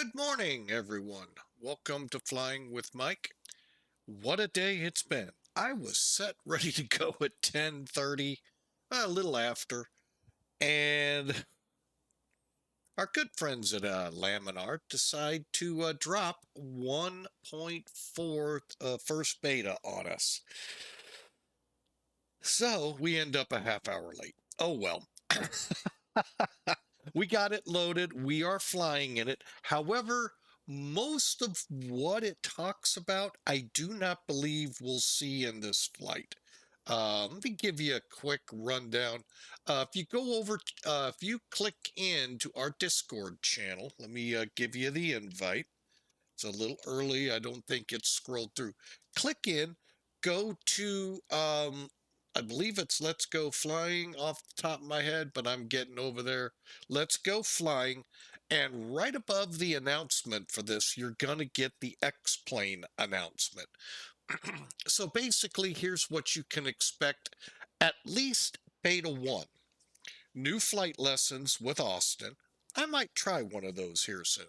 Good morning, everyone. Welcome to Flying with Mike. What a day it's been. I was set ready to go at 10:30, a little after, and our good friends at Laminar decide to drop 1.4 first beta on us. So we end up a half hour late. Oh well. We got it loaded. We are flying in it. However, most of what it talks about, I do not believe we'll see in this flight. Let me give you a quick rundown. If you go over, if you click into our Discord channel, let me give you the invite. It's a little early. I don't think it's scrolled through. Click in, go to, I believe it's Let's Go Flying off the top of my head, but I'm getting over there. Let's Go Flying. And right above the announcement for this, you're going to get the X-Plane announcement. So basically, here's what you can expect, at least Beta 1. New flight lessons with Austin. I might try one of those here soon.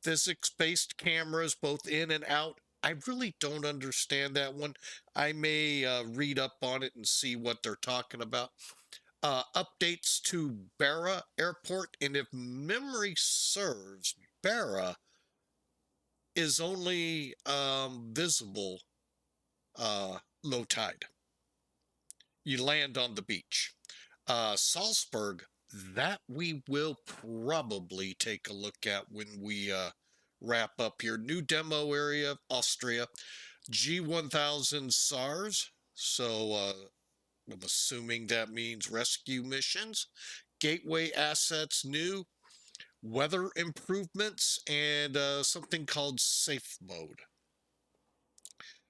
Physics-based cameras, both in and out. I really don't understand that one. I may read up on it and see what they're talking about. Updates to Barra Airport, and if memory serves, Barra is only visible low tide. You land on the beach. Salzburg, that we will probably take a look at when we wrap up here. New demo area, Austria. G1000 SARS. So I'm assuming that means rescue missions. Gateway assets new. Weather improvements and something called safe mode.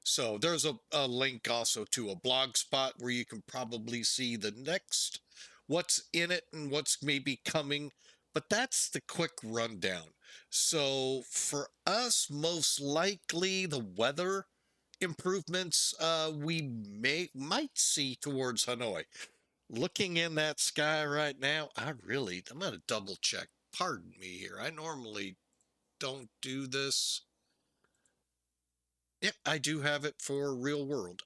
So there's a link also to a blog spot where you can probably see the next, what's in it and what's maybe coming. But that's the quick rundown. So for us, most likely the weather improvements we might see towards Hanoi. Looking in that sky right now, I'm going to double check. Pardon me here. I normally don't do this. Yep, I do have it for real world.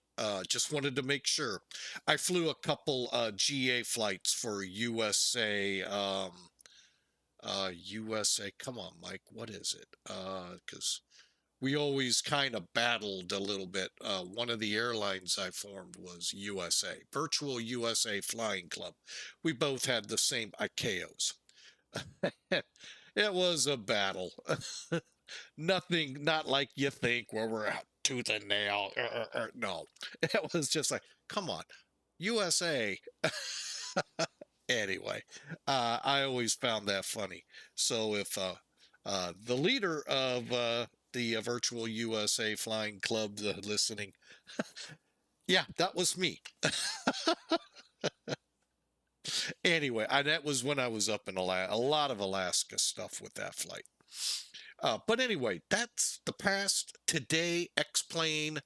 Just wanted to make sure. I flew a couple GA flights for USA. USA. Come on, Mike. What is it? Because we always kind of battled a little bit. One of the airlines I formed was USA, Virtual USA Flying Club. We both had the same ICAOs. It was a battle. Nothing, not like you think, where we're out tooth and nail. No, it was just like, come on, USA. Anyway, I always found that funny. So if the leader of the Virtual USA Flying Club listening, yeah, that was me. Anyway, that was when I was up in Alaska, a lot of Alaska stuff with that flight. But anyway, that's the past. Today, X-Plane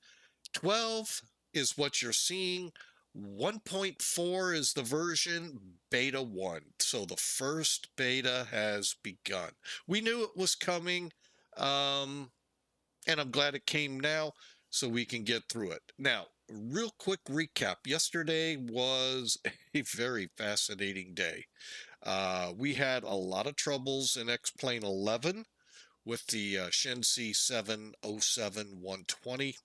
12 is what you're seeing. 1.4 is the version, beta 1. So the first beta has begun. We knew it was coming, and I'm glad it came now so we can get through it. Now, real quick recap. Yesterday was a very fascinating day. We had a lot of troubles in X-Plane 11 with the Shensi 707-120.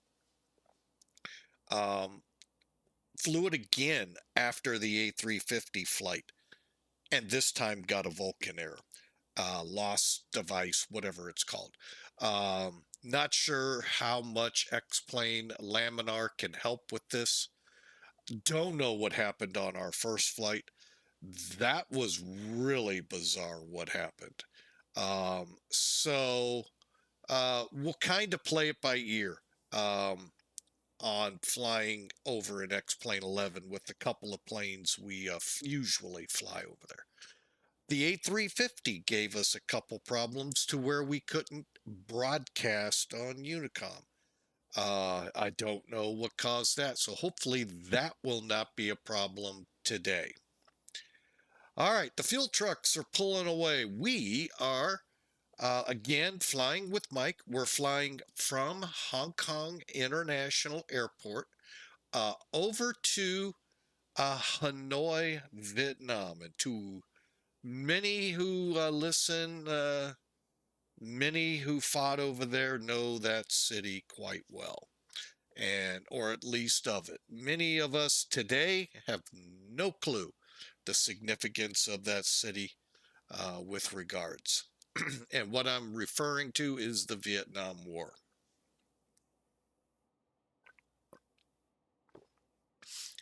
Flew it again after the A350 flight, and this time got a Vulcan error. Lost device, whatever it's called. Not sure how much X-Plane Laminar can help with this. Don't know what happened on our first flight. That was really bizarre what happened. So we'll kind of play it by ear on flying over in X-Plane 11 with a couple of planes we usually fly over there. The A350 gave us a couple problems to where we couldn't broadcast on Unicom. I don't know what caused that, so hopefully that will not be a problem today. All right, the fuel trucks are pulling away. We are Again, flying with Mike. We're flying from Hong Kong International Airport over to Hanoi, Vietnam. And to many who listen, many who fought over there know that city quite well, and or at least of it. Many of us today have no clue the significance of that city with regards. And what I'm referring to is the Vietnam War.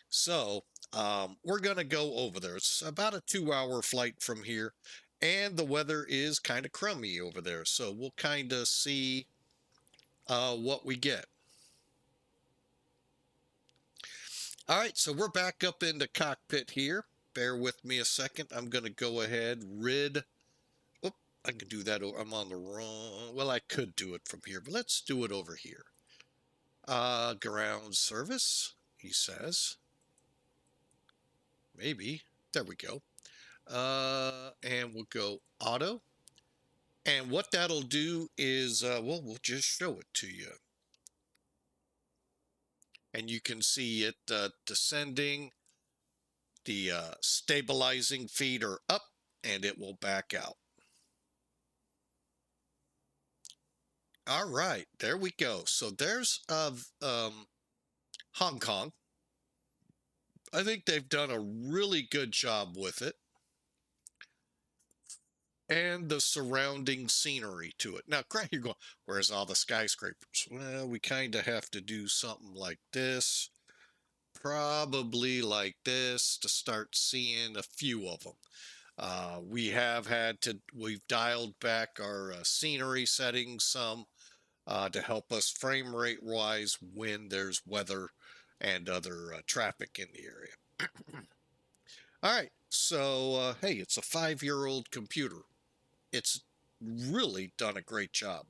So we're going to go over there. It's about a 2 hour flight from here, and the weather is kind of crummy over there. So we'll kind of see what we get. All right, so we're back up in the cockpit here. Bear with me a second. I'm going to go ahead, Oop, I can do that. I'm on the wrong. Well, I could do it from here, but let's do it over here. Ground service, he says. Maybe. There we go. And we'll go auto. And what that'll do is, well, we'll just show it to you. And you can see it descending. The stabilizing feet are up, and it will back out. All right, there we go. So there's Hong Kong. I think they've done a really good job with it, and the surrounding scenery to it. Now, Grant, you're going, where's all the skyscrapers? Well, we kind of have to do something like this, probably like this, to start seeing a few of them. We've dialed back our scenery settings some to help us frame rate wise when there's weather and other traffic in the area. All right, so hey, it's a 5-year-old computer. It's really done a great job,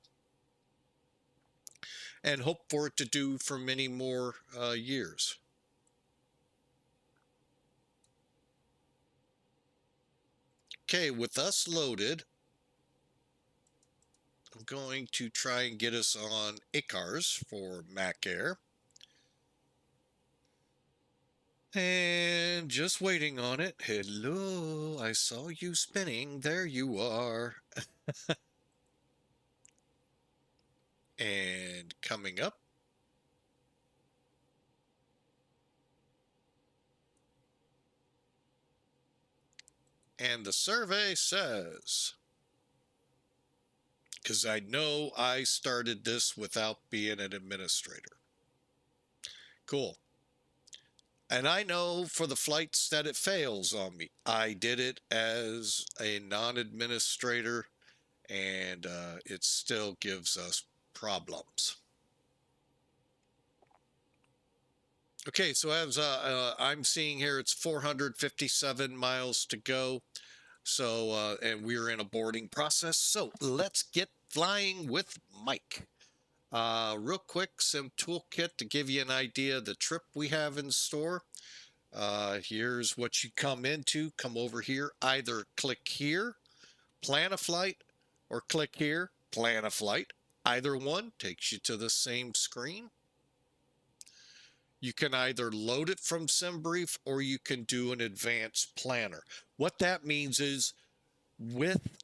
and hope for it to do for many more years. Okay, with us loaded, I'm going to try and get us on ACARS for Mac Air. And just waiting on it. Hello, I saw you spinning. There you are. And coming up. And the survey says, because I know I started this without being an administrator. Cool. And I know for the flights that it fails on me. I did it as a non-administrator, and it still gives us problems. Okay, so as I'm seeing here, it's 457 miles to go. So, and we're in a boarding process. So let's get flying with Mike. Real quick, some toolkit to give you an idea of the trip we have in store. Here's what you come into. Come over here. Either click here, plan a flight, or click here, plan a flight. Either one takes you to the same screen. You can either load it from SimBrief or you can do an advanced planner. What that means is with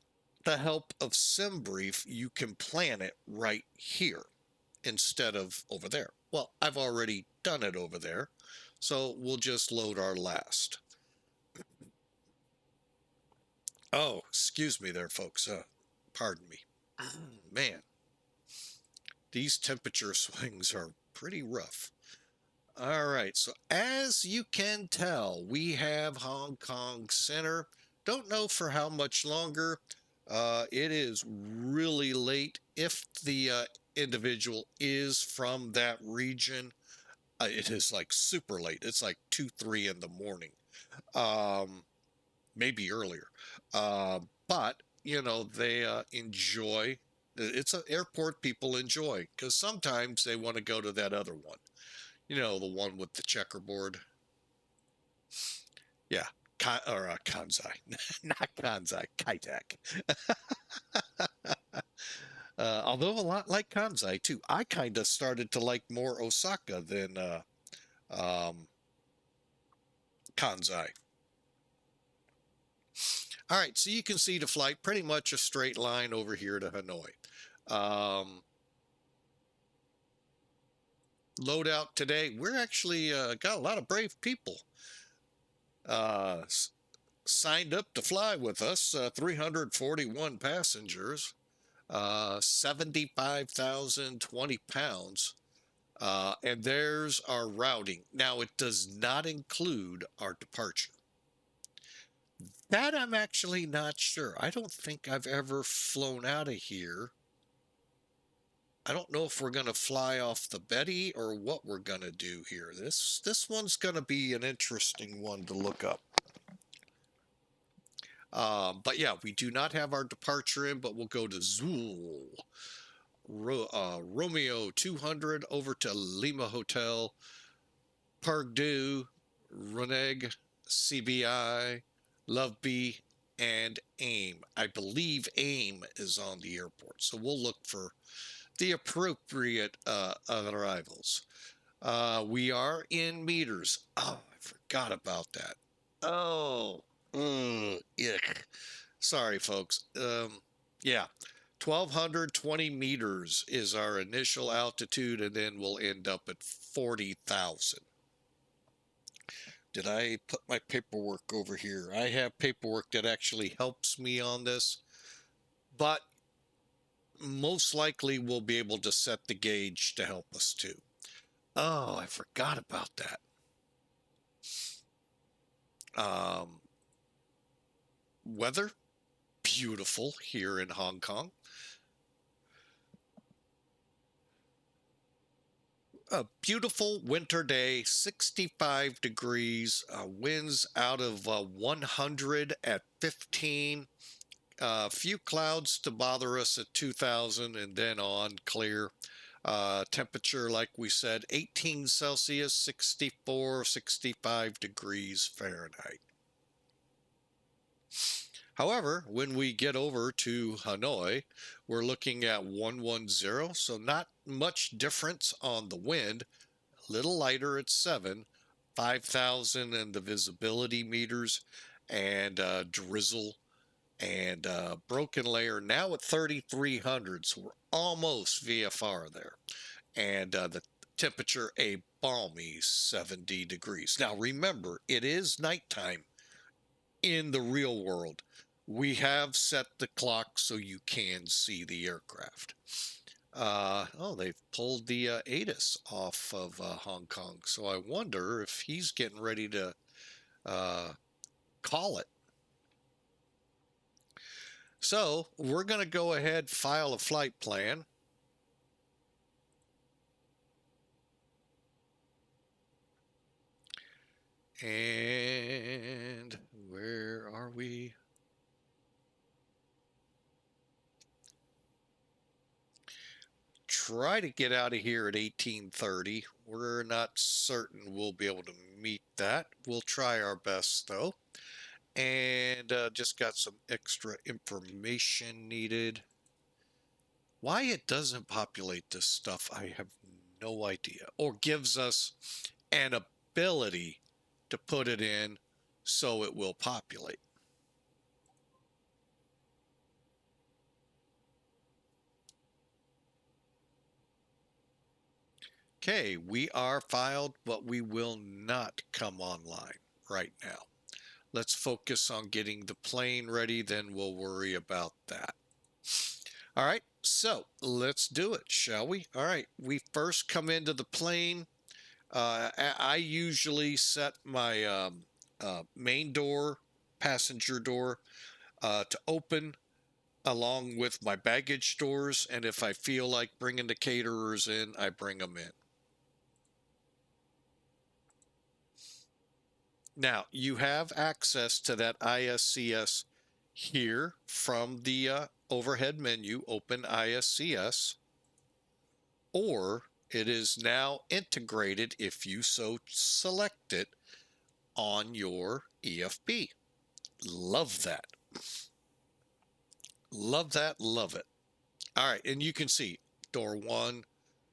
the help of SimBrief, you can plan it right here instead of over there. Well, I've already done it over there, so we'll just load our last. Oh, excuse me there, folks. Pardon me. Man, these temperature swings are pretty rough. All right, so as you can tell, we have Hong Kong Center. Don't know for how much longer. It is really late. If the individual is from that region, it is like super late. It's like 2, 3 in the morning, maybe earlier. But, you know, they enjoy. It's an airport people enjoy because sometimes they want to go to that other one. You know, the one with the checkerboard. Yeah, Kansai, not Kansai, Kaitak. Although a lot like Kansai too. I kind of started to like more Osaka than um, Kansai. All right, so you can see the flight pretty much a straight line over here to Hanoi. Loadout today, we're actually got a lot of brave people uh, signed up to fly with us. 341 passengers, 75,020 pounds. And there's our routing. Now, it does not include our departure. That I'm actually not sure. I don't think I've ever flown out of here. I don't know if we're going to fly off the Betty or what we're going to do here. This one's going to be an interesting one to look up. But yeah, we do not have our departure in, but we'll go to Zool. Romeo 200 over to Lima Hotel, PEGDU, RUNEG, CBI, LOVBI, and AIM. I believe AIM is on the airport, so we'll look for the appropriate arrivals. We are in meters. Oh, I forgot about that. Oh, yuck. Sorry, folks. Yeah, 1,220 meters is our initial altitude, and then we'll end up at 40,000. Did I put my paperwork over here? I have paperwork that actually helps me on this, but most likely we'll be able to set the gauge to help us too. Oh, I forgot about that. Weather, beautiful here in Hong Kong. A beautiful winter day, 65 degrees, winds out of 100 at 15. Few clouds to bother us at 2,000 and then on clear. Temperature, like we said, 18 Celsius, 64, 65 degrees Fahrenheit. However, when we get over to Hanoi, we're looking at 110, so not much difference on the wind. A little lighter at 7, 5,000 in the visibility meters, and drizzle and broken layer now at 3,300, so we're almost VFR there. And the temperature a balmy 70 degrees. Now remember, it is nighttime in the real world. We have set the clock so you can see the aircraft. Oh, they've pulled the ATIS off of Hong Kong, so I wonder if he's getting ready to call it. So we're going to go ahead, file a flight plan. And where are we? Try to get out of here at 18:30. We're not certain we'll be able to meet that. We'll try our best though. And just got some extra information needed. Why it doesn't populate this stuff, I have no idea. Or gives us an ability to put it in so it will populate. Okay, we are filed, but we will not come online right now. Let's focus on getting the plane ready, then we'll worry about that. All right, so let's do it, shall we? All right, we first come into the plane. I usually set my main door, passenger door, to open along with my baggage doors, and if I feel like bringing the caterers in, I bring them in. Now, you have access to that ISCS here from the overhead menu, open ISCS, or it is now integrated if you so select it on your EFB. Love that. Love that, love it. All right, and you can see door 1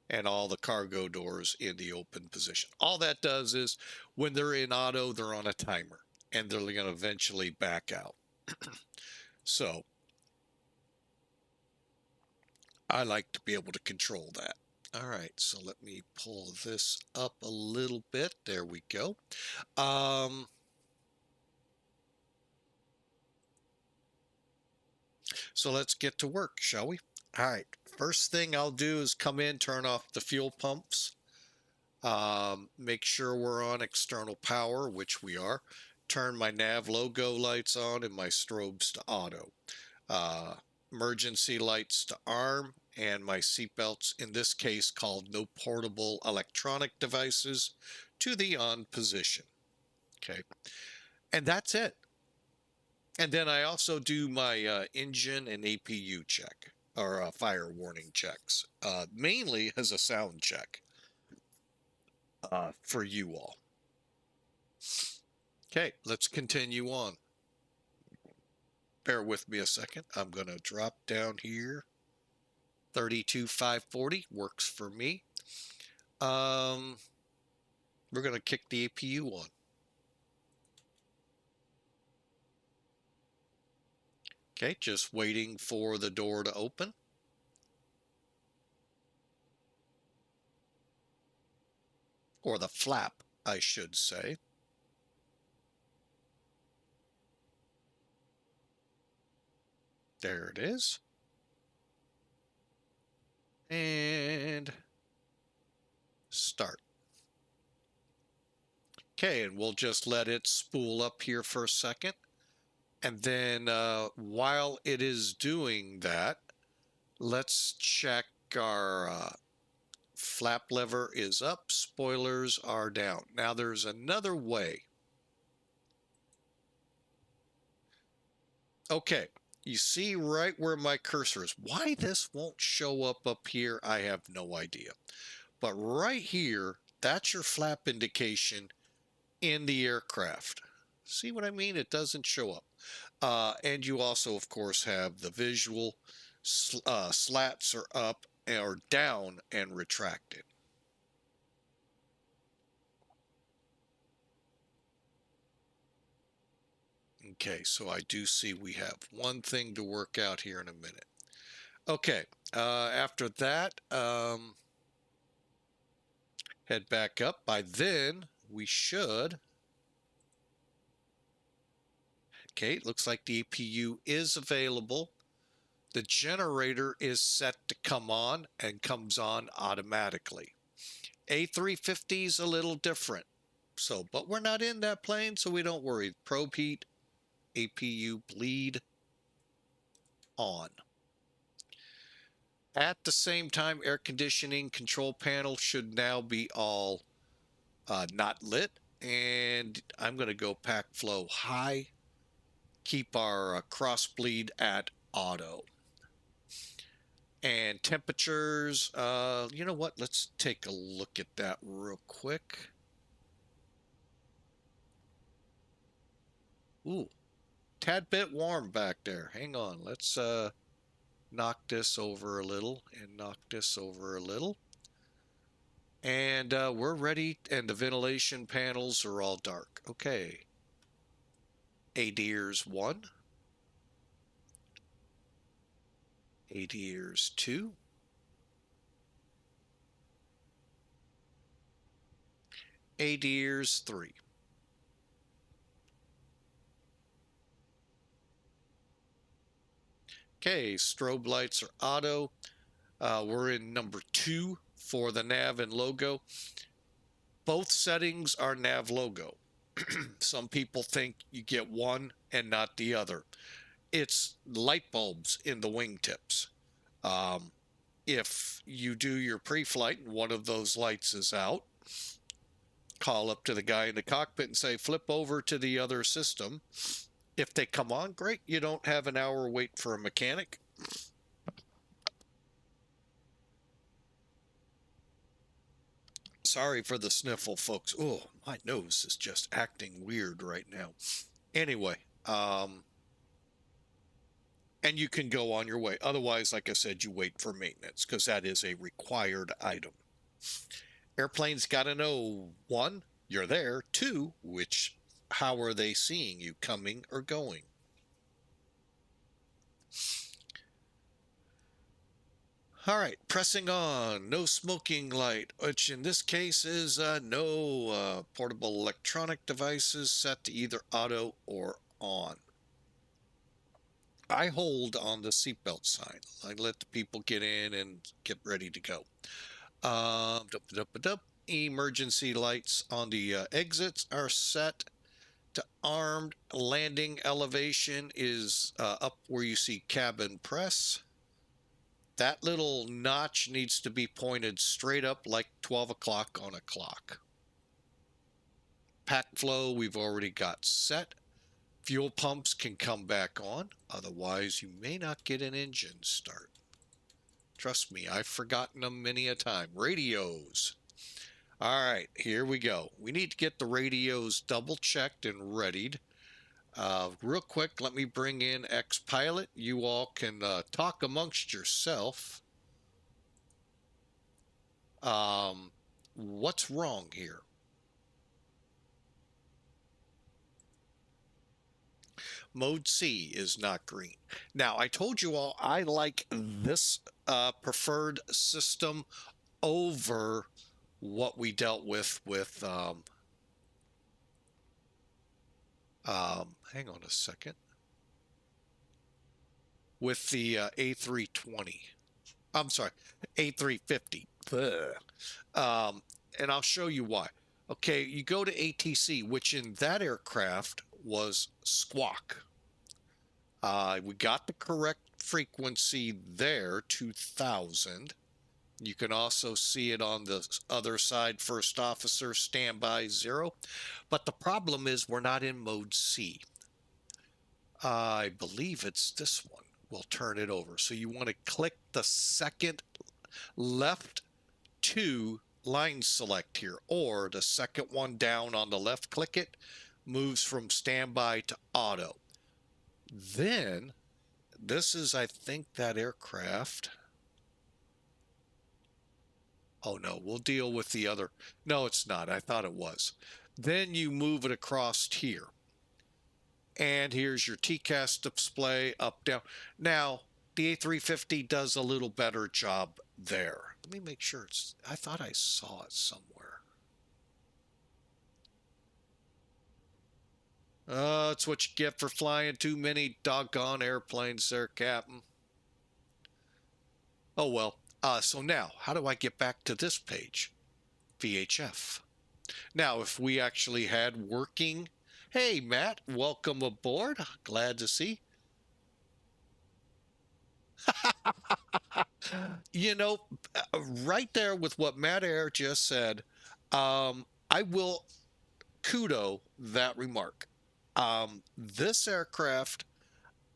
and all the cargo doors in the open position. All that does is when they're in auto, they're on a timer and they're going to eventually back out. So I like to be able to control that. All right, so let me pull this up a little bit. There we go. So let's get to work, shall we? All right, first thing I'll do is come in, turn off the fuel pumps, make sure we're on external power, which we are, turn my nav logo lights on and my strobes to auto, uh, emergency lights to arm, and my seatbelts, in this case called no portable electronic devices, to the on position. Okay, and that's it. And then I also do my engine and APU check, or fire warning checks, mainly as a sound check for you all. Okay, let's continue on. Bear with me a second. I'm going to drop down here. 32,540 works for me. We're going to kick the APU on. Okay, just waiting for the door to open. Or the flap, I should say. There it is. And start. Okay, and we'll just let it spool up here for a second. And then while it is doing that, let's check our flap lever is up, spoilers are down. Now there's another way. Okay, you see right where my cursor is. Why this won't show up here, I have no idea. But right here, that's your flap indication in the aircraft. See what I mean? It doesn't show up. And you also, of course, have the visual slats are up or down and retracted. Okay, so I do see we have one thing to work out here in a minute. Okay, after that, head back up. By then, we should. Okay, it looks like the APU is available. The generator is set to come on and comes on automatically. A350 is a little different. So, but we're not in that plane, so we don't worry. Probe heat, APU bleed on. At the same time, air conditioning control panel should now be all not lit. And I'm going to go pack flow high. Keep our cross bleed at auto. And temperatures, you know what? Let's take a look at that real quick. Ooh, tad bit warm back there. Hang on. Let's knock this over a little and knock this over a little. And we're ready, and the ventilation panels are all dark. Okay. ADIRS 1. ADIRS 2. ADIRS 3. Okay, strobe lights are auto. We're in number 2 for the nav and logo. Both settings are nav logo. Some people think you get one and not the other. It's light bulbs in the wingtips. If you do your pre-flight and one of those lights is out, call up to the guy in the cockpit and say, flip over to the other system. If they come on, great. You don't have an hour wait for a mechanic. Sorry for the sniffle, folks. Oh, my nose is just acting weird right now. Anyway, and you can go on your way. Otherwise, like I said, you wait for maintenance because that is a required item. Airplanes got to know, one, you're there, two, how are they seeing you coming or going? All right, pressing on. No smoking light, which in this case is no portable electronic devices set to either auto or on. I hold on the seatbelt sign. I let the people get in and get ready to go. Emergency lights on the exits are set to armed. Landing elevation is up where you see cabin press. That little notch needs to be pointed straight up like 12 o'clock on a clock. Pack flow we've already got set. Fuel pumps can come back on, otherwise you may not get an engine start. Trust me, I've forgotten them many a time. Radios. All right, here we go. We need to get the radios double checked and readied. Real quick, let me bring in X-Pilot. You all can talk amongst yourself. What's wrong here? Mode C is not green. Now, I told you all I like this preferred system over what we dealt with hang on a second, with the A320. I'm sorry, A350. And I'll show you why. Okay, you go to ATC, which in that aircraft was squawk. We got the correct frequency there, 2000. You can also see it on the other side, first officer, standby 0. But the problem is we're not in mode C. I believe it's this one. We'll turn it over. So you want to click the second left 2 line select here, or the second one down on the left, click it, moves from standby to auto. Then this is, I think, that aircraft. Oh no, we'll deal with the other. No, it's not. I thought it was. Then you move it across here. And here's your TCAS display, up, down. Now, the A350 does a little better job there. Let me make sure it's, I thought I saw it somewhere. It's what you get for flying too many doggone airplanes there, Captain. Oh well. So now, how do I get back to this page? VHF. Now, if we actually had working, hey Matt, welcome aboard. Glad to see. You know, right there with what Matt Air just said, I will kudo that remark. This aircraft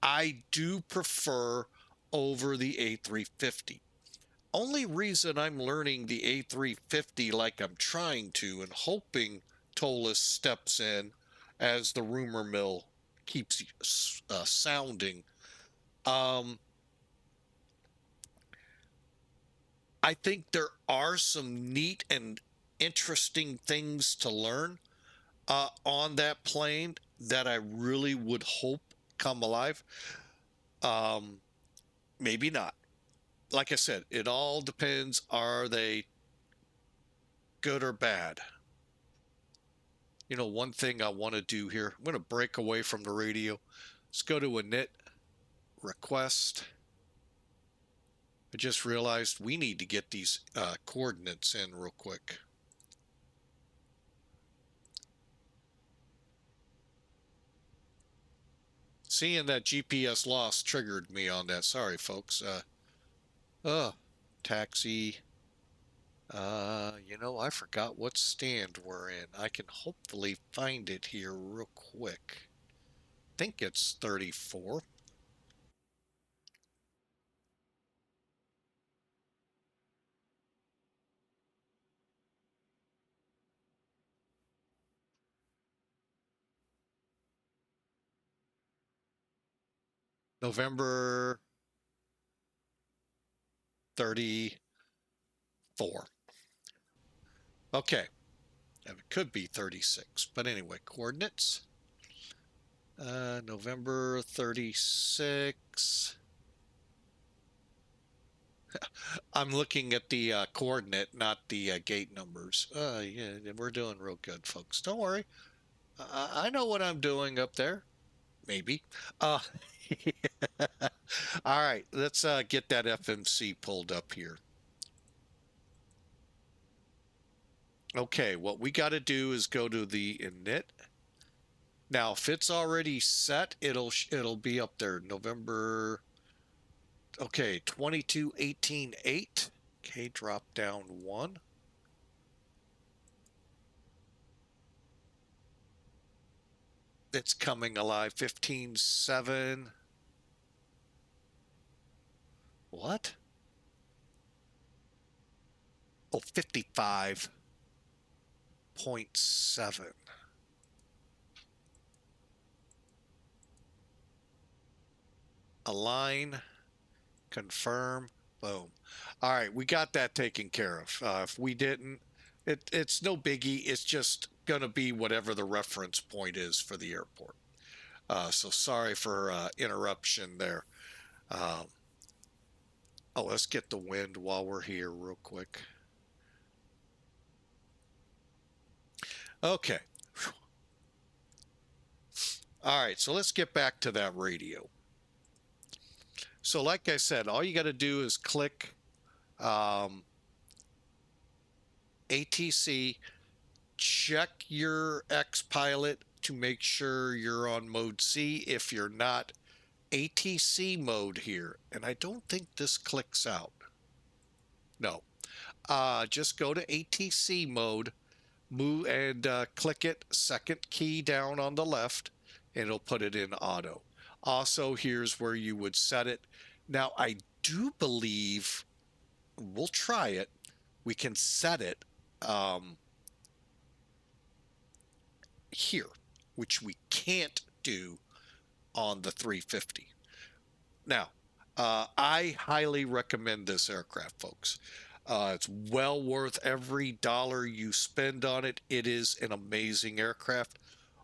I do prefer over the A350. Only reason I'm learning the A350 like I'm trying to and hoping ToLiss steps in as the rumor mill keeps sounding. I think there are some neat and interesting things to learn on that plane that I really would hope come alive. Maybe not. Like I said, it all depends. Are they good or bad? You know, one thing I want to do here, I'm going to break away from the radio. Let's go to init, request. I just realized we need to get these coordinates in real quick. Seeing that GPS loss triggered me on that. Sorry, folks. Taxi. You know, I forgot what stand we're in. I can hopefully find it here real quick. I think it's 34. November 34. Okay. It could be 36, but anyway, coordinates. November 36. I'm looking at the coordinate, not the gate numbers. Yeah, we're doing real good, folks. Don't worry. I know what I'm doing up there. Maybe. Uh, all right, let's get that FMC pulled up here. Okay, what we got to do is go to the init. Now, if it's already set, it'll be up there. November. Okay, 22.18.8. Okay, drop down 1. It's coming alive. 15.7. What? Oh, 55.7. Align, confirm, boom. All right, we got that taken care of. If we didn't, it's no biggie. It's just going to be whatever the reference point is for the airport. So sorry for interruption there. Um, oh, let's get the wind while we're here real quick. Okay. All right, so let's get back to that radio. So like I said, all you got to do is click ATC, check your X pilot to make sure you're on mode C. If you're not, ATC mode here. And I don't think this clicks out. No. Just go to ATC mode, move and click it, second key down on the left, and it'll put it in auto. Also, here's where you would set it. Now, I do believe, we'll try it, we can set it here, which we can't do on the 350. Now, I highly recommend this aircraft, folks. It's well worth every dollar you spend on it. It is an amazing aircraft.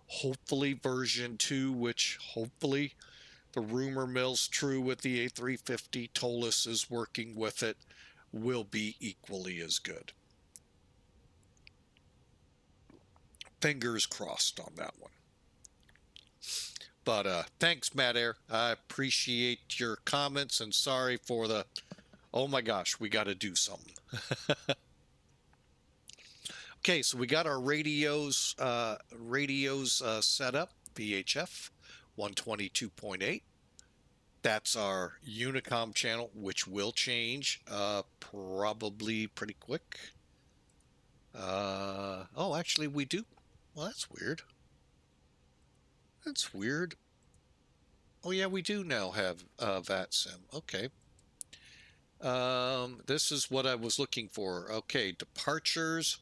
Hopefully version 2, which hopefully the rumor mill's true with the A350, ToLiss is working with it, will be equally as good. Fingers crossed on that one. But thanks, Matt Air. I appreciate your comments, and sorry for the, oh my gosh, we got to do something. Okay, so we got our radios set up, VHF 122.8. That's our Unicom channel, which will change probably pretty quick. Oh, actually we do. Well, that's weird. That's weird. Oh yeah, we do now have VATSIM. Okay. This is what I was looking for. Okay, departures,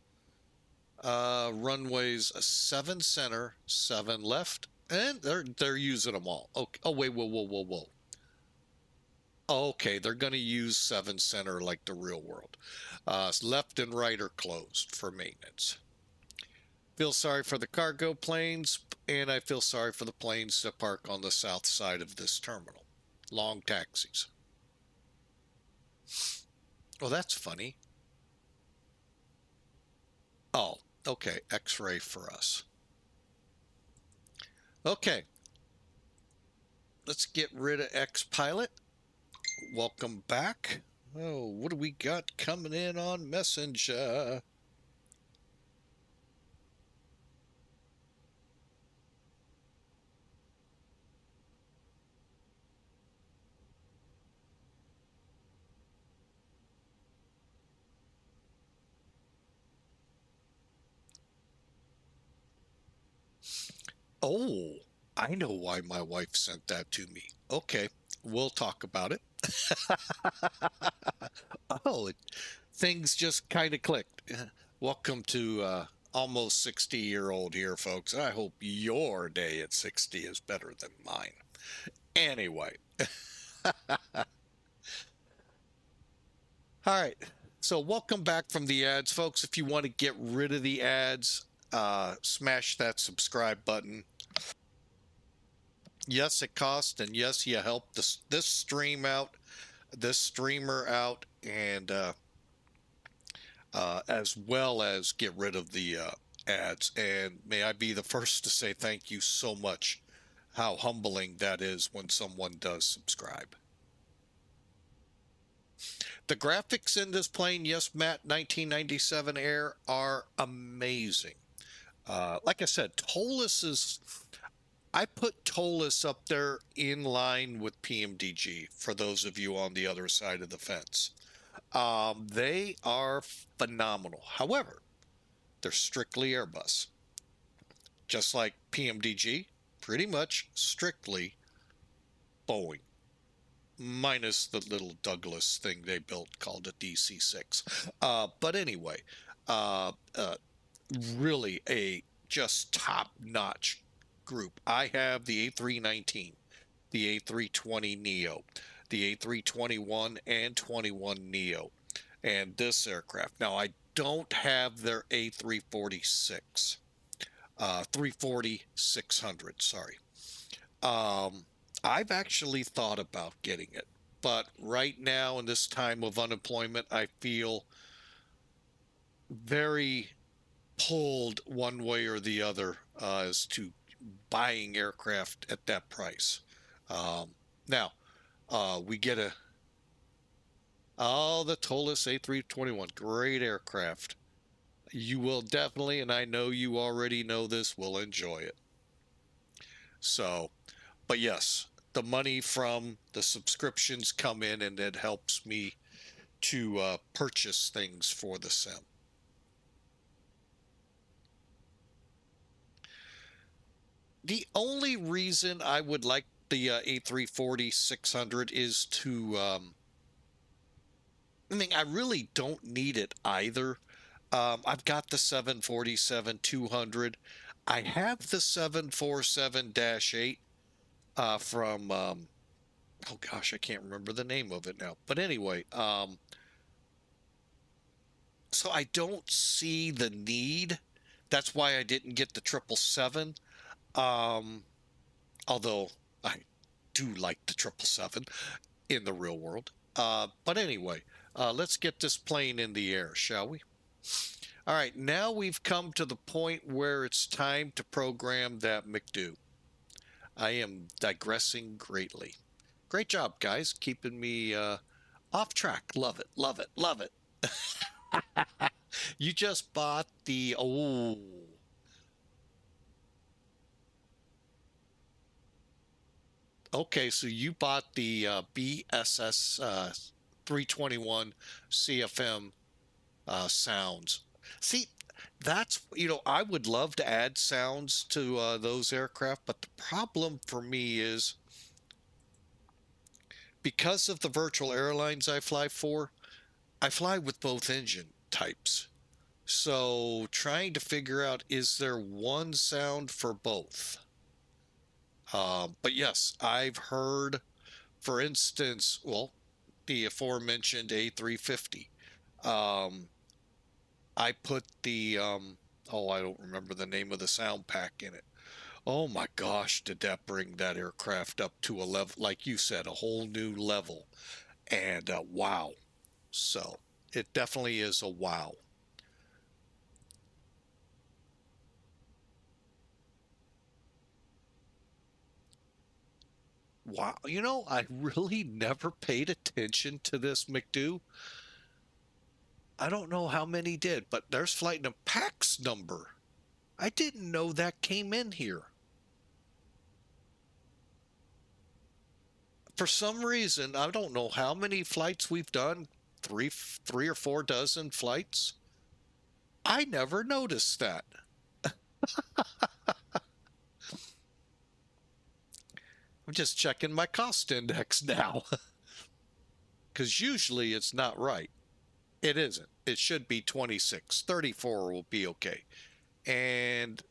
runways 7 center, 7 left, and they're using them all. Okay. Oh wait, whoa. Okay, they're going to use 7 center like the real world. Left and right are closed for maintenance. Feel sorry for the cargo planes, and I feel sorry for the planes that park on the south side of this terminal. Long taxis. Oh, that's funny. Oh, okay, X-ray for us. Okay. Let's get rid of X-Pilot. Welcome back. Oh, what do we got coming in on Messenger? Oh, I know why my wife sent that to me. Okay, we'll talk about it. Oh, things just kind of clicked. Welcome to almost 60-year-old here, folks. I hope your day at 60 is better than mine. Anyway, All right. So welcome back from the ads, folks. If you want to get rid of the ads, smash that subscribe button. Yes, it costs, and yes, you help this stream out, this streamer out, and as well as get rid of the ads. And may I be the first to say thank you so much. How humbling that is when someone does subscribe. The graphics in this plane, yes, Matt, 1997 Air, are amazing. Like I said, ToLiss is. I put ToLiss up there in line with PMDG for those of you on the other side of the fence. They are phenomenal. However, they're strictly Airbus. Just like PMDG, pretty much strictly Boeing, minus the little Douglas thing they built called a DC-6. But anyway, uh, uh, really a just top-notch group. I have the A319, the A320 Neo, the A321 and 21 Neo, and this aircraft. Now, I don't have their A346, 340-600, sorry. I've actually thought about getting it, but right now in this time of unemployment, I feel very pulled one way or the other as to buying aircraft at that price. Now, we get the ToLiss A321, great aircraft. You will definitely, and I know you already know this, will enjoy it. So, but yes, the money from the subscriptions come in and it helps me to purchase things for the sim. The only reason I would like the A340-600 is to, I mean, I really don't need it either. I've got the 747-200. I have the 747-8 from, oh gosh, I can't remember the name of it now. But anyway, so I don't see the need. That's why I didn't get the 777. Um, Although I do like the 777 in the real world. But anyway, let's get this plane in the air, shall we? All right, now we've come to the point where it's time to program that PEGDU. I am digressing greatly. Great job, guys, keeping me off track. Love it, love it, love it. You just bought the, oh, okay, so you bought the BSS 321 CFM sounds. See, that's, I would love to add sounds to those aircraft, but the problem for me is because of the virtual airlines I fly for, I fly with both engine types. So trying to figure out, is there one sound for both? But yes, I've heard, for instance, well, the aforementioned A350. Um, I put the oh, I don't remember the name of the sound pack in it. Oh my gosh, did that bring that aircraft up to a level, like you said, a whole new level. And wow. So it definitely is a wow. Wow. I really never paid attention to this PEGDU. I don't know how many did, but there's flight and PAX number. I didn't know that came in here. For some reason, I don't know how many flights we've done, three or four dozen flights. I never noticed that. I'm just checking my cost index now because usually it's not right. It isn't. It should be 26. 34 will be okay. And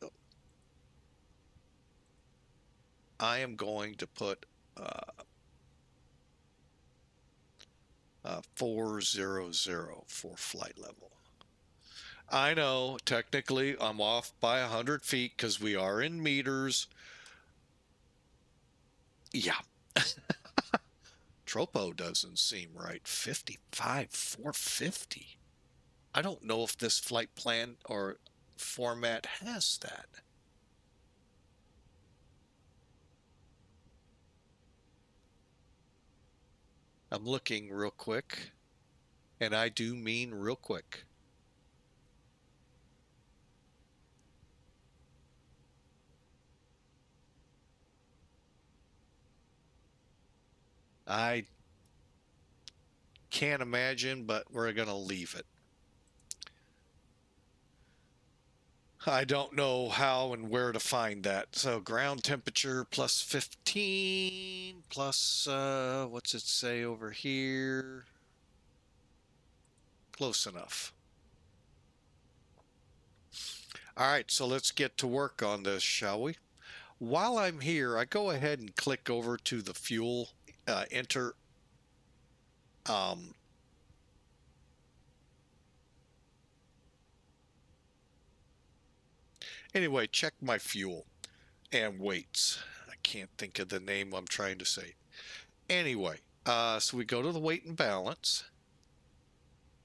I am going to put 400 for flight level. I know technically I'm off by 100 feet because we are in meters. Yeah. Tropo doesn't seem right. 55, 450. I don't know if this flight plan or format has that. I'm looking real quick, and I do mean real quick. I can't imagine, but we're going to leave it. I don't know how and where to find that. So ground temperature plus 15 plus, what's it say over here? Close enough. All right, so let's get to work on this, shall we? While I'm here, I go ahead and click over to the fuel, enter anyway, check my fuel and weights. I can't think of the name I'm trying to say. Anyway, so we go to the weight and balance.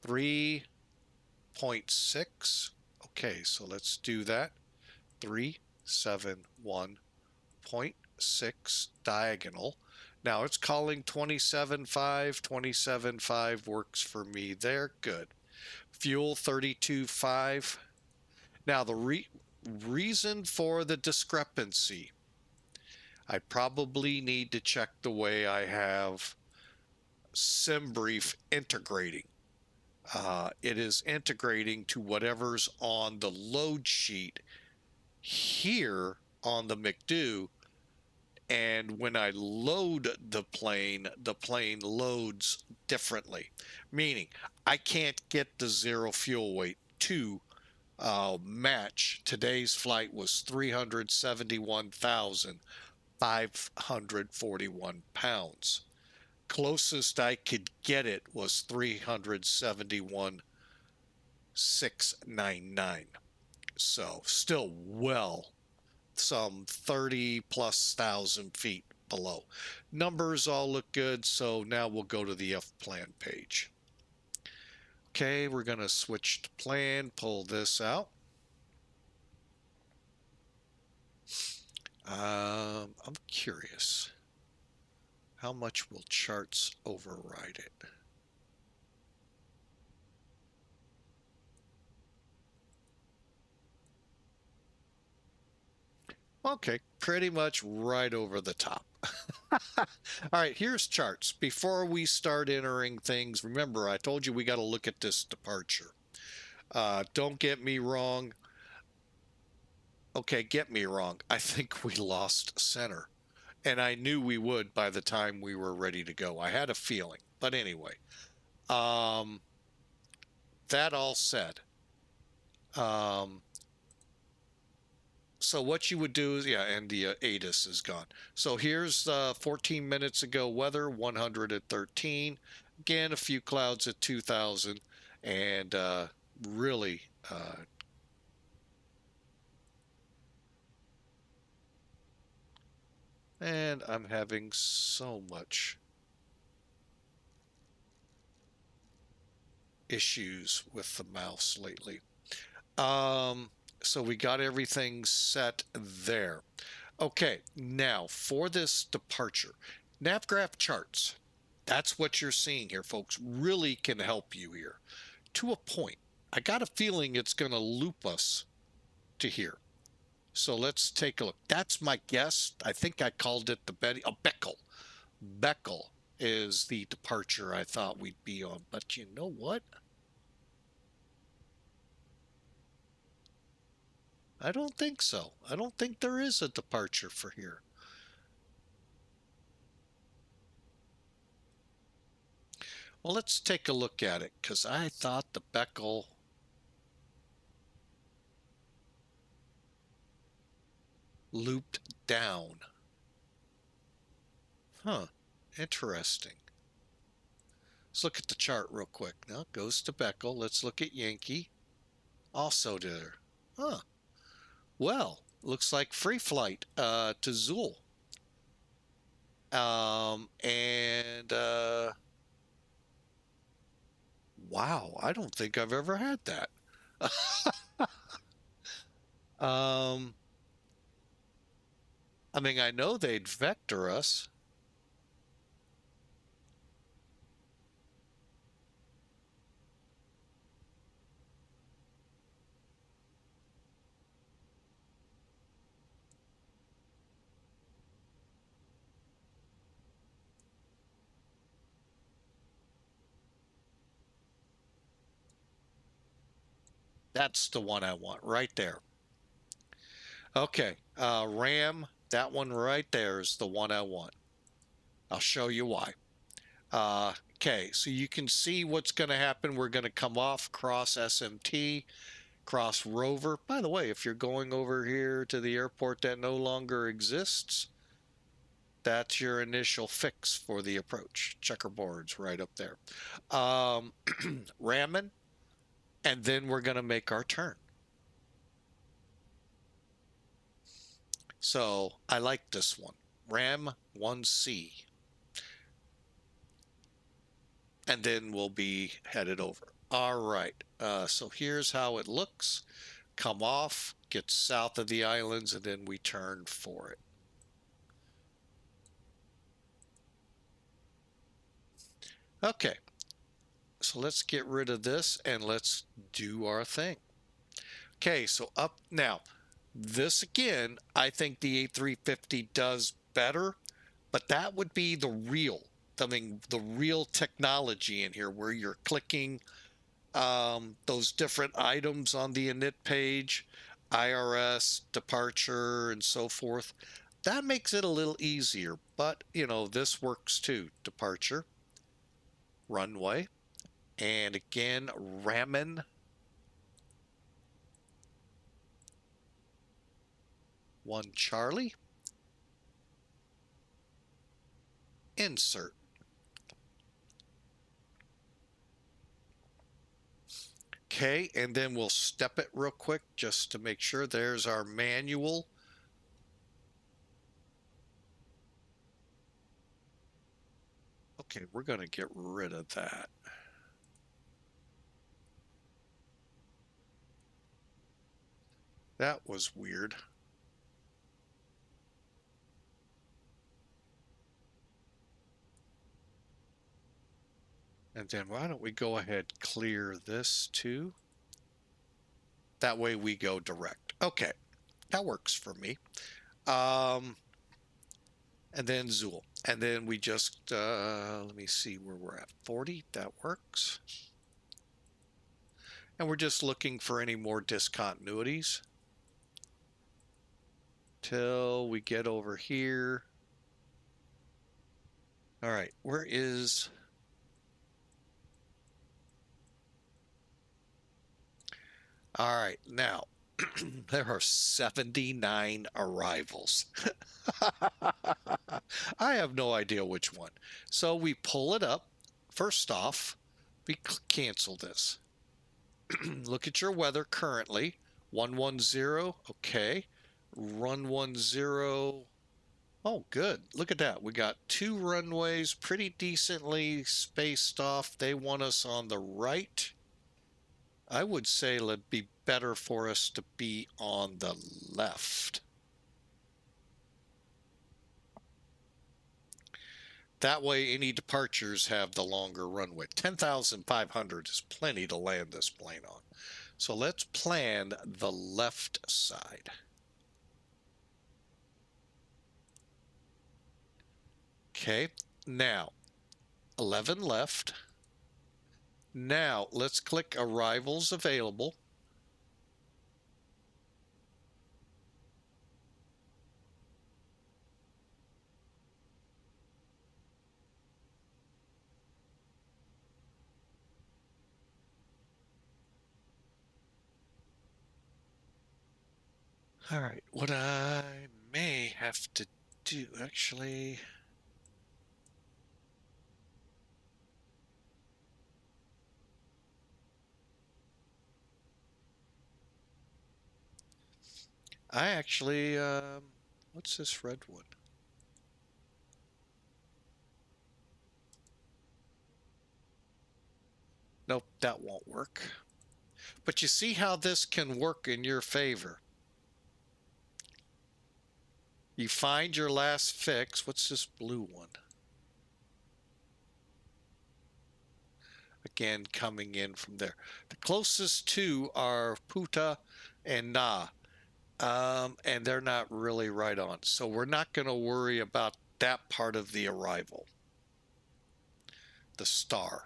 3.6. Okay, so let's do that. 371.6 diagonal. Now it's calling 27.5. 27.5 works for me there. Good. Fuel 32.5. Now the reason for the discrepancy, I probably need to check the way I have SimBrief integrating. It is integrating to whatever's on the load sheet here on the PEGDU, and when I load the plane loads differently, meaning I can't get the zero fuel weight to match. Today's flight was 371,541 pounds. Closest I could get it was 371,699. So still well some 30 plus thousand feet below. Numbers all look good, so now we'll go to the F plan page. Okay, we're going to switch to plan, pull this out. I'm curious, how much will charts override it? Okay, pretty much right over the top. All right, here's charts. Before we start entering things, remember I told you we got to look at this departure. Don't get me wrong. Okay, get me wrong. I think we lost center. And I knew we would by the time we were ready to go. I had a feeling. But anyway, that all said, so what you would do is, yeah, and the ATIS is gone. So here's 14 minutes ago weather, 113. Again, a few clouds at 2,000. And really, and I'm having so much issues with the mouse lately. So we got everything set there. Okay, now for this departure, NavGraph charts, that's what you're seeing here, folks, really can help you here to a point. I got a feeling it's going to loop us to here. So let's take a look. That's my guess. I think I called it the Beckel. Beckel is the departure I thought we'd be on. But you know what? I don't think so. I don't think there is a departure for here. Well, let's take a look at it, because I thought the Beckel looped down. Huh, interesting. Let's look at the chart real quick. Now it goes to Beckel. Let's look at Yankee. Also there. Huh. Well, looks like free flight to Zool. And wow, I don't think I've ever had that. um, I mean, I know they'd vector us. That's the one I want right there. Okay, RAM, that one right there is the one I want. I'll show you why. Okay, so you can see what's going to happen. We're going to come off, cross SMT, cross Rover. By the way, if you're going over here to the airport that no longer exists, that's your initial fix for the approach. Checkerboard's right up there. Ramming, and then we're going to make our turn. So I like this one. Ram 1C. And then we'll be headed over. All right. So here's how it looks. Come off, get south of the islands, and then we turn for it. Okay. So let's get rid of this and let's do our thing. Okay, so up now. This again, I think the A350 does better, but that would be the real, I mean, the real technology in here where you're clicking those different items on the init page, IRS, departure, and so forth. That makes it a little easier, but you know, this works too. Departure, runway, and again, ramen. 1 Charlie, insert. Okay, and then we'll step it real quick just to make sure. There's our manual. Okay, we're going to get rid of that. That was weird. And then why don't we go ahead, clear this too? That way we go direct. Okay, that works for me. And then Zool. And then we just, let me see where we're at. 40, that works. And we're just looking for any more discontinuities till we get over here. All right, where is... All right, now there are 79 arrivals. I have no idea which one. So we pull it up. First off, we cancel this. Look at your weather currently. 110, okay. Run 10. Oh, good. Look at that. We got 2 runways pretty decently spaced off. They want us on the right. I would say it'd be better for us to be on the left. That way, any departures have the longer runway. 10,500 is plenty to land this plane on. So let's plan the left side. Okay, now 11 left. Now let's click arrivals available. All right, what I may have to do, actually, I actually, what's this red one? Nope, that won't work. But you see how this can work in your favor. You find your last fix. What's this blue one? Again, coming in from there. The closest two are Puta and Na. And they're not really right on. So we're not going to worry about that part of the arrival. The star.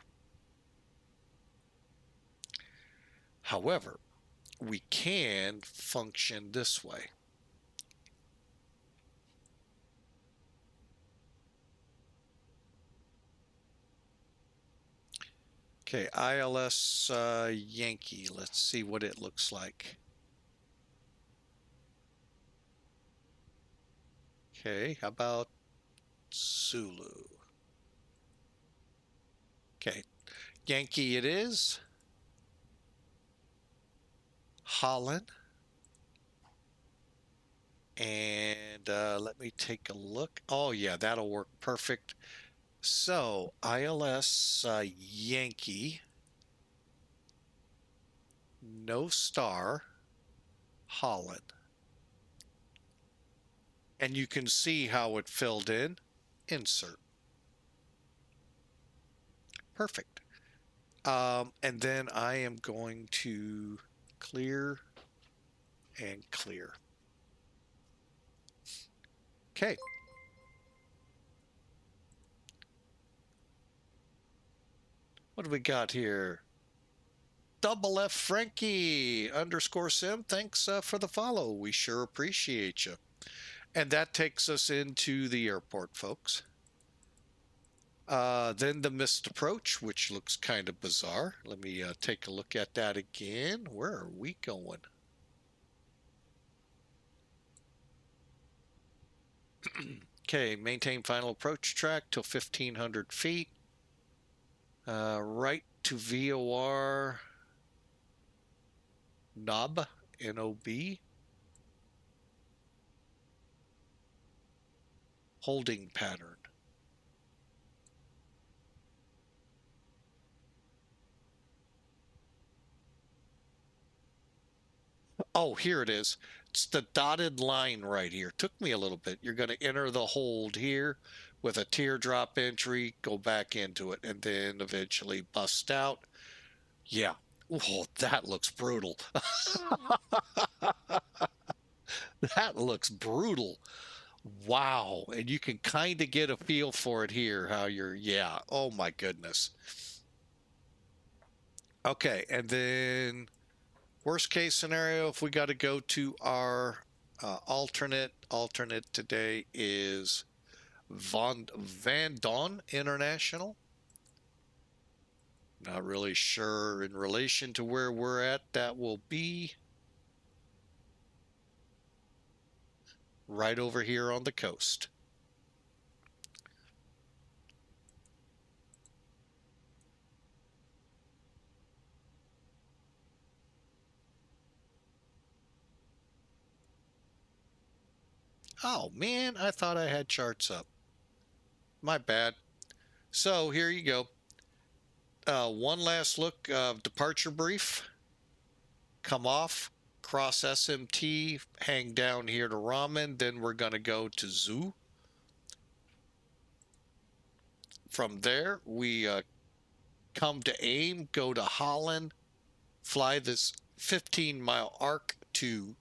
However, we can function this way. Okay, ILS Yankee. Let's see what it looks like. Okay, how about Zulu? Okay, Yankee it is. Holland. And let me take a look. Oh, yeah, that'll work perfect. So, ILS Yankee. No star. Holland. And you can see how it filled in. Insert. Perfect. And then I am going to clear and clear. Okay. What do we got here? Double F Frankie _ Sim. Thanks for the follow. We sure appreciate you. And that takes us into the airport, folks. Then the missed approach, which looks kind of bizarre. Let me take a look at that again. Where are we going? Okay, maintain final approach track till 1,500 feet. Right to VOR knob, NOB. Holding pattern. Oh, here it is. It's the dotted line right here. Took me a little bit. You're going to enter the hold here with a teardrop entry, go back into it, and then eventually bust out. Yeah. Oh, that looks brutal. That looks brutal. Wow. And you can kind of get a feel for it here, how you're, yeah. Oh, my goodness. Okay. And then worst case scenario, if we got to go to our alternate today is Van Don International. Not really sure in relation to where we're at. That will be right over here on the coast. Oh man, I thought I had charts up. My bad. So here you go. One last look of departure brief. Come off, cross SMT, hang down here to Ramen. Then we're going to go to Zoo. From there, we come to AIM, go to Holland, fly this 15-mile arc to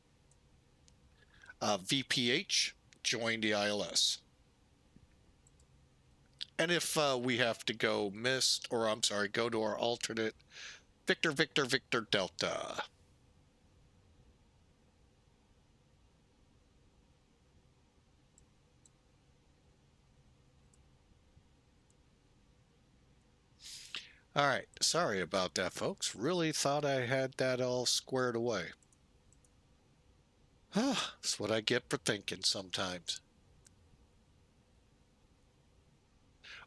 VPH, join the ILS. And if we have to go missed, or I'm sorry, go to our alternate, Victor, Victor, Victor, Delta. All right, sorry about that, folks. Really thought I had that all squared away. That's what I get for thinking sometimes.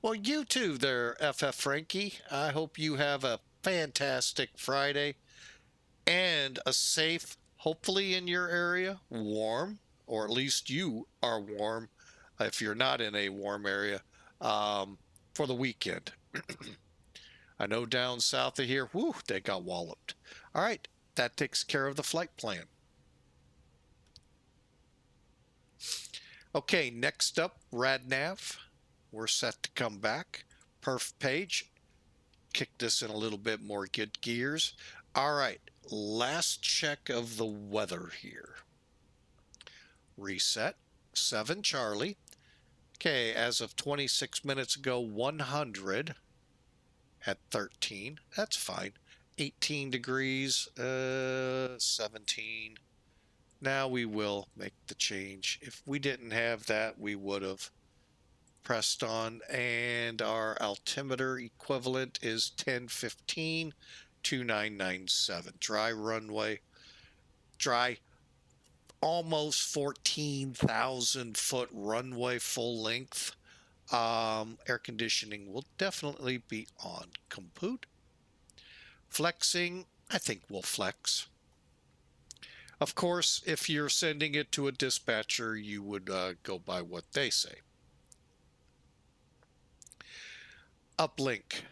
Well, you too there, FF Frankie. I hope you have a fantastic Friday and a safe hopefully in your area, warm, or at least you are warm if you're not in a warm area for the weekend. I know down south of here, whew, they got walloped. All right, that takes care of the flight plan. Okay, next up, RadNav. We're set to come back. Perf page. Kick this in a little bit more good gears. All right, last check of the weather here. Reset. 7 Charlie. Okay, as of 26 minutes ago, 100 at 13. That's fine. 18 degrees, 17. Now we will make the change. If we didn't have that, we would have pressed on, and our altimeter equivalent is 1015 2997. Dry runway, dry, almost 14,000 foot runway full length. Air conditioning will definitely be on. Compute. Flexing, I think we'll flex. Of course, if you're sending it to a dispatcher, you would go by what they say. Uplink.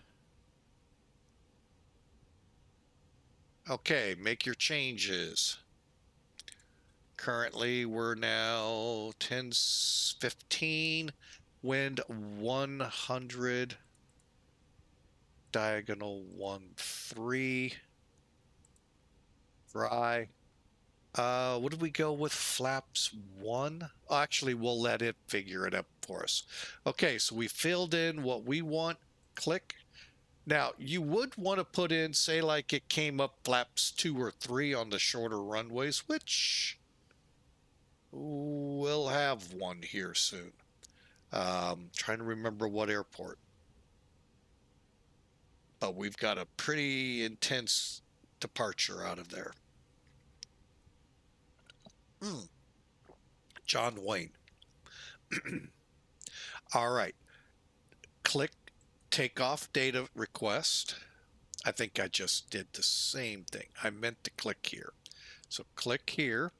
Okay, make your changes. Currently, we're now 10:15. Wind 100. Diagonal 13. Dry. What did we go with? Flaps 1? Oh, actually, we'll let it figure it up for us. Okay, so we filled in what we want. Click. Now, you would want to put in, say, like it came up flaps 2 or 3 on the shorter runways, which we'll have one here soon. Trying to remember what airport. But we've got a pretty intense departure out of there. John Wayne. All right. Click takeoff data request. I think I just did the same thing. I meant to click here. So click here.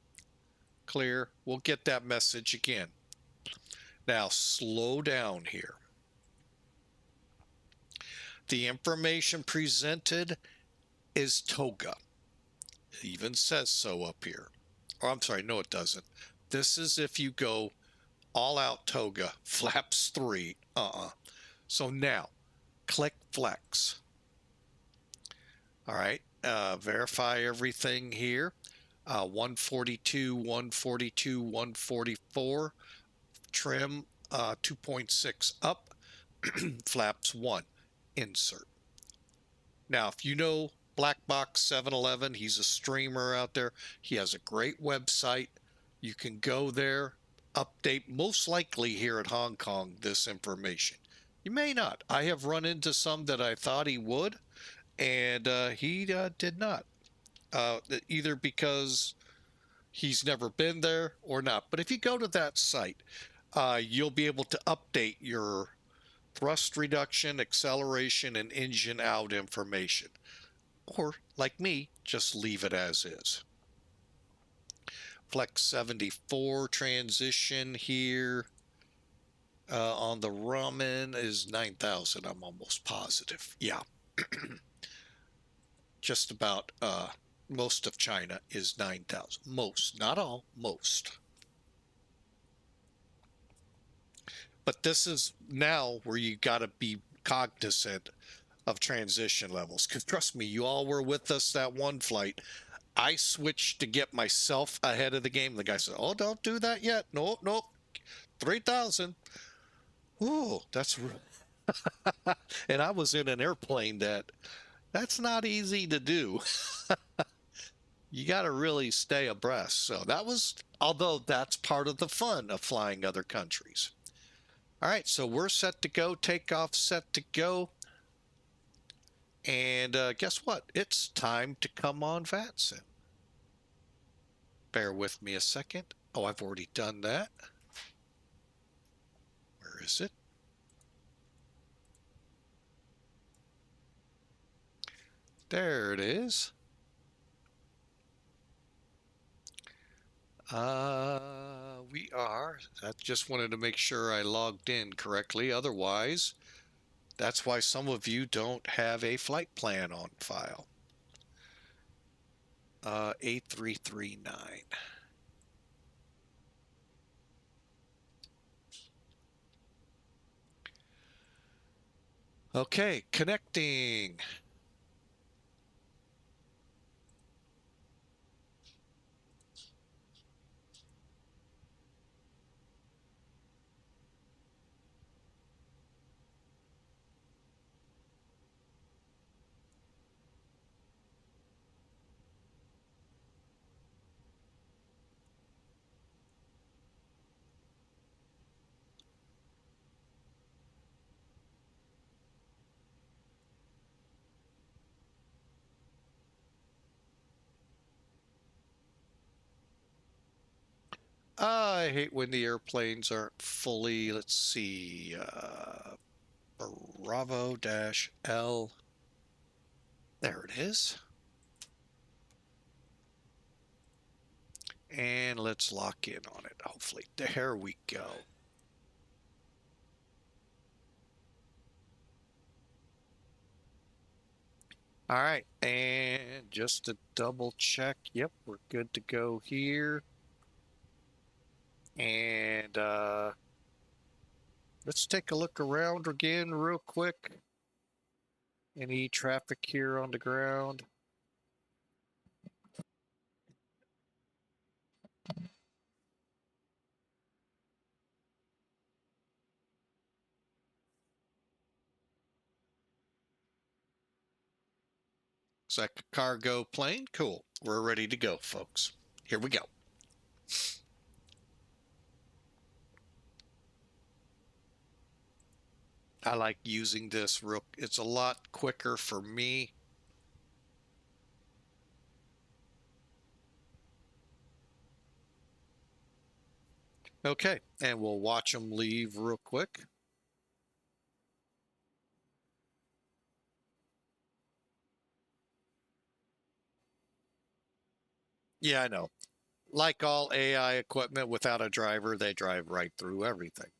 Clear. We'll get that message again. Now slow down here. The information presented is TOGA. It even says so up here. Oh, I'm sorry, no it doesn't. This is if you go all out TOGA, flaps 3. So now, click flex. All right, verify everything here. 142, 142, 144. Trim 2.6 up, flaps 1. Insert. Now, if you know Black Box 711, he's a streamer out there. He has a great website. You can go there, update, most likely here at Hong Kong, this information. You may not. I have run into some that I thought he would, and he did not. Either because he's never been there or not. But if you go to that site, you'll be able to update your thrust reduction, acceleration, and engine out information. Or, like me, just leave it as is. Flex 74 transition here on the Ramen is 9,000. I'm almost positive. Yeah. Just about most of China is 9,000. Most, not all, most. But this is now where you got to be cognizant of transition levels. Because trust me, you all were with us that one flight. I switched to get myself ahead of the game. The guy said, oh, don't do that yet. Nope, nope. 3,000. Ooh, that's... and I was in an airplane that's not easy to do. You got to really stay abreast. So that was, although that's part of the fun of flying other countries. All right, so we're set to go. Takeoff set to go. And guess what? It's time to come on VATSIM. Bear with me a second. Oh, I've already done that. Where is it? There it is. We are. I just wanted to make sure I logged in correctly. Otherwise, that's why some of you don't have a flight plan on file. A339. Okay, connecting. I hate when the airplanes aren't fully, let's see, Bravo-L. There it is. And let's lock in on it, hopefully. There we go. All right, and just to double check, yep, we're good to go here. And let's take a look around again real quick. Any traffic here on the ground? It's like a cargo plane. Cool. We're ready to go, folks. Here we go. I like using this real. It's a lot quicker for me. Okay, and we'll watch them leave real quick. Yeah, I know. Like all AI equipment, without a driver, they drive right through everything.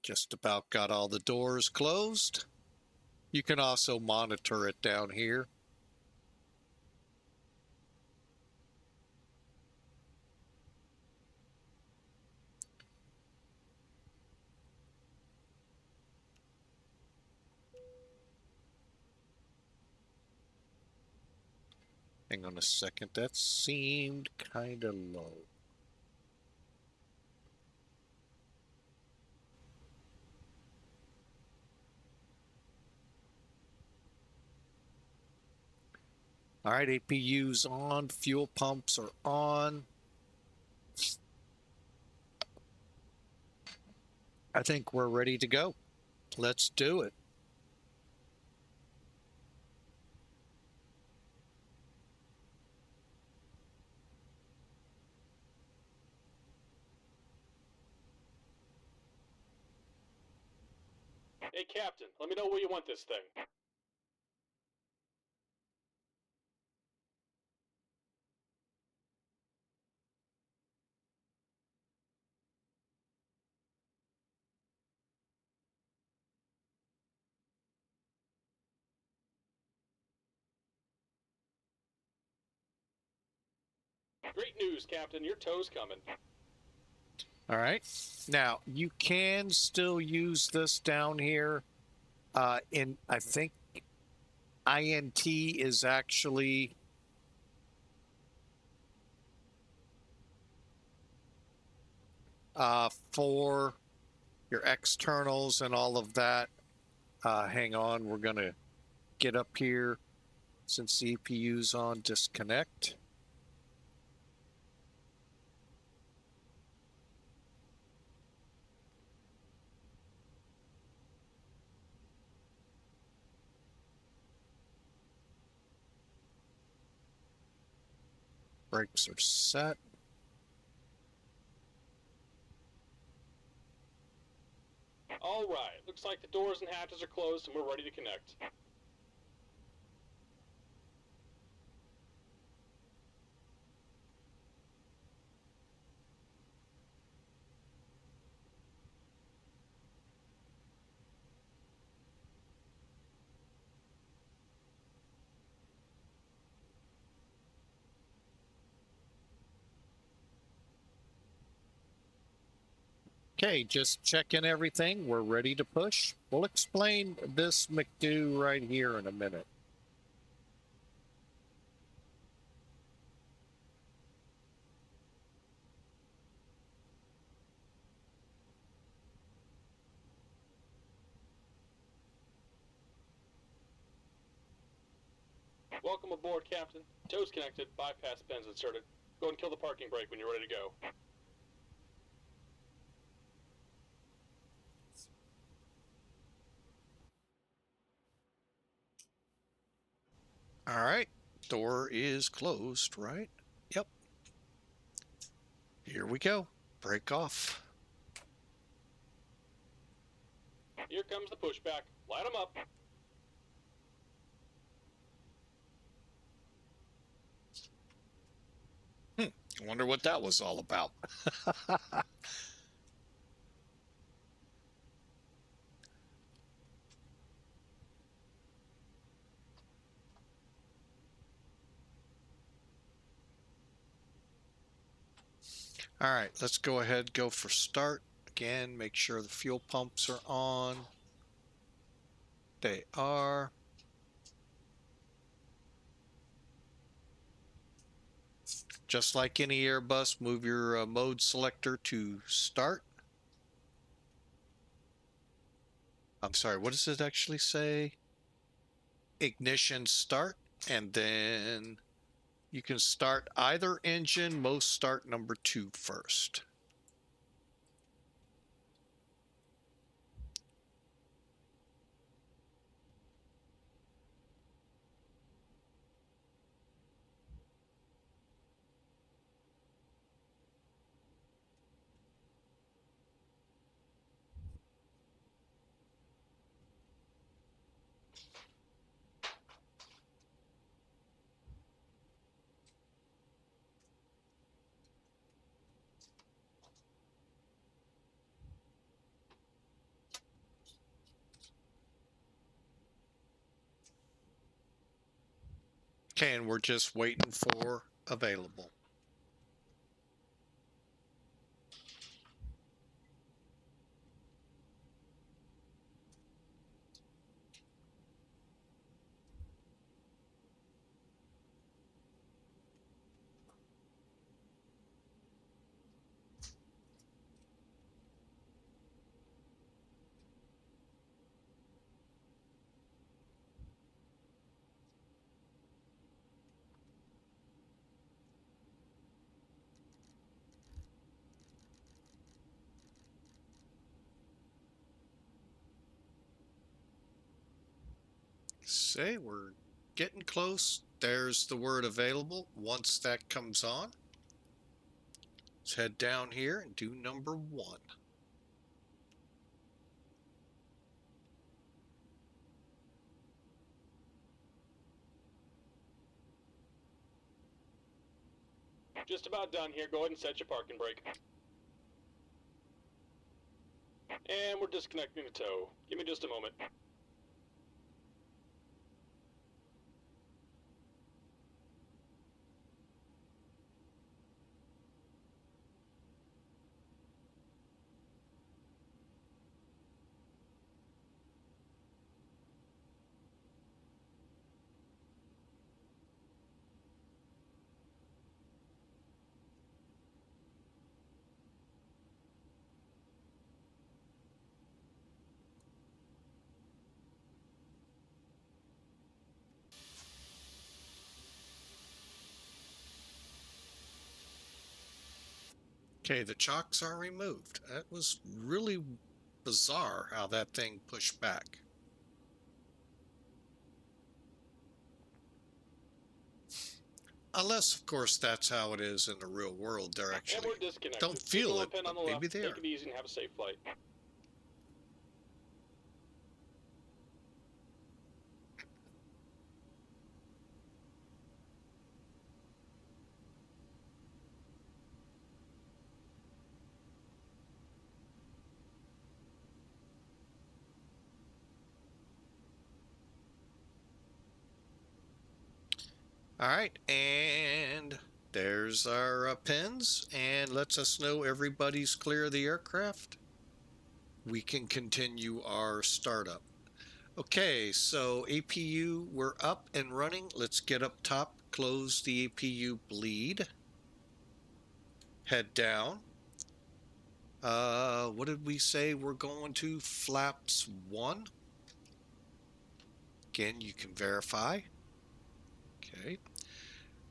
Just about got all the doors closed. You can also monitor it down here. Hang on a second. That seemed kind of low. All right, APU's on. Fuel pumps are on. I think we're ready to go. Let's do it. Hey, Captain, let me know where you want this thing. Great news, Captain. Your tow's coming. All right. Now, you can still use this down here. I think INT is actually for your externals and all of that. Hang on, we're going to get up here since the EPU's on disconnect. Brakes are set. All right. Looks like the doors and hatches are closed and we're ready to connect. Okay, just checking everything. We're ready to push. We'll explain this PEGDU right here in a minute. Welcome aboard, Captain. Toes connected, bypass pins inserted. Go and kill the parking brake when you're ready to go. All right, door is closed, right? Yep. Here we go. Break off. Here comes the pushback. Light them up. I wonder what that was all about. All right, let's go ahead, go for start. Again, make sure the fuel pumps are on. They are. Just like any Airbus, move your mode selector to start. I'm sorry, what does it actually say? Ignition start, and then you can start either engine. Most start number 2 first. Okay, and we're just waiting for available. Say we're getting close. There's the word available. Once that comes on, let's head down here and do number 1. Just about done here. Go ahead and set your parking brake. And we're disconnecting the tow. Give me just a moment. Okay, the chocks are removed. That was really bizarre how that thing pushed back. Unless, of course, that's how it is in the real world. They're And actually we're disconnected. don't feel Signal it, pin on but the maybe left. they are. Take it easy and have a safe flight. All right, and there's our pins, and lets us know everybody's clear of the aircraft. we can continue our startup. Okay, so APU, we're up and running. Let's get up top, close the APU bleed. Head down. What did we say we're going to? Flaps 1. Again, you can verify. Okay.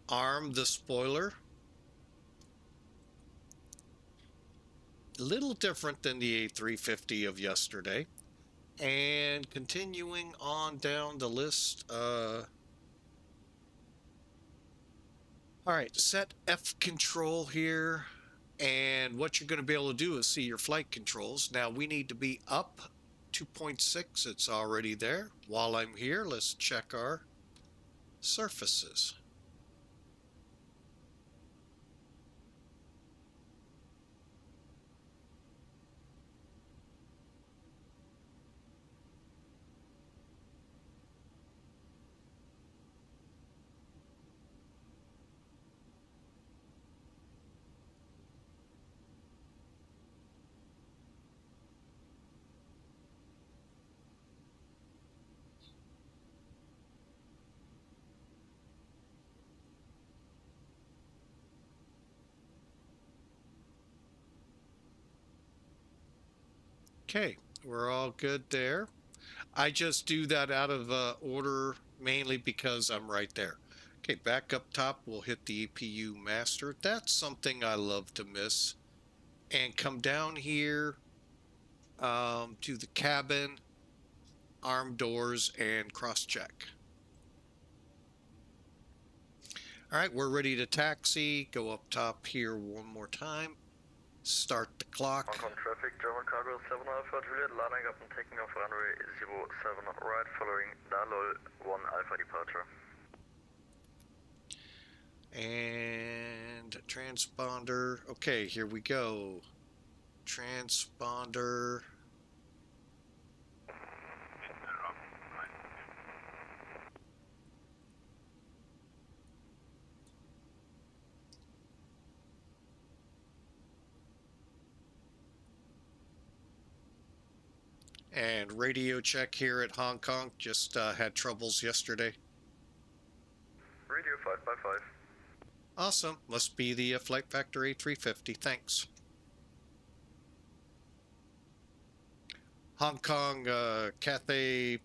Arm the spoiler. A little different than the A350 of yesterday. And continuing on down the list. All right, set F control here. And what you're going to be able to do is see your flight controls. Now we need to be up 2.6. It's already there. While I'm here, let's check our surfaces. Okay, we're all good there. I just do that out of order mainly because I'm right there. Okay, back up top, we'll hit the APU master. That's something I love to miss. And come down here to the cabin, arm doors, and cross-check. All right, we're ready to taxi. Go up top here one more time. Start the clock. Hong Kong traffic, German cargo 7 Alpha Juliet, landing up and taking off runway 07 right, following Dalol 1 Alpha departure. And transponder. Okay, here we go. Transponder. And radio check here at Hong Kong. Just had troubles yesterday. Radio 555. Awesome. Must be the Flight Factor A350. Thanks. Hong Kong Cathay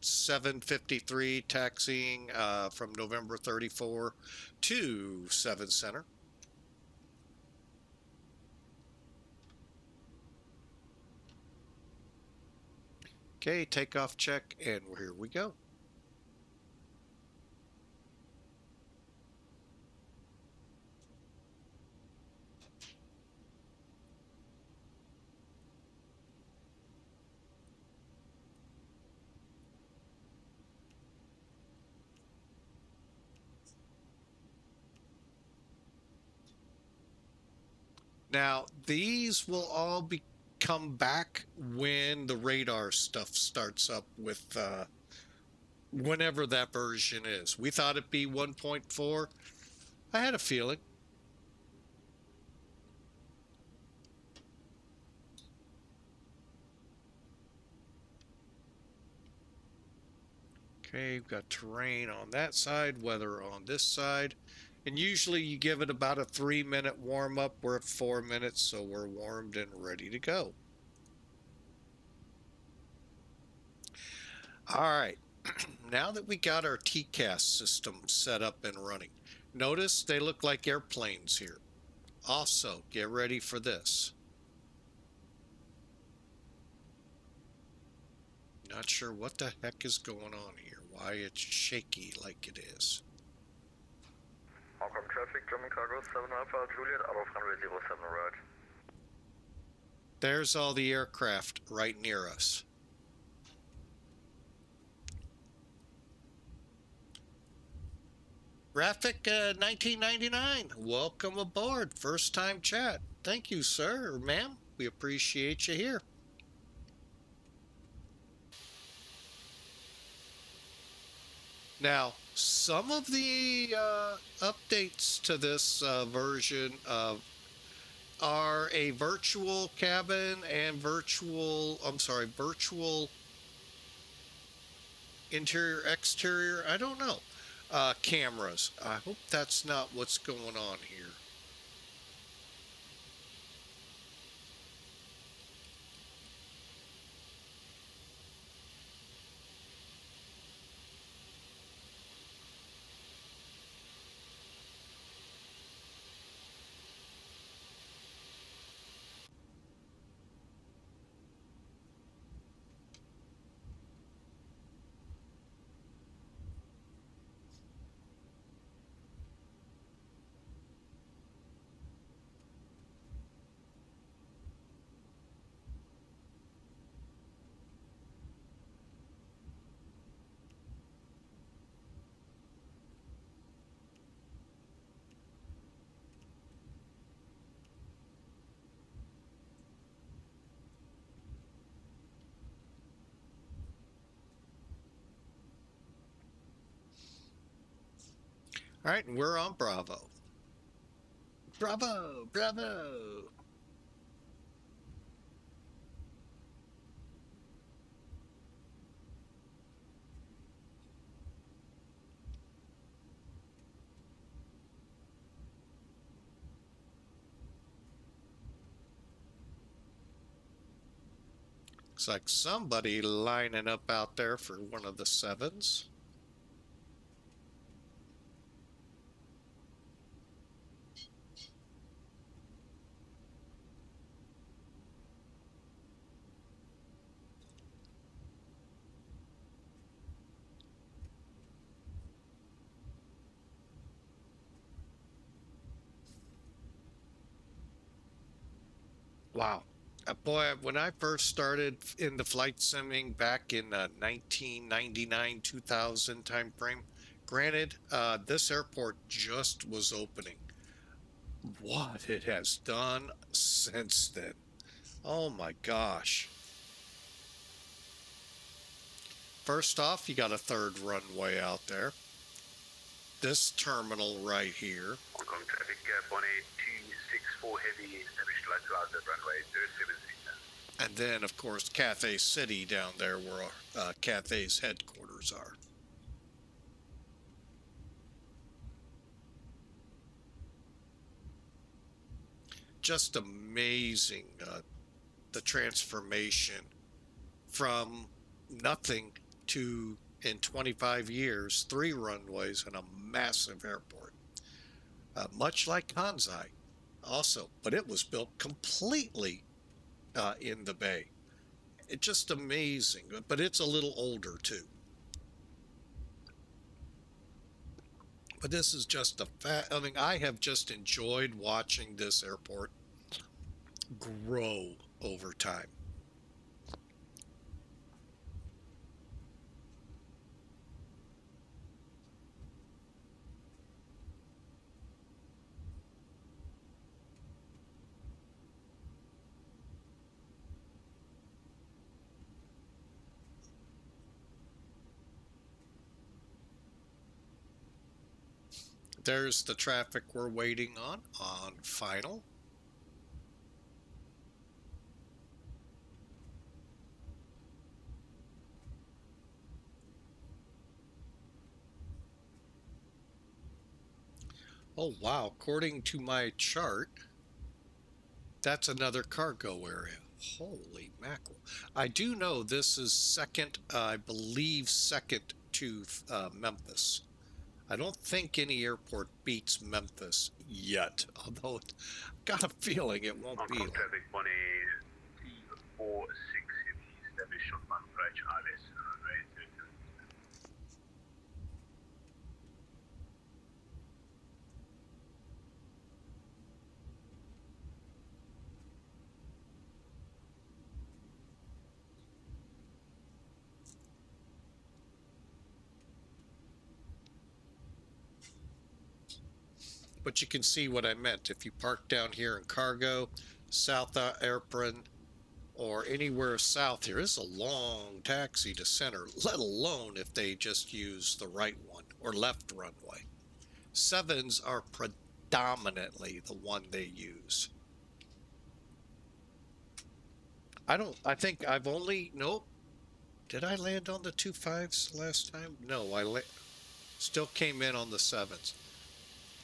753 taxiing from November 34 to 7 Center. Okay, takeoff check, and here we go. Now, these will all come back when the radar stuff starts up with whenever that version is. We thought it'd be 1.4. I had a feeling. Okay, we've got terrain on that side, weather on this side. And usually you give it about a 3-minute warm up. We're at 4 minutes, so we're warmed and ready to go. All right, now that we got our TCAS system set up and running, notice they look like airplanes here. Also, get ready for this. Not sure what the heck is going on here, why it's shaky like it is. Hong Kong traffic, German cargo 7 Alpha Juliet, out of runway 07 right. There's all the aircraft right near us. Graphic 1999, welcome aboard. First time chat. Thank you, sir or ma'am. We appreciate you here. Now, some of the updates to this version of are a virtual cabin and virtual interior, exterior, I don't know, cameras. I hope that's not what's going on here. All right, and we're on Bravo. Bravo, Bravo. Looks like somebody lining up out there for one of the 7s. Wow. Boy, when I first started in the flight simming back in 1999, 2000 time frame, granted, this airport just was opening. What it has done since then. Oh my gosh. First off, you got a 3rd runway out there. This terminal right here. Hong Kong traffic, Bonnet 264 heavy, established lights to outlet runway 076. And then, of course, Cathay City down there where Cathay's headquarters are. Just amazing, the transformation from nothing to, in 25 years, 3 runways and a massive airport. Much like Kansai also, but it was built completely in the bay. It's just amazing, but it's a little older too. But this is just I mean, I have just enjoyed watching this airport grow over time. There's the traffic we're waiting on final. Oh wow, according to my chart, that's another cargo area. Holy mackerel. I do know this is second, I believe second to Memphis. I don't think any airport beats Memphis yet, although I've got a feeling it won't be. Hong Kong traffic, Bonnet 246 heavy, established short approach ILS runway 076. But you can see what I meant. If you park down here in cargo, South Apron, or anywhere south here, is a long taxi to center, let alone if they just use the right one or left runway. 7s are predominantly the one they use. I think I've only, nope. Did I land on the 2.5s last time? No, still came in on the 7s.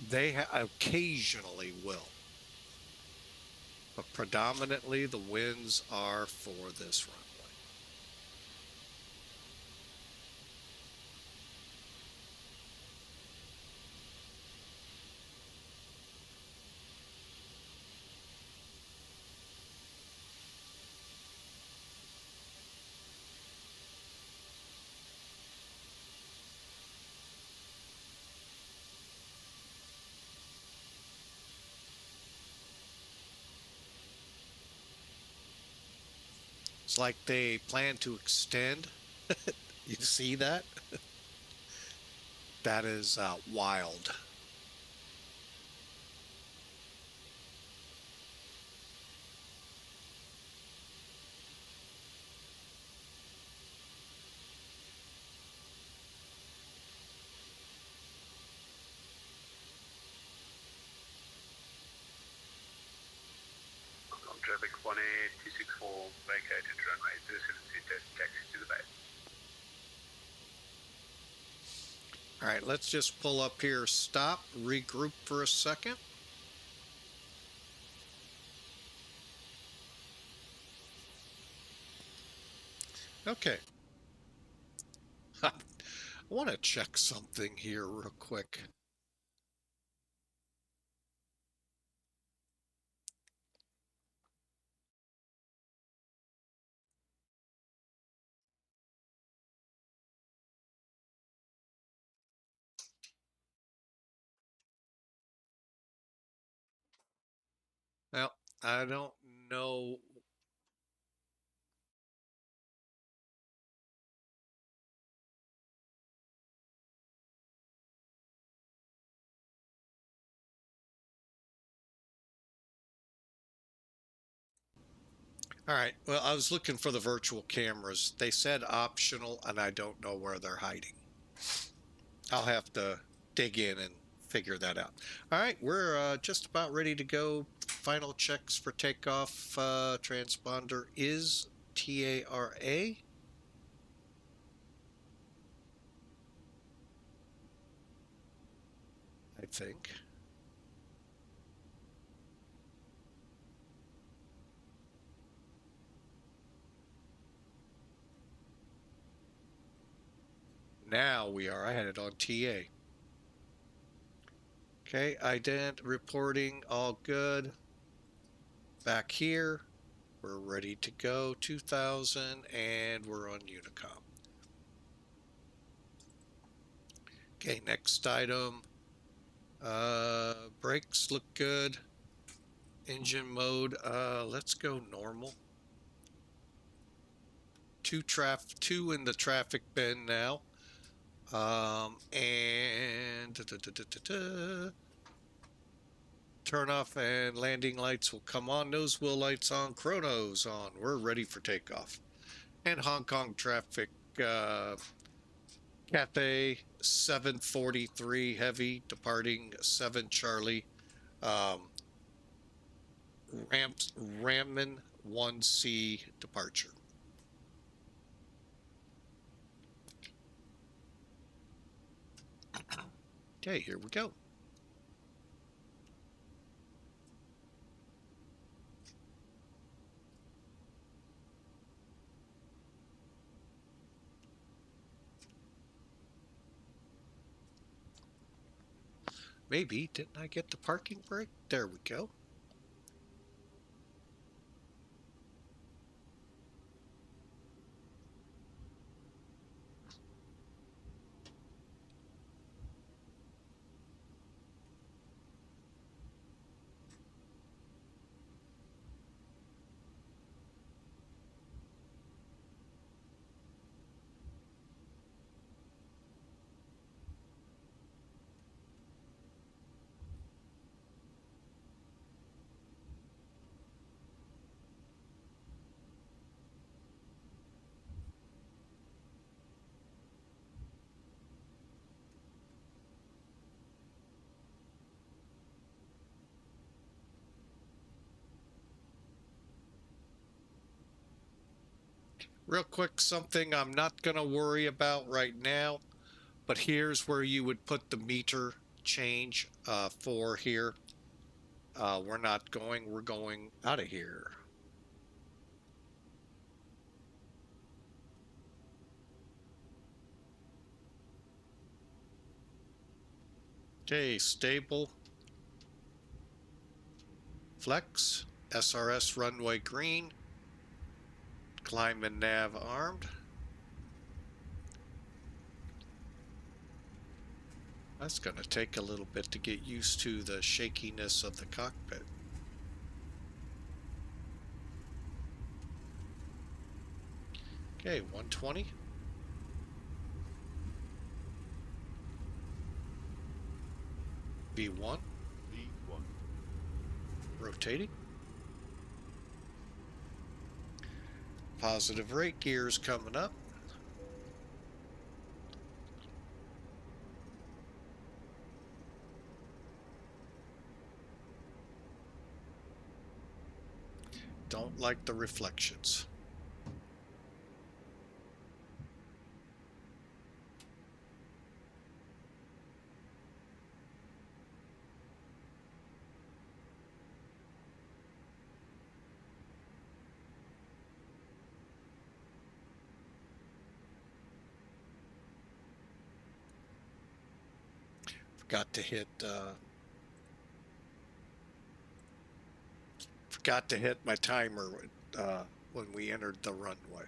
They occasionally will. But predominantly the winds are for this runway. It's like they plan to extend. You see that? That is wild. Traffic 18264 vacated runway 072, taxi to the bay. All right, let's just pull up here, stop, regroup for a second. Okay. I want to check something here real quick. Well, I don't know. All right. Well, I was looking for the virtual cameras. They said optional, and I don't know where they're hiding. I'll have to dig in and figure that out. All right. We're just about ready to go. Final checks for takeoff. Transponder is TARA. I think. Now we are. I had it on TA. Okay, ident reporting, all good. Back here, we're ready to go. 2000, and we're on Unicom. Okay, next item. Brakes look good. Engine mode. Let's go normal. Two in the traffic bin now. And turn off and landing lights will come on. Nose wheel lights on. Chronos on. We're ready for takeoff. And Hong Kong traffic. Cathay 743 heavy departing 7 Charlie. Ramen 1C departure. Okay, here we go. Maybe, didn't I get the parking brake? There we go. Real quick, something I'm not going to worry about right now, but here's where you would put the meter change for here. We're not going, we're going out of here. Okay, stable. Flex, SRS runway green. Climb and nav armed. That's going to take a little bit to get used to the shakiness of the cockpit. Okay, 120. V1. V1. Rotating. Positive rate gears coming up. Don't like the reflections. Forgot to hit my timer when we entered the runway.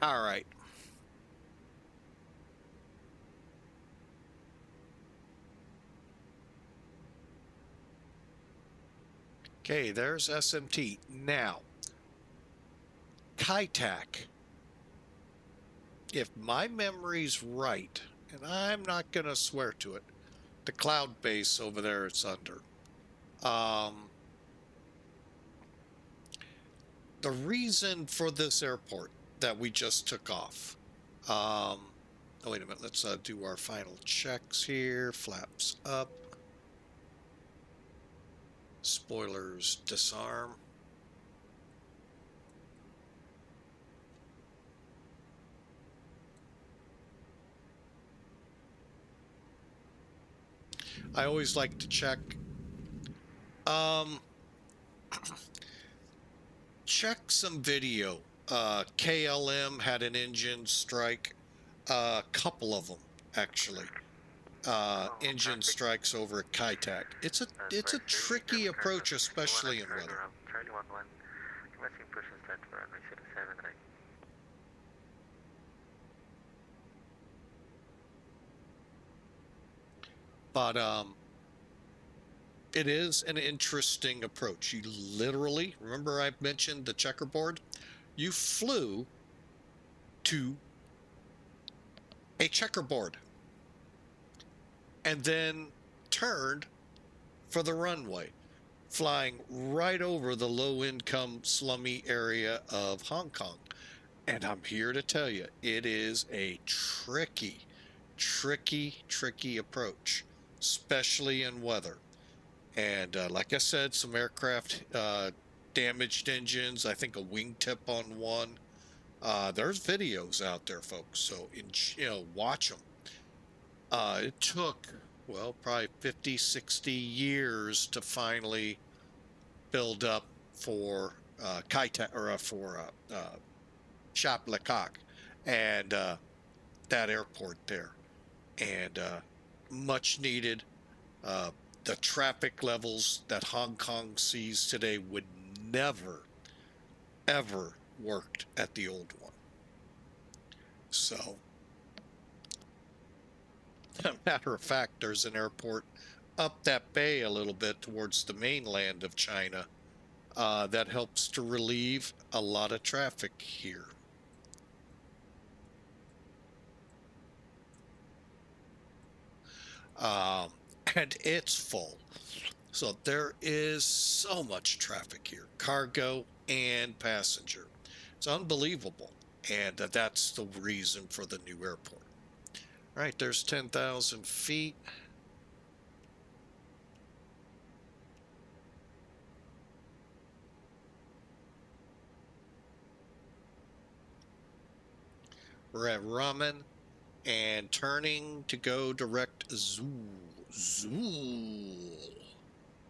All right. Okay, there's SMT. Now, Cathay, if my memory's right, and I'm not going to swear to it, the cloud base over there it's under. The reason for this airport that we just took off. Oh, wait a minute. Let's do our final checks here. Flaps up. Spoilers disarm. I always like to check. Check some video. KLM had an engine strike. A couple of them, actually. Engine strikes over at Cathay. It's a tricky approach, especially in weather. Charlie 11, commencing push and start for runway 07 right. But it is an interesting approach. You literally, remember I mentioned the checkerboard? You flew to a checkerboard and then turned for the runway, flying right over the low-income slummy area of Hong Kong. And I'm here to tell you, it is a tricky approach, especially in weather. And like I said, some aircraft damaged engines. I think a wingtip on one. There's videos out there, folks. So watch them. It took, well, probably 50, 60 years to finally build up for Cathay or for Chap Le Coq and that airport there, and much needed. The traffic levels that Hong Kong sees today would never, ever worked at the old one. So, matter of fact, there's an airport up that bay a little bit towards the mainland of China that helps to relieve a lot of traffic here. um, and it's full. So there is so much traffic here, cargo and passenger. It's unbelievable. And that's the reason for the new airport. All right, there's 10,000 feet. We're at Ramen and turning to go direct Zool.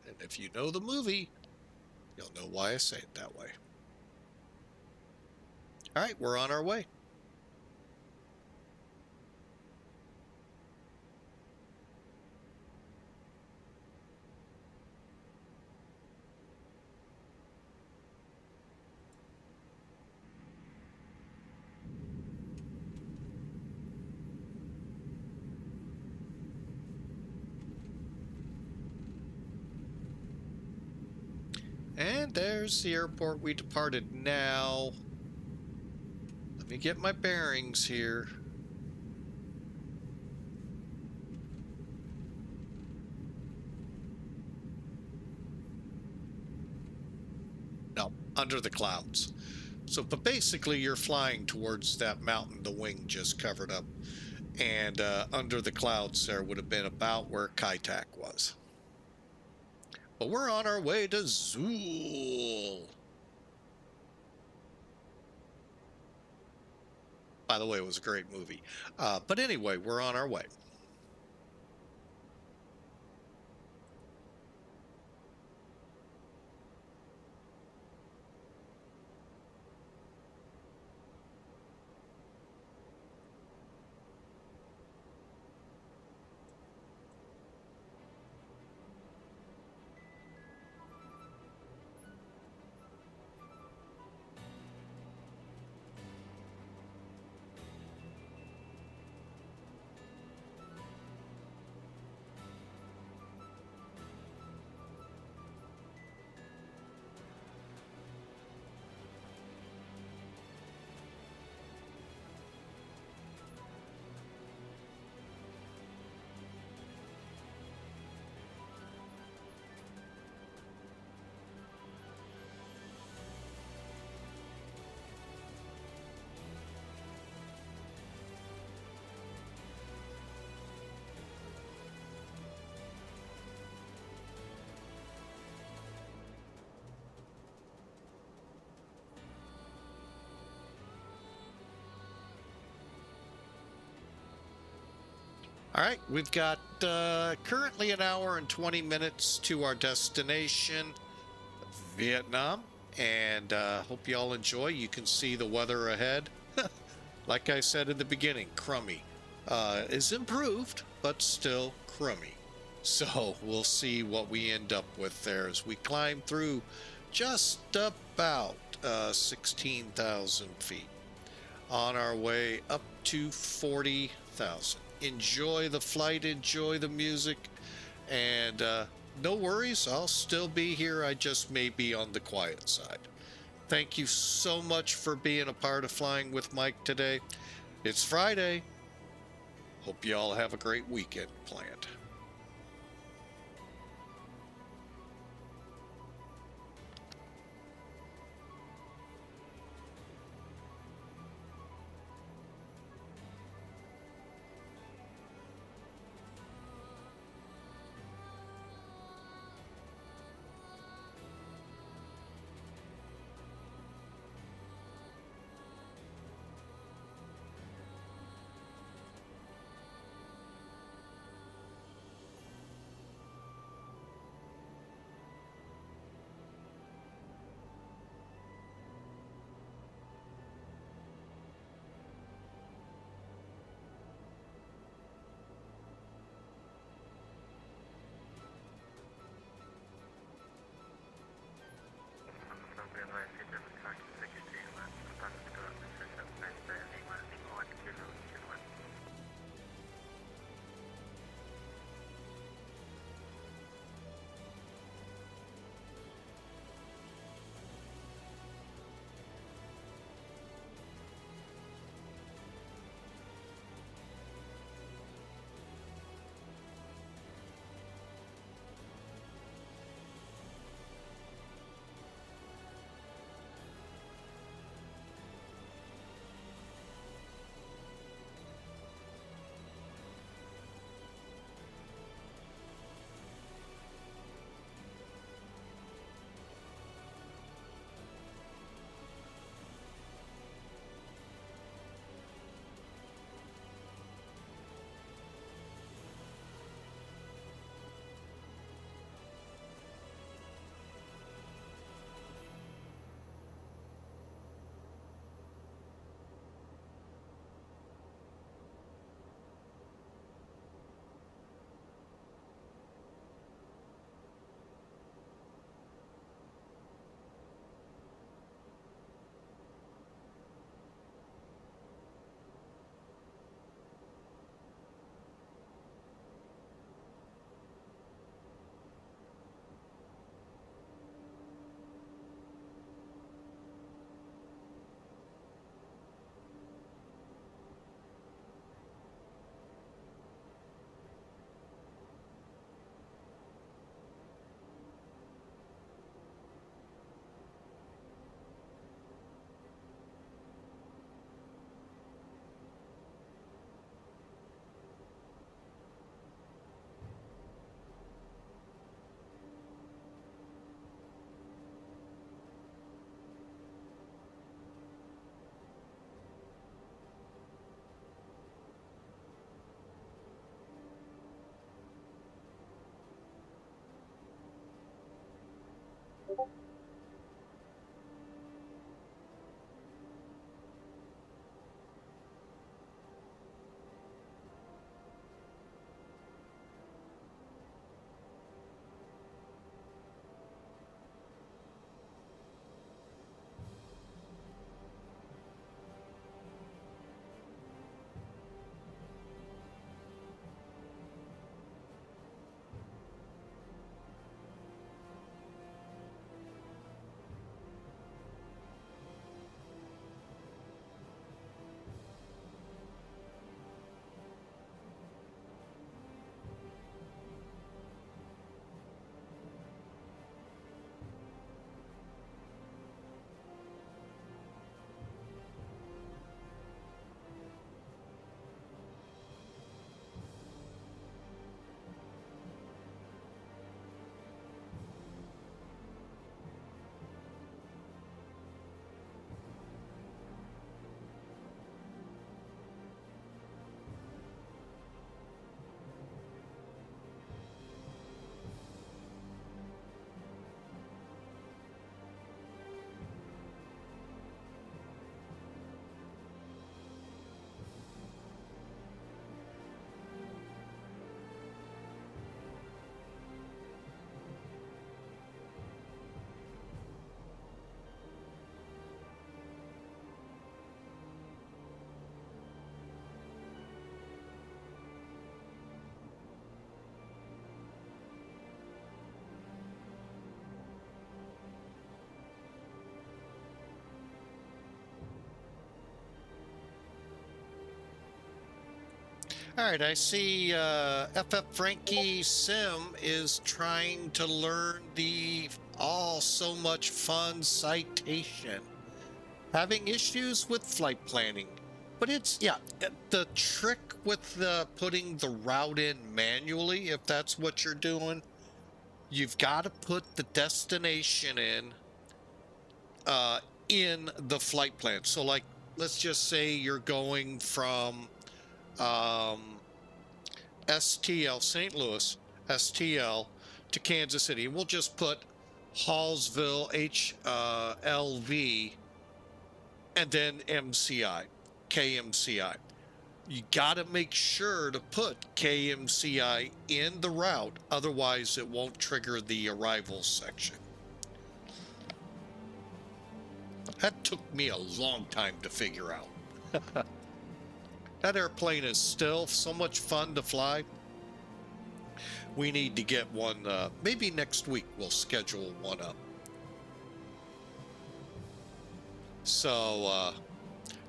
And if you know the movie, you'll know why I say it that way. All right, we're on our way. And there's the airport we departed now. Let me get my bearings here. No, under the clouds. So, but basically you're flying towards that mountain the wing just covered up. And under the clouds there would have been about where Cathay was. But we're on our way to Zool. By the way, it was a great movie. But anyway, we're on our way. All right, we've got currently an hour and 20 minutes to our destination, Vietnam, and hope you all enjoy. You can see the weather ahead. Like I said in the beginning, crummy. Is improved, but still crummy. So we'll see what we end up with there as we climb through just about 16,000 feet. On our way up to 40,000. Enjoy the flight, enjoy the music, and no worries, I'll still be here. I just may be on the quiet side. Thank you so much for being a part of Flying with Mike today. It's Friday. Hope you all have a great weekend planned. All right, I see FF Frankie Sim is trying to learn the so much fun citation. Having issues with flight planning. But the trick with putting the route in manually, if that's what you're doing, you've got to put the destination in the flight plan. So like, let's just say you're going from STL, St. Louis, STL to Kansas City. We'll just put Hallsville, HLV, and then MCI, KMCI. You got to make sure to put KMCI in the route, otherwise it won't trigger the arrival section. That took me a long time to figure out. That airplane is still so much fun to fly. We need to get one, maybe next week we'll schedule one up. So,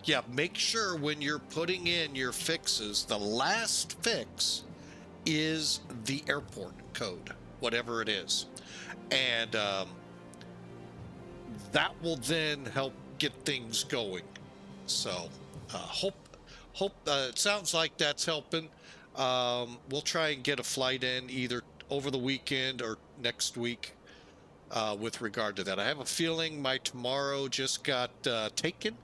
yeah, make sure when you're putting in your fixes, the last fix is the airport code, whatever it is. And that will then help get things going. So, hope it sounds like that's helping. We'll try and get a flight in either over the weekend or next week with regard to that. I have a feeling my tomorrow just got taken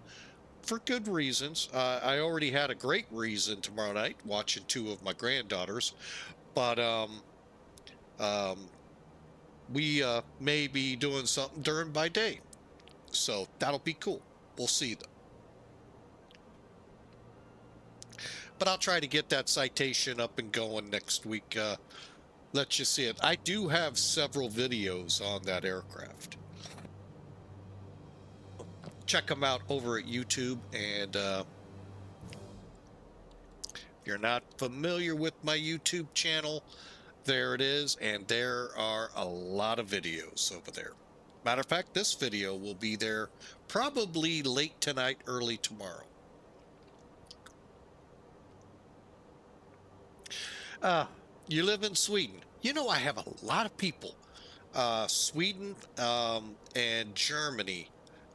for good reasons. I already had a great reason tomorrow night, watching two of my granddaughters, but we may be doing something during my day, so that'll be cool. We'll see though. But I'll try to get that citation up and going next week. Let you see it. I do have several videos on that aircraft. Check them out over at YouTube. And if you're not familiar with my YouTube channel, there it is. And there are a lot of videos over there. Matter of fact, this video will be there probably late tonight, early tomorrow. You live in Sweden. You know, I have a lot of people, Sweden and Germany,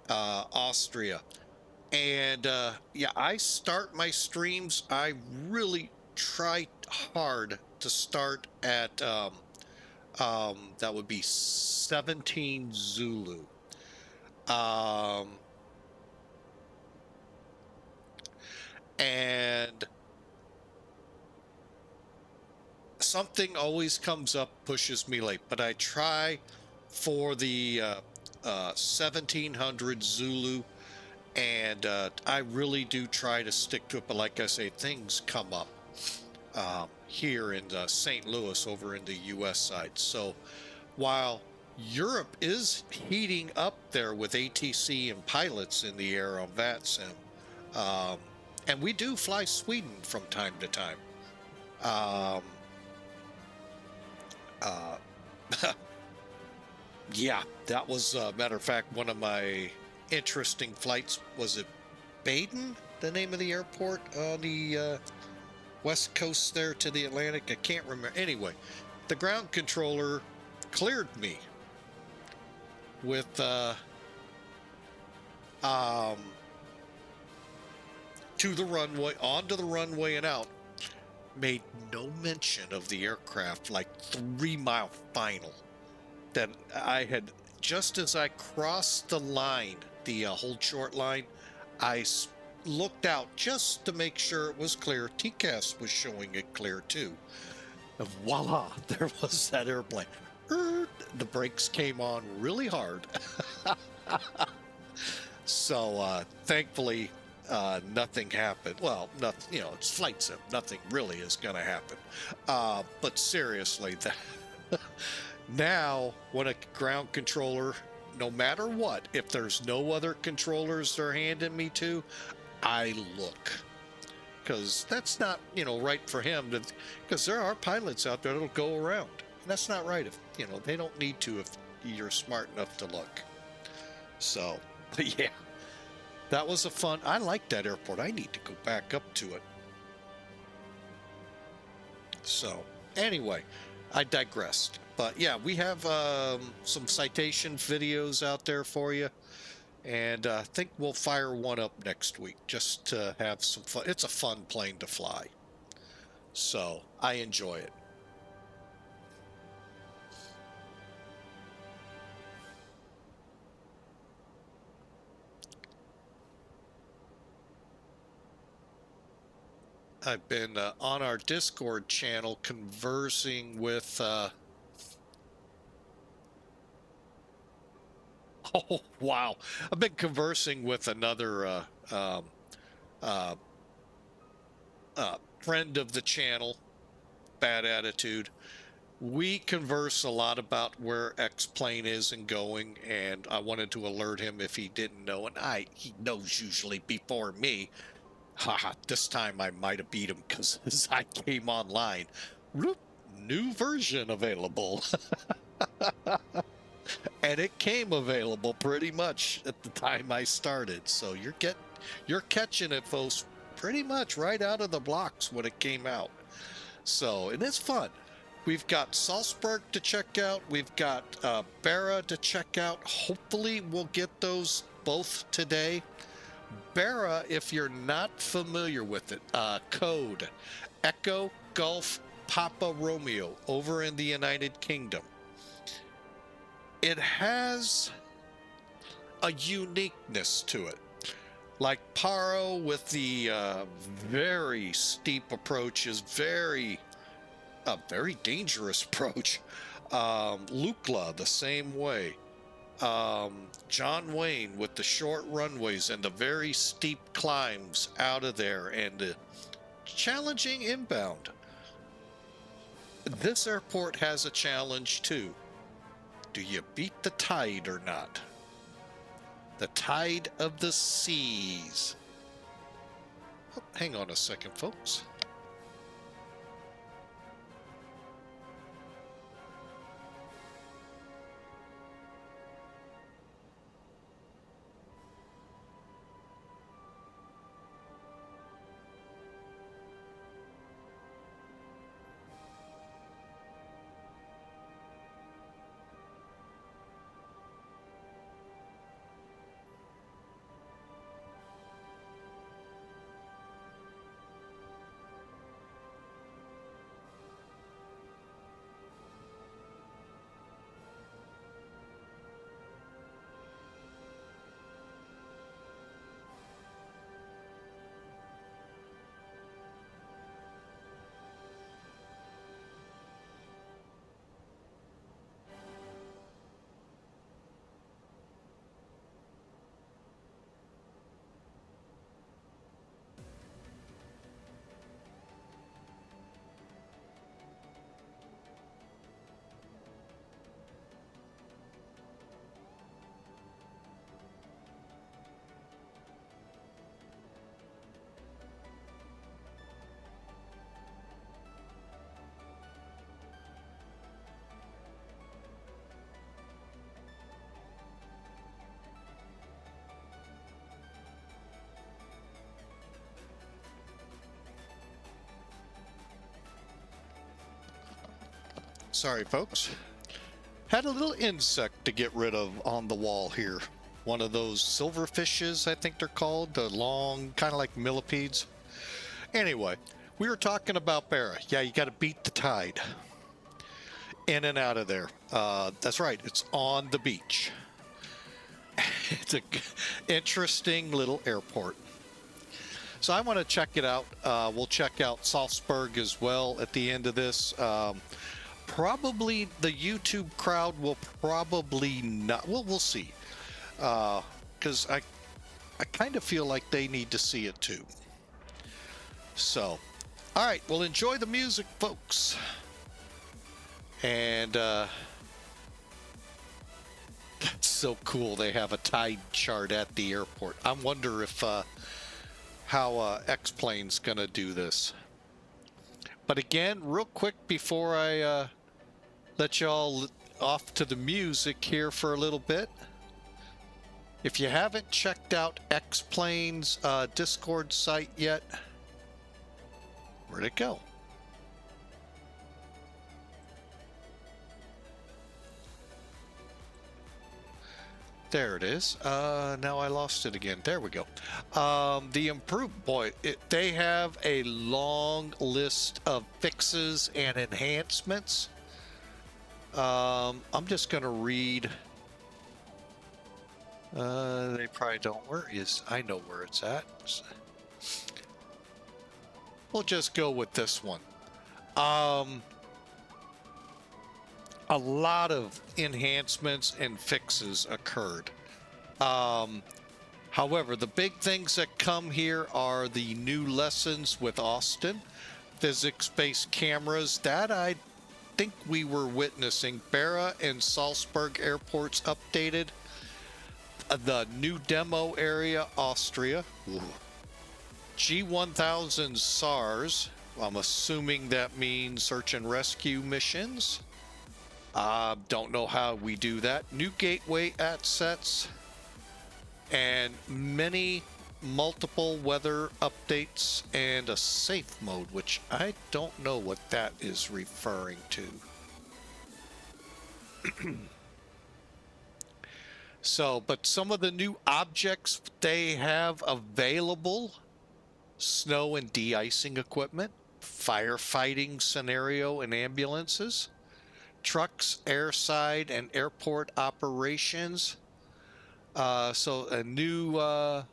Austria. And yeah, I start my streams. I really try hard to start at, that would be 17 Zulu. And something always comes up, pushes me late, but I try for the 1700 Zulu, and I really do try to stick to it. But like I say, things come up here in St. Louis over in the US side. So while Europe is heating up there with ATC and pilots in the air on VATSIM, and we do fly Sweden from time to time. Yeah, that was, matter of fact, one of my interesting flights. Was it Baden, the name of the airport on the west coast there to the Atlantic? I can't remember. Anyway, the ground controller cleared me with to the runway, onto the runway and out. Made no mention of the aircraft, like 3 mile final that I had. Just as I crossed the line, the hold short line, I looked out just to make sure it was clear. TCAS was showing it clear too. And voila, there was that airplane. The brakes came on really hard. So thankfully nothing happened. Well, nothing, you know, it's flight sim. Nothing really is going to happen. But seriously, now when a ground controller, no matter what, if there's no other controllers they're handing me to, I look. Because that's not, you know, right for him. Because there are pilots out there that'll go around. And that's not right. If, you know, they don't need to if you're smart enough to look. So, but yeah. That was a fun. I like that airport. I need to go back up to it. So anyway, I digressed. But yeah, we have some citation videos out there for you. And I think we'll fire one up next week just to have some fun. It's a fun plane to fly. So I enjoy it. I've been on our Discord channel conversing with oh wow, I've been conversing with another uh, friend of the channel, Bad Attitude. We converse a lot about where X-Plane is and going, and I wanted to alert him if he didn't know, and he knows usually before me. Haha, this time I might have beat him because as I came online, whoop, new version available. And it came available pretty much at the time I started. So you're catching it, folks, pretty much right out of the blocks when it came out. So, and it's fun. We've got Salzburg to check out. We've got Barra to check out. Hopefully we'll get those both today. Barra, if you're not familiar with it, code Echo Golf Papa Romeo over in the United Kingdom. It has a uniqueness to it. Like Paro with the very steep approach is a very dangerous approach. Lukla the same way. John Wayne with the short runways and the very steep climbs out of there and the challenging inbound. This airport has a challenge too. Do you beat the tide or not? The tide of the seas. Oh, hang on a second, folks. Sorry, folks. Had a little insect to get rid of on the wall here. One of those silverfishes, I think they're called. The long, kind of like millipedes. Anyway, we were talking about Barra. Yeah, you got to beat the tide. In and out of there. That's right. It's on the beach. It's an interesting little airport. So I want to check it out. We'll check out Salzburg as well at the end of this. Probably the YouTube crowd will probably not. Well, we'll see. Because I kind of feel like they need to see it too. So, all right. Well, enjoy the music, folks. And that's so cool. They have a tide chart at the airport. I wonder if how X-Plane's gonna do this. But again, real quick before I let y'all off to the music here for a little bit. If you haven't checked out X-Plane's Discord site yet, where'd it go? There it is. Now I lost it again. There we go. The improved, boy, they have a long list of fixes and enhancements. I'm just going to read. They probably don't. Where is? I know where it's at. We'll just go with this one. A lot of enhancements and fixes occurred. However, the big things that come here are the new lessons with Austin, physics-based cameras that I think we were witnessing. Barra and Salzburg airports updated. The new demo area, Austria. Ooh. G1000 SARS. I'm assuming that means search and rescue missions. Don't know how we do that. New gateway assets and many multiple weather updates and a safe mode, which I don't know what that is referring to. So, but some of the new objects they have available: snow and de-icing equipment, firefighting scenario and ambulances, trucks, airside and airport operations. So a new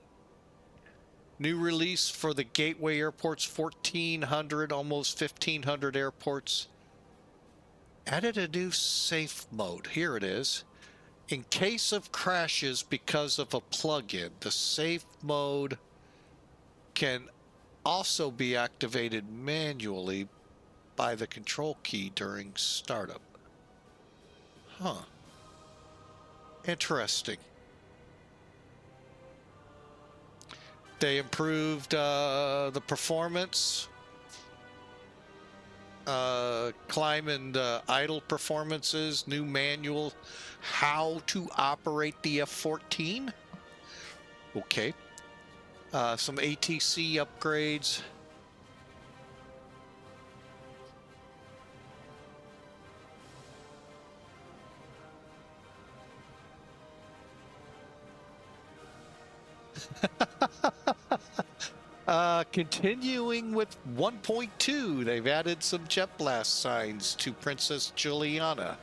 release for the gateway airports, 1,400, almost 1,500 airports. Added a new safe mode. Here it is. In case of crashes because of a plug-in, the safe mode can also be activated manually by the control key during startup. Huh. Interesting. They improved the performance, climb and idle performances, new manual, how to operate the F-14. Okay. Some ATC upgrades. Continuing with 1.2, they've added some jet blast signs to Princess Juliana.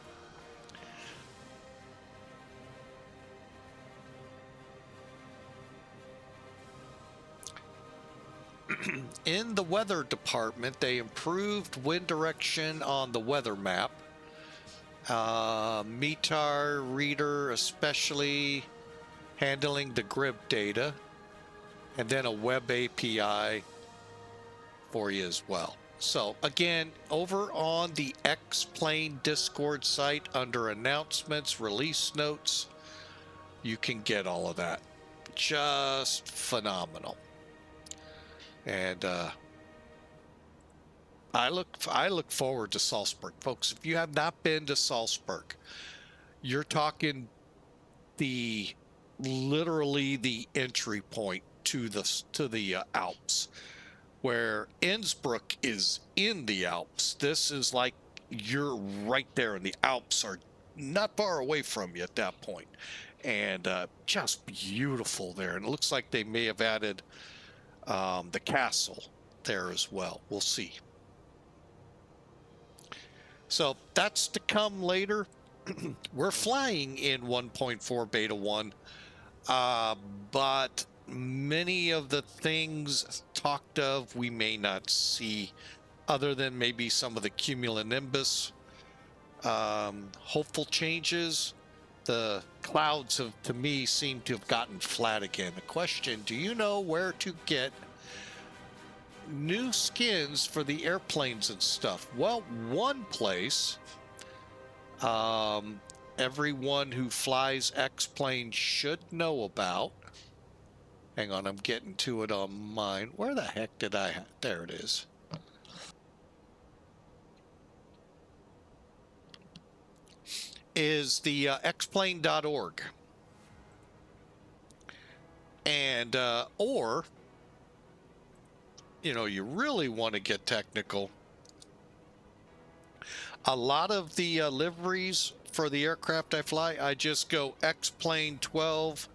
In the weather department, they improved wind direction on the weather map. METAR reader, especially handling the grid data, and then a web API for you as well. So again, over on the X-Plane Discord site under announcements, release notes, you can get all of that. Just phenomenal. And I look forward to Salzburg, folks. If you have not been to Salzburg, you're talking literally the entry point to the Alps, where Innsbruck is in the Alps. This is like you're right there, and the Alps are not far away from you at that point, and just beautiful there. And it looks like they may have added the castle there as well. We'll see. So that's to come later. We're flying in 1.4 beta 1, but many of the things talked of we may not see, other than maybe some of the cumulonimbus hopeful changes. The clouds have, to me, seem to have gotten flat again. The question: do you know where to get new skins for the airplanes and stuff? Well, one place everyone who flies X-Plane should know about. Hang on, I'm getting to it on mine. Where the heck did I have? There it is. Is the xplane.org. And, or, you know, you really want to get technical, A lot of the liveries for the aircraft I fly, I just go X-plane 12,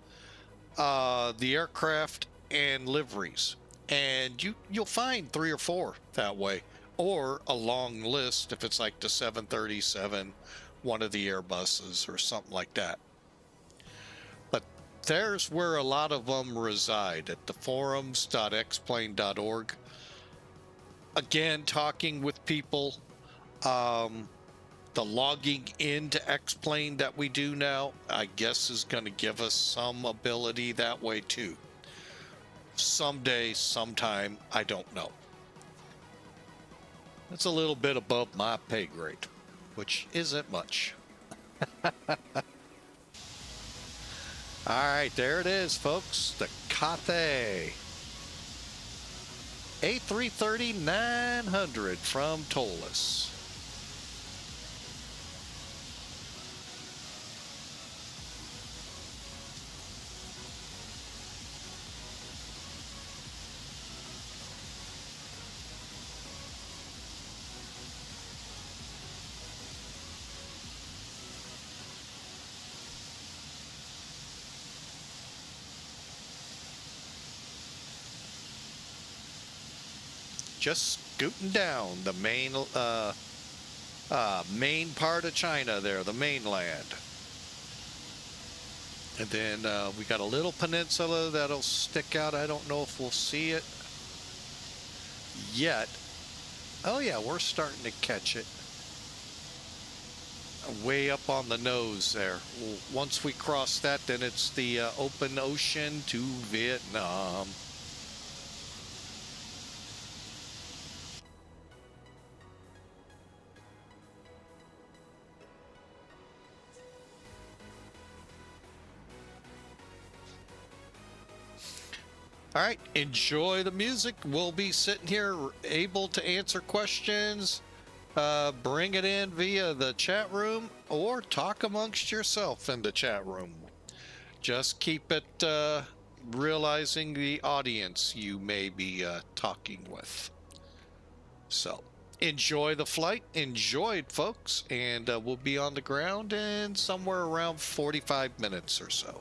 the aircraft and liveries, and you'll find 3 or 4 that way, or a long list if it's like the 737, one of the Airbuses or something like that. But there's where a lot of them reside, at the forums.xplane.org. Again, talking with people, the logging into X-plane that we do now, I guess, is going to give us some ability that way too. Someday, sometime, I don't know. That's a little bit above my pay grade, which isn't much. All right, there it is, folks. The Cathay A330-900 from ToLiss. Just scooting down the main part of China there, the mainland. And then we got a little peninsula that'll stick out. I don't know if we'll see it yet. Oh yeah, we're starting to catch it. Way up on the nose there. Once we cross that, then it's the open ocean to Vietnam. All right, enjoy the music. We'll be sitting here able to answer questions. Bring it in via the chat room or talk amongst yourself in the chat room. Just keep it realizing the audience you may be talking with. So enjoy the flight. Enjoy it, folks. And we'll be on the ground in somewhere around 45 minutes or so.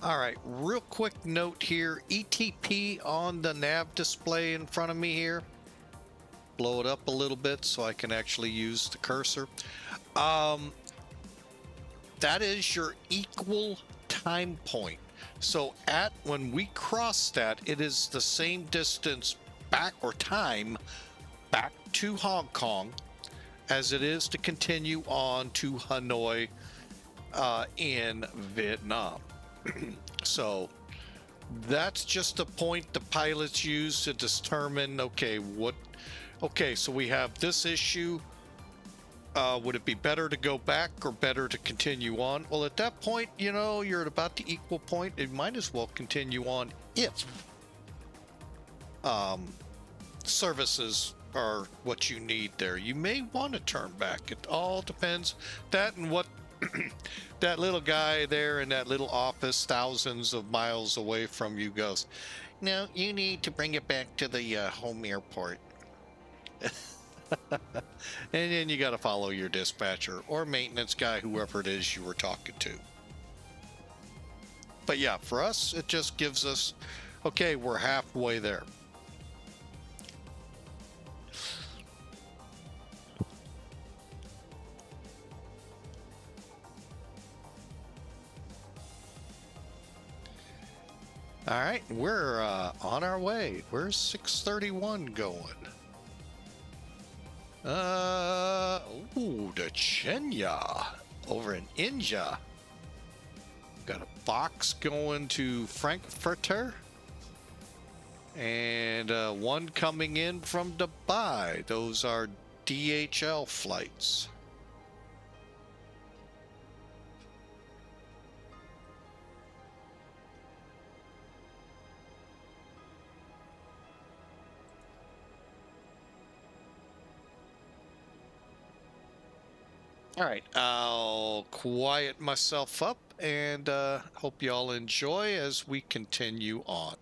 All right, real quick note here. ETP on the nav display in front of me here. Blow it up a little bit so I can actually use the cursor. That is your equal time point. So when we cross that, it is the same distance back, or time back to Hong Kong, as it is to continue on to Hanoi in Vietnam. So that's just a point the pilots use to determine, okay, so we have this issue. Would it be better to go back or better to continue on? Well, at that point, you're at about the equal point. It might as well continue on if services are what you need there. You may want to turn back. It all depends. That and what that little guy there in that little office thousands of miles away from you goes, no, you need to bring it back to the home airport. And then you got to follow your dispatcher or maintenance guy, whoever it is you were talking to. But yeah, for us, it just gives us, okay, we're halfway there. All right, we're on our way. Where's 631 going? The Chenya over in India. Got a box going to Frankfurter and one coming in from Dubai. Those are DHL flights. All right, I'll quiet myself up and hope you all enjoy as we continue on.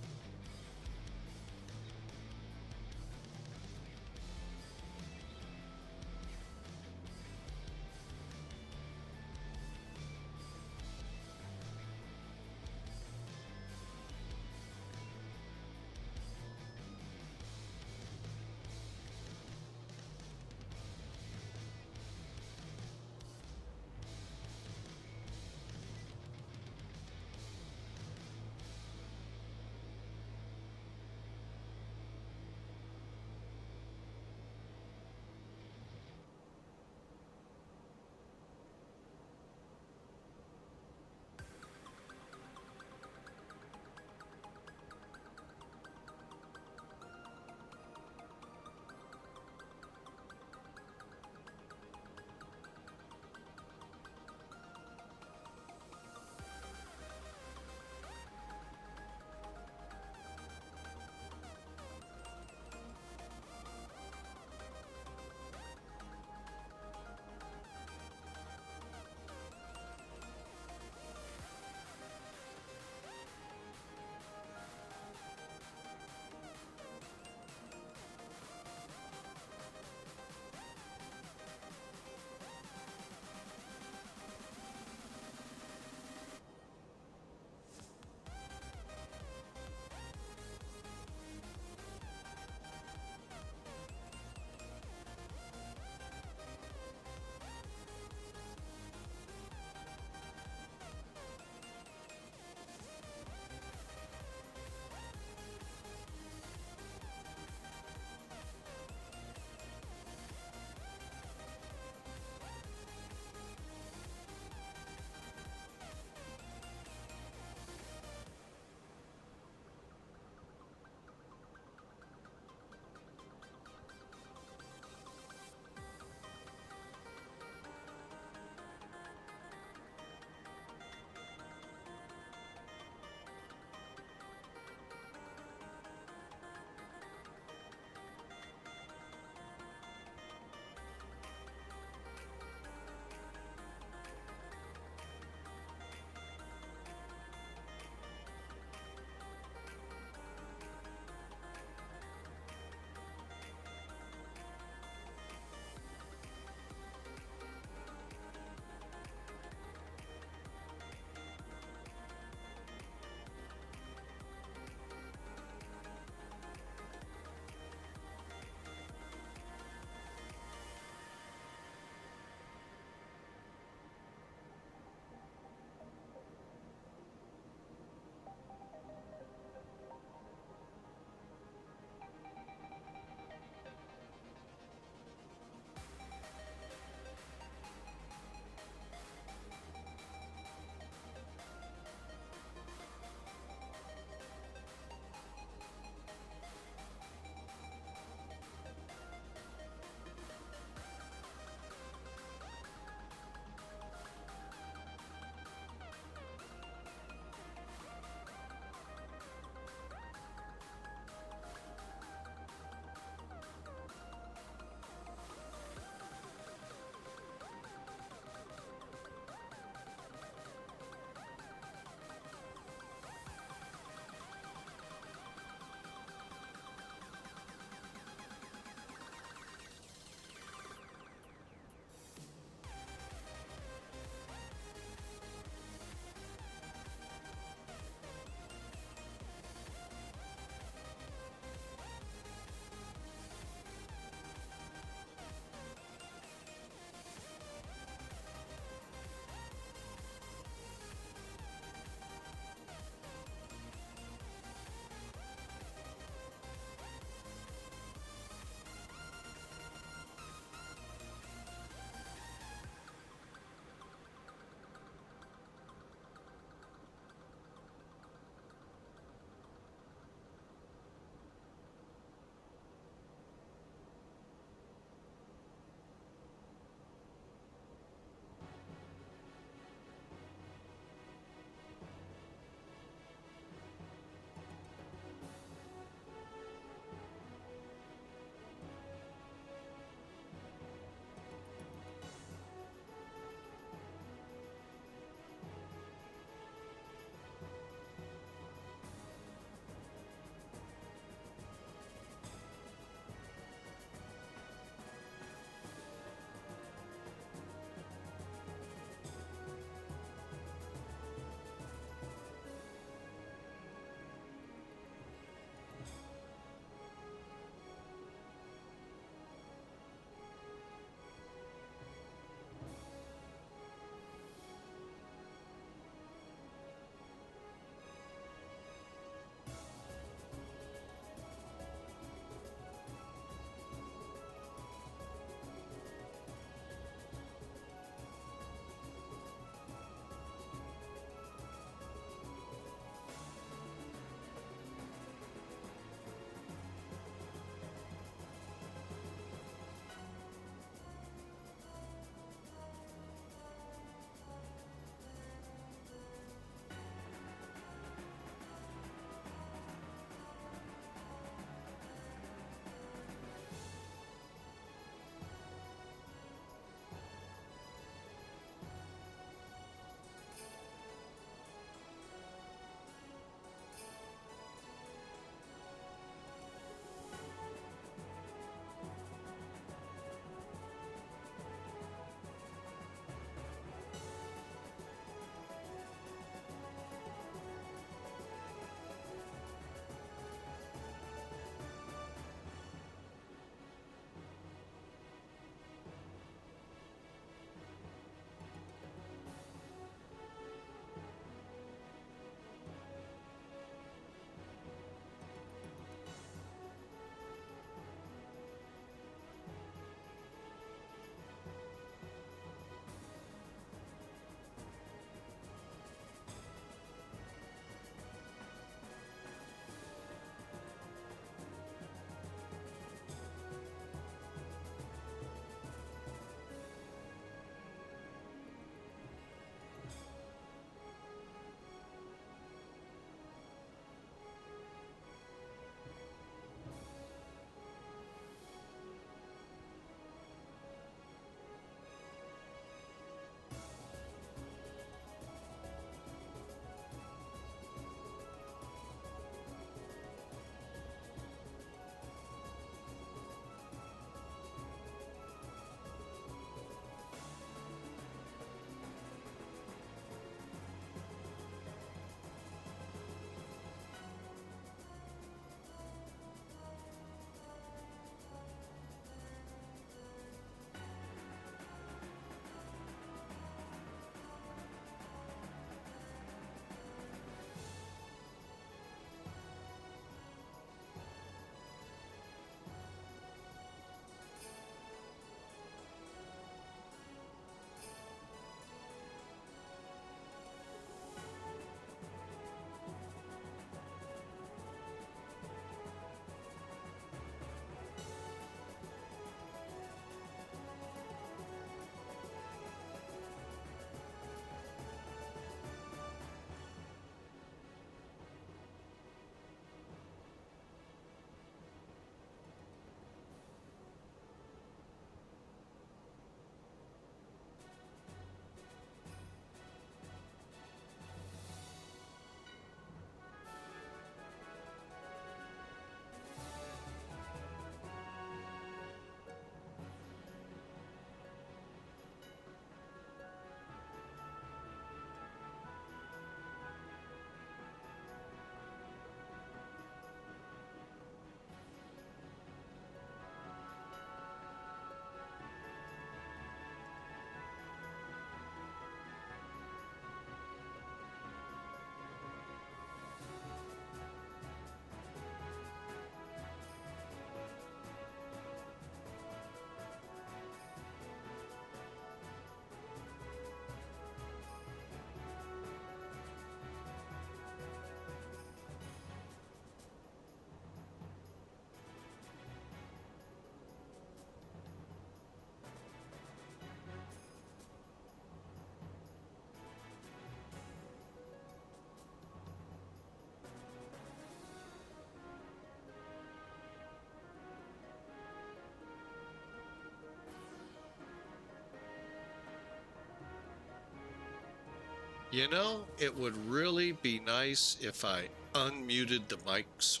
You know, it would really be nice if I unmuted the mics.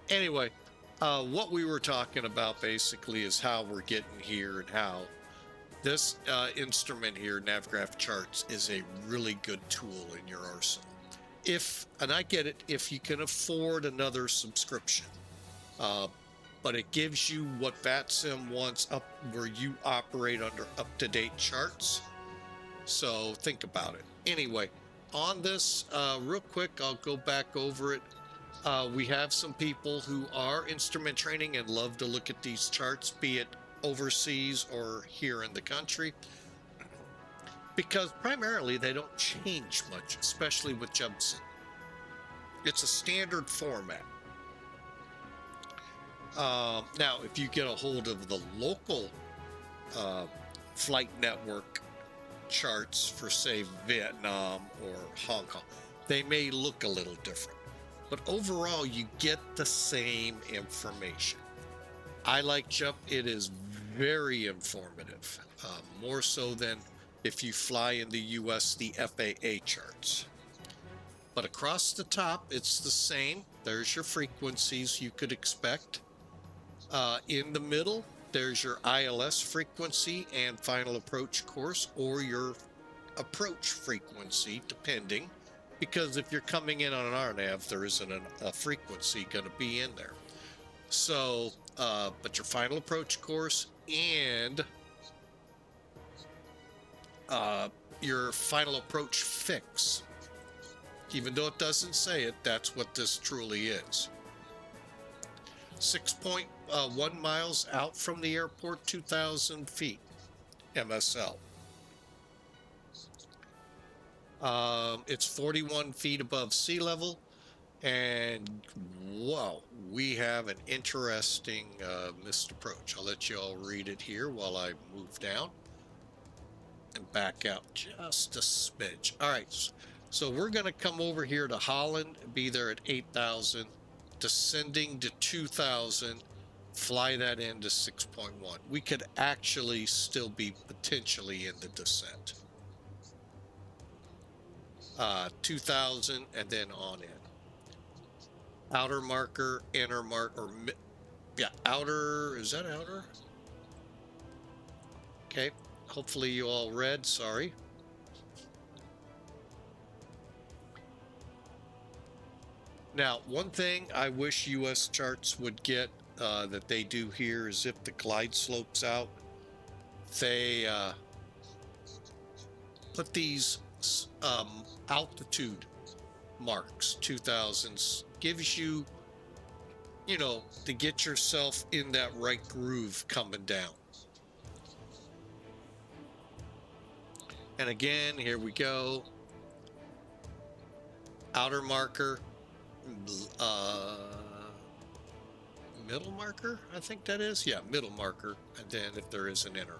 Anyway, what we were talking about basically is how we're getting here and how this instrument here, NavGraph Charts, is a really good tool in your arsenal. And I get it, if you can afford another subscription. But it gives you what VATSIM wants up where you operate under up-to-date charts. So think about it. Anyway, on this, real quick, I'll go back over it. We have some people who are instrument training and love to look at these charts, be it overseas or here in the country, because primarily they don't change much, especially with Judson. It's a standard format. Now, if you get a hold of the local flight network charts for, say, Vietnam or Hong Kong, they may look a little different. But overall, you get the same information. I like JUMP. It is very informative, more so than if you fly in the US, the FAA charts. But across the top, it's the same. There's your frequencies you could expect. In the middle, there's your ILS frequency and final approach course, or your approach frequency, depending. Because if you're coming in on an RNAV, there isn't a frequency going to be in there. So, but your final approach course and your final approach fix. Even though it doesn't say it, that's what this truly is. 6.1 miles out from the airport, 2,000 feet, MSL. It's 41 feet above sea level, and whoa, we have an interesting missed approach. I'll let you all read it here while I move down and back out just a smidge. All right, so we're going to come over here to Holland, be there at 8,000, descending to 2,000, fly that into 6.1. We could actually still be potentially in the descent. 2,000 and then on in. Outer marker, inner marker, or yeah, outer, is that outer? Okay, hopefully you all read, sorry. Now, one thing I wish US charts would get that they do here is if the glide slopes out, they put these altitude marks. 2000s gives you, you know, to get yourself in that right groove coming down. And again, here we go. Outer marker, middle marker, I think that is. Yeah, middle marker, and then if there is an inner.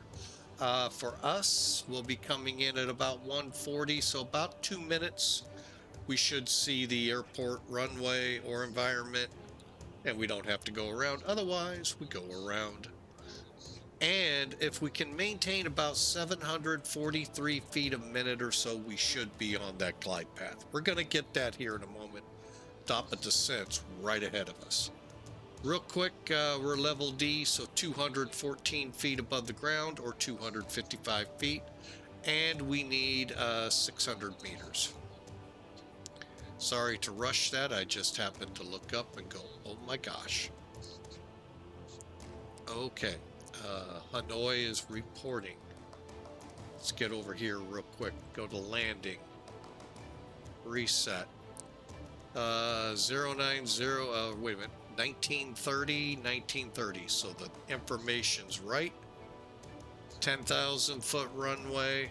For us, we'll be coming in at about 140, so about 2 minutes. We should see the airport runway or environment, and we don't have to go around. Otherwise, we go around. And if we can maintain about 743 feet a minute or so, we should be on that glide path. We're going to get that here in a moment. Top of descent's right ahead of us. Real quick, we're level D, so 214 feet above the ground, or 255 feet, and we need 600 meters. Sorry to rush that, I just happened to look up and go, oh my gosh. Okay, Hanoi is reporting. Let's get over here real quick, go to landing, reset. 090, wait a minute. 1930, so the information's right. 10,000 foot runway.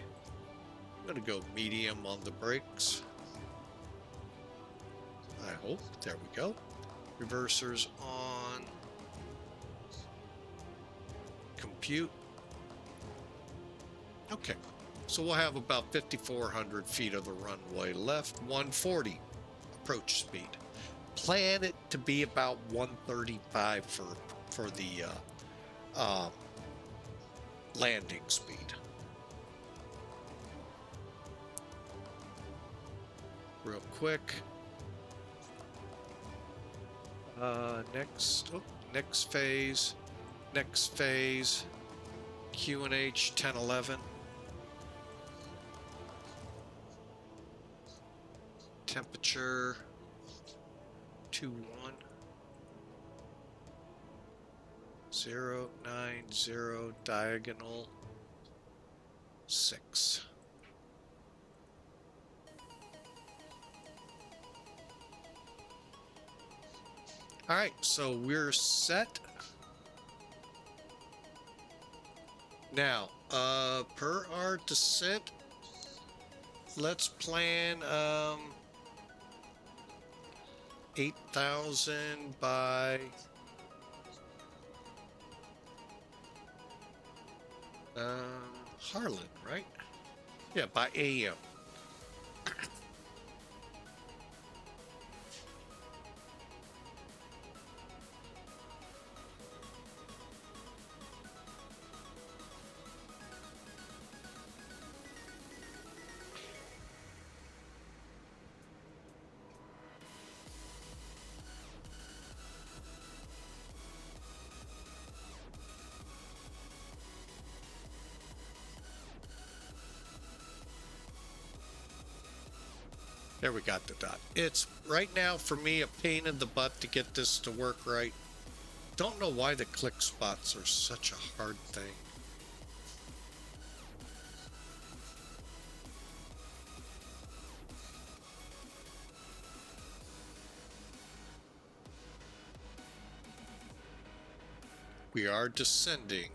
I'm going to go medium on the brakes. I hope. There we go. Reversers on. Compute. Okay. So we'll have about 5,400 feet of the runway left. 140 approach speed. Plan it to be about 135 for the landing speed. real quick. Next phase, QNH 1011. Temperature 21090 diagonal 6. All right, so we're set. Now, per our descent, let's plan 8,000 by Harlan, right? Yeah, by AM. There we got the dot. It's right now for me a pain in the butt to get this to work right. Don't know why the click spots are such a hard thing. We are descending.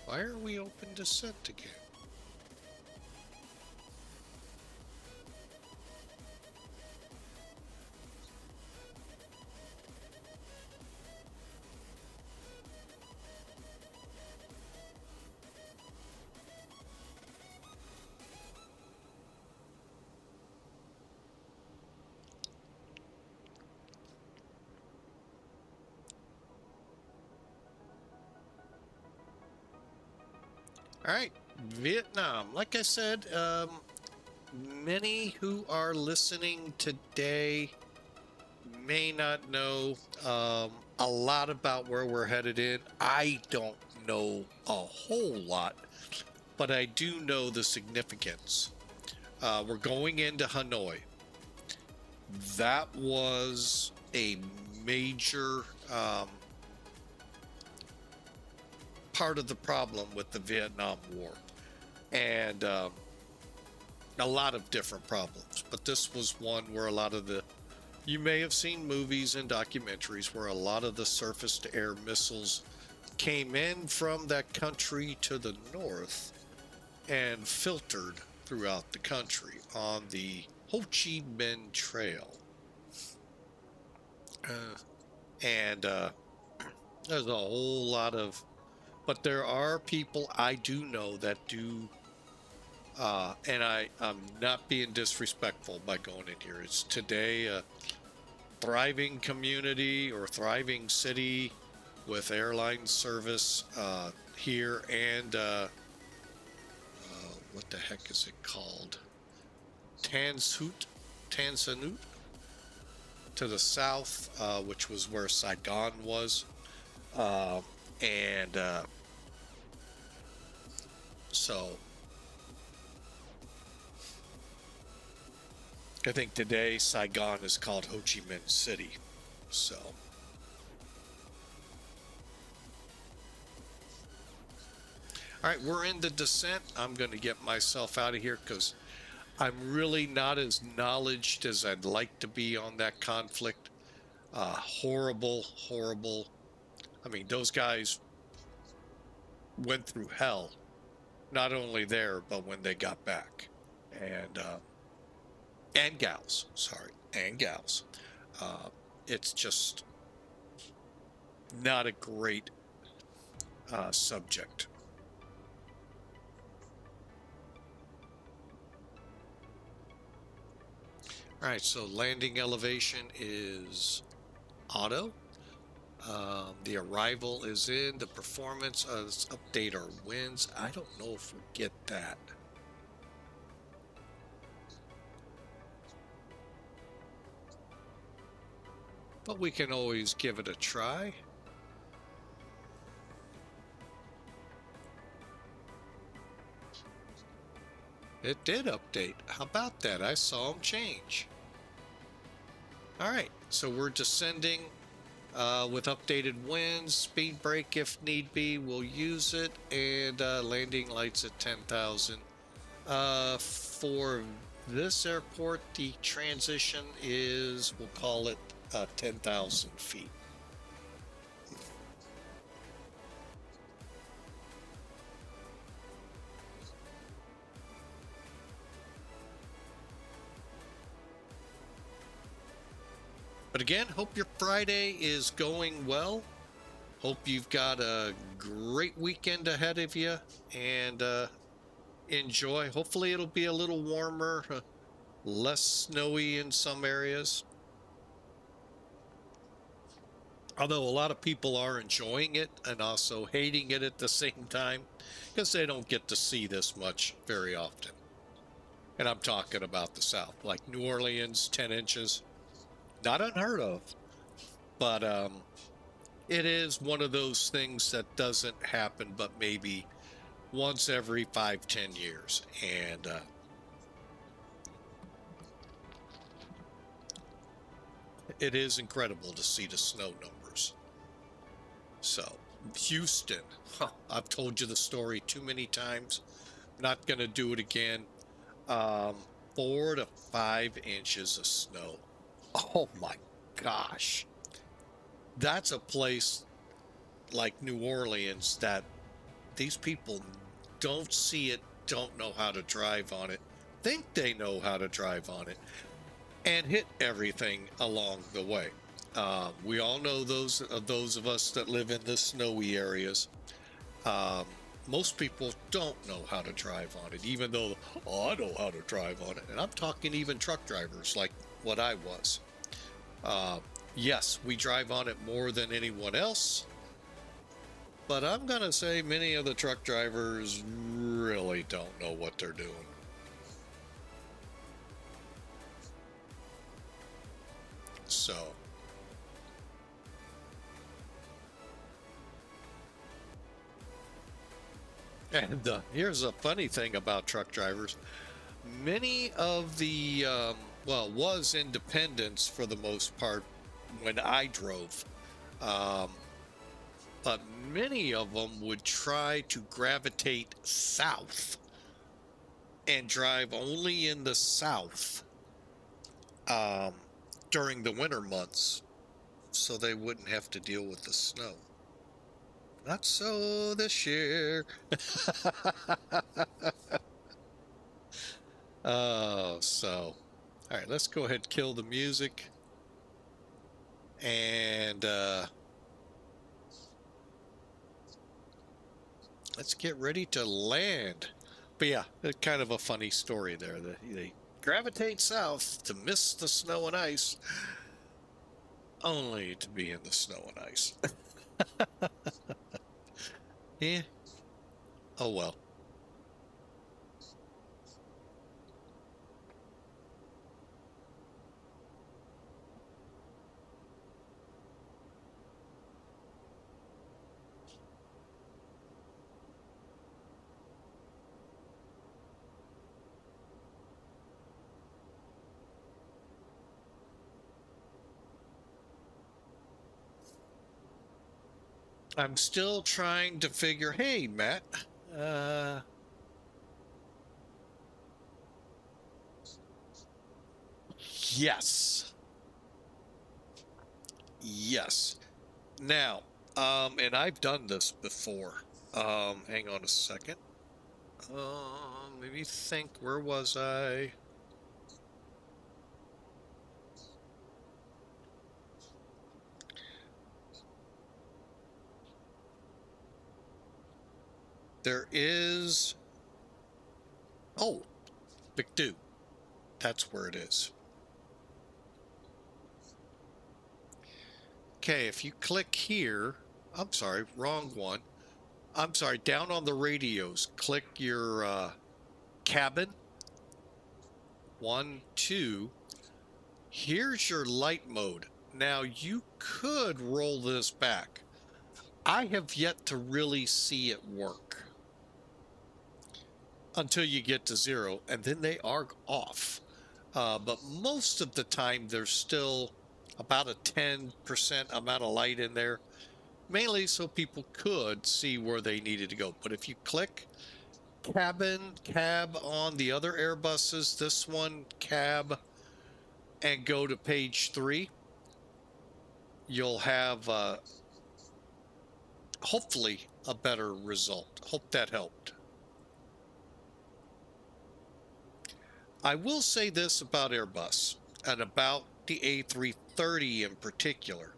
Why are we open descent again? All right, Vietnam. Like I said, many who are listening today may not know a lot about where we're headed in. I don't know a whole lot, but I do know the significance. We're going into Hanoi. That was a major part of the problem with the Vietnam War, and a lot of different problems, but this was one where a lot of the, you may have seen movies and documentaries where a lot of the surface to air missiles came in from that country to the north and filtered throughout the country on the Ho Chi Minh Trail. And there's a whole lot of, but there are people I do know that do, and I'm not being disrespectful by going in here. It's today a thriving community or thriving city with airline service here, and what the heck is it called? Tanzanite to the south, which was where Saigon was. And so I think today Saigon is called Ho Chi Minh City. So all right, we're in the descent. I'm going to get myself out of here because I'm really not as knowledgeable as I'd like to be on that conflict. Horrible. I mean, those guys went through hell, not only there, but when they got back. And gals, it's just not a great subject. All right, so landing elevation is auto. The arrival is in. The performance, let's update our winds. I don't know if we get that. But we can always give it a try. It did update. How about that? I saw them change. All right, so we're descending with updated winds, speed brake if need be, we'll use it, and landing lights at 10,000. For this airport, the transition is, we'll call it 10,000 feet. But again, hope your Friday is going well. Hope you've got a great weekend ahead of you, and enjoy. Hopefully it'll be a little warmer, less snowy in some areas. Although a lot of people are enjoying it and also hating it at the same time, because they don't get to see this much very often. And I'm talking about the South, like New Orleans, 10 inches. Not unheard of, but it is one of those things that doesn't happen but maybe once every 5-10 years. And it is incredible to see the snow numbers. So Houston, I've told you the story too many times, not going to do it again. 4 to 5 inches of snow. Oh my gosh. That's a place like New Orleans that these people don't see it, don't know how to drive on it, think they know how to drive on it, and hit everything along the way. We all know those of us that live in the snowy areas. Most people don't know how to drive on it, even though, oh, I know how to drive on it. And I'm talking even truck drivers like what I was. Yes, we drive on it more than anyone else, but I'm going to say many of the truck drivers really don't know what they're doing. So, and here's a funny thing about truck drivers. Many of the, was independents for the most part when I drove. But many of them would try to gravitate south and drive only in the south during the winter months so they wouldn't have to deal with the snow. Not so this year. Oh, so. All right, let's go ahead and kill the music. And let's get ready to land. But yeah, it's kind of a funny story there. They gravitate south to miss the snow and ice, only to be in the snow and ice. Yeah. Oh well. I'm still trying to figure, hey, Matt, yes. Yes. Now, and I've done this before. Hang on a second. Let me think, where was I? There is, oh, PEGDU. That's where it is. Okay, if you click here, I'm sorry, wrong one. I'm sorry, down on the radios, click your cabin. 1, 2. Here's your light mode. Now you could roll this back. I have yet to really see it work until you get to 0, and then they are off. But most of the time, there's still about a 10% amount of light in there, mainly so people could see where they needed to go. But if you click cab on the other Airbuses, this one, cab, and go to page 3, you'll have hopefully a better result. Hope that helped. I will say this about Airbus and about the A330 in particular.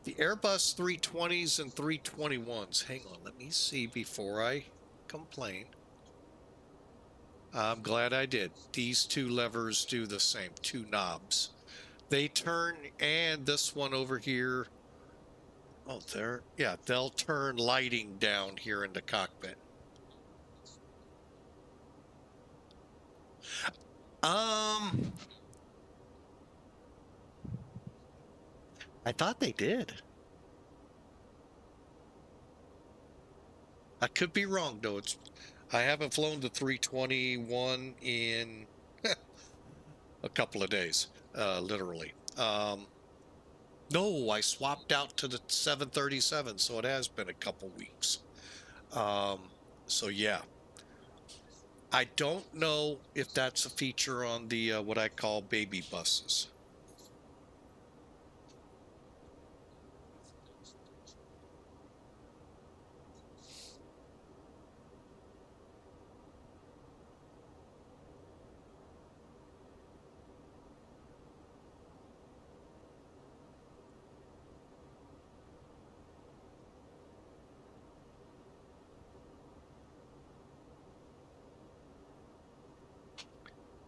The Airbus 320s and 321s. Hang on, let me see before I complain. I'm glad I did. These two levers do the same, two knobs. They turn, and this one over here, oh, there, yeah, they'll turn lighting down here in the cockpit. I thought they did. I could be wrong though. I haven't flown the 321 in a couple of days, literally. No, I swapped out to the 737, so it has been a couple weeks. So yeah, I don't know if that's a feature on the what I call baby buses.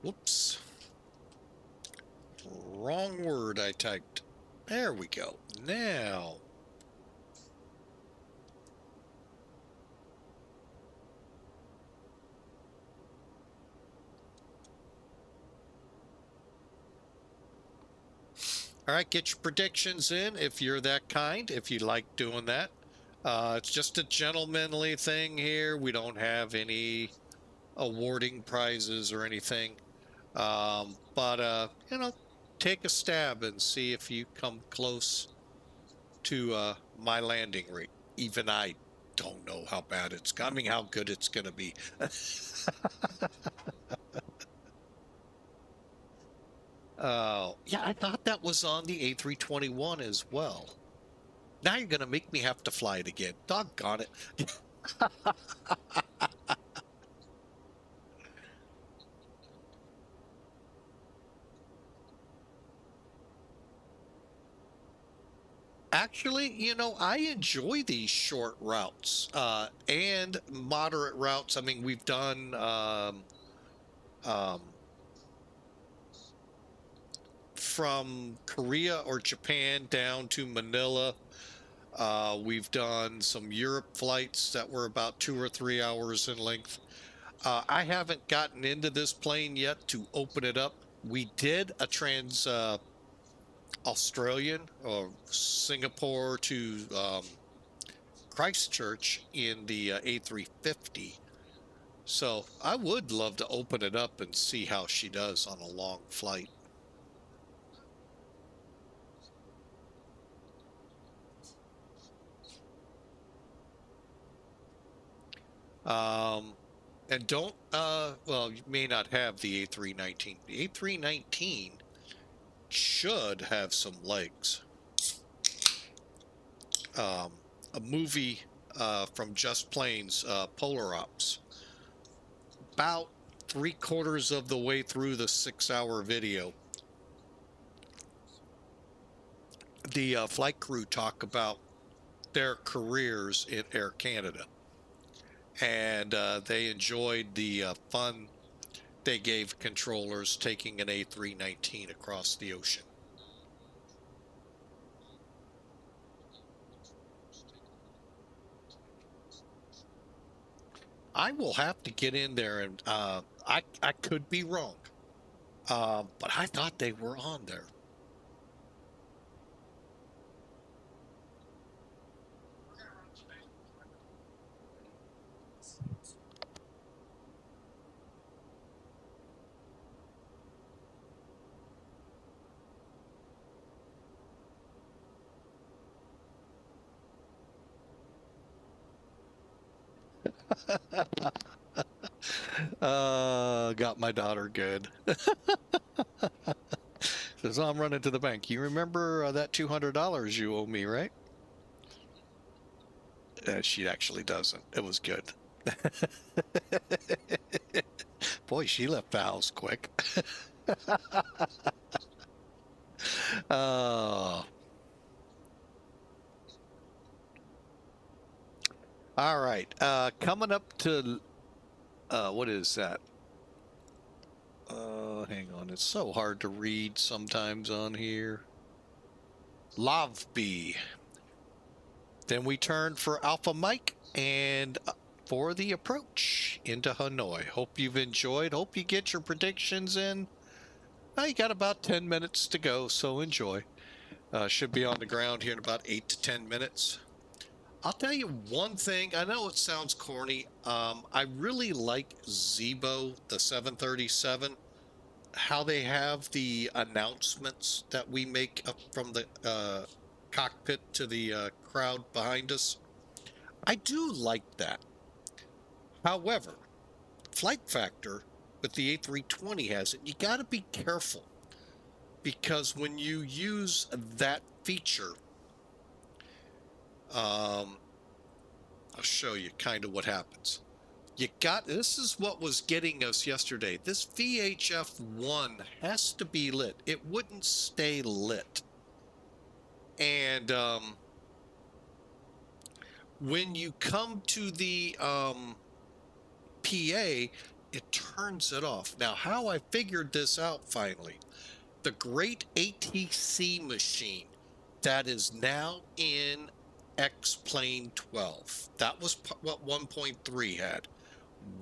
Whoops. Wrong word I typed. There we go. Now. All right, get your predictions in if you're that kind, if you like doing that. It's just a gentlemanly thing here. We don't have any awarding prizes or anything. But you know, take a stab and see if you come close to my landing rate. Even I don't know how bad it's coming, how good it's going to be. Yeah, I thought that was on the A321 as well. Now you're going to make me have to fly it again. Doggone it. Actually, you know, I enjoy these short routes and moderate routes. I mean, we've done from Korea or Japan down to Manila. We've done some Europe flights that were about 2 or 3 hours in length. I haven't gotten into this plane yet to open it up. We did a trans Australian or Singapore to Christchurch in the A350. So I would love to open it up and see how she does on a long flight. And don't, well, you may not have the A319. The A319 should have some legs. A movie from Just Planes, Polar Ops. About 3/4 of the way through the 6-hour video, the flight crew talk about their careers in Air Canada. And they enjoyed the fun they gave controllers taking an A319 across the ocean. I will have to get in there and I could be wrong, but I thought they were on there. Got my daughter good. Says, I'm running to the bank. You remember that $200 you owe me, right? She actually doesn't. It was good. Boy, she left the house quick. Oh. All right. Coming up to what is that? Hang on. It's so hard to read sometimes on here. LOVBI. Then we turn for Alpha Mike and for the approach into Hanoi. Hope you've enjoyed. Hope you get your predictions in. You got about 10 minutes to go, so enjoy. Should be on the ground here in about 8 to 10 minutes. I'll tell you one thing. I know it sounds corny. I really like Zibo, the 737, how they have the announcements that we make up from the cockpit to the crowd behind us. I do like that. However, Flight Factor with the A320 has it. You got to be careful because when you use that feature, I'll show you kind of what happens. This is what was getting us yesterday. This VHF1 has to be lit. It wouldn't stay lit. And when you come to the PA, it turns it off. Now, how I figured this out finally, the great ATC machine that is now in X-Plane 12. That was what 1.3 had.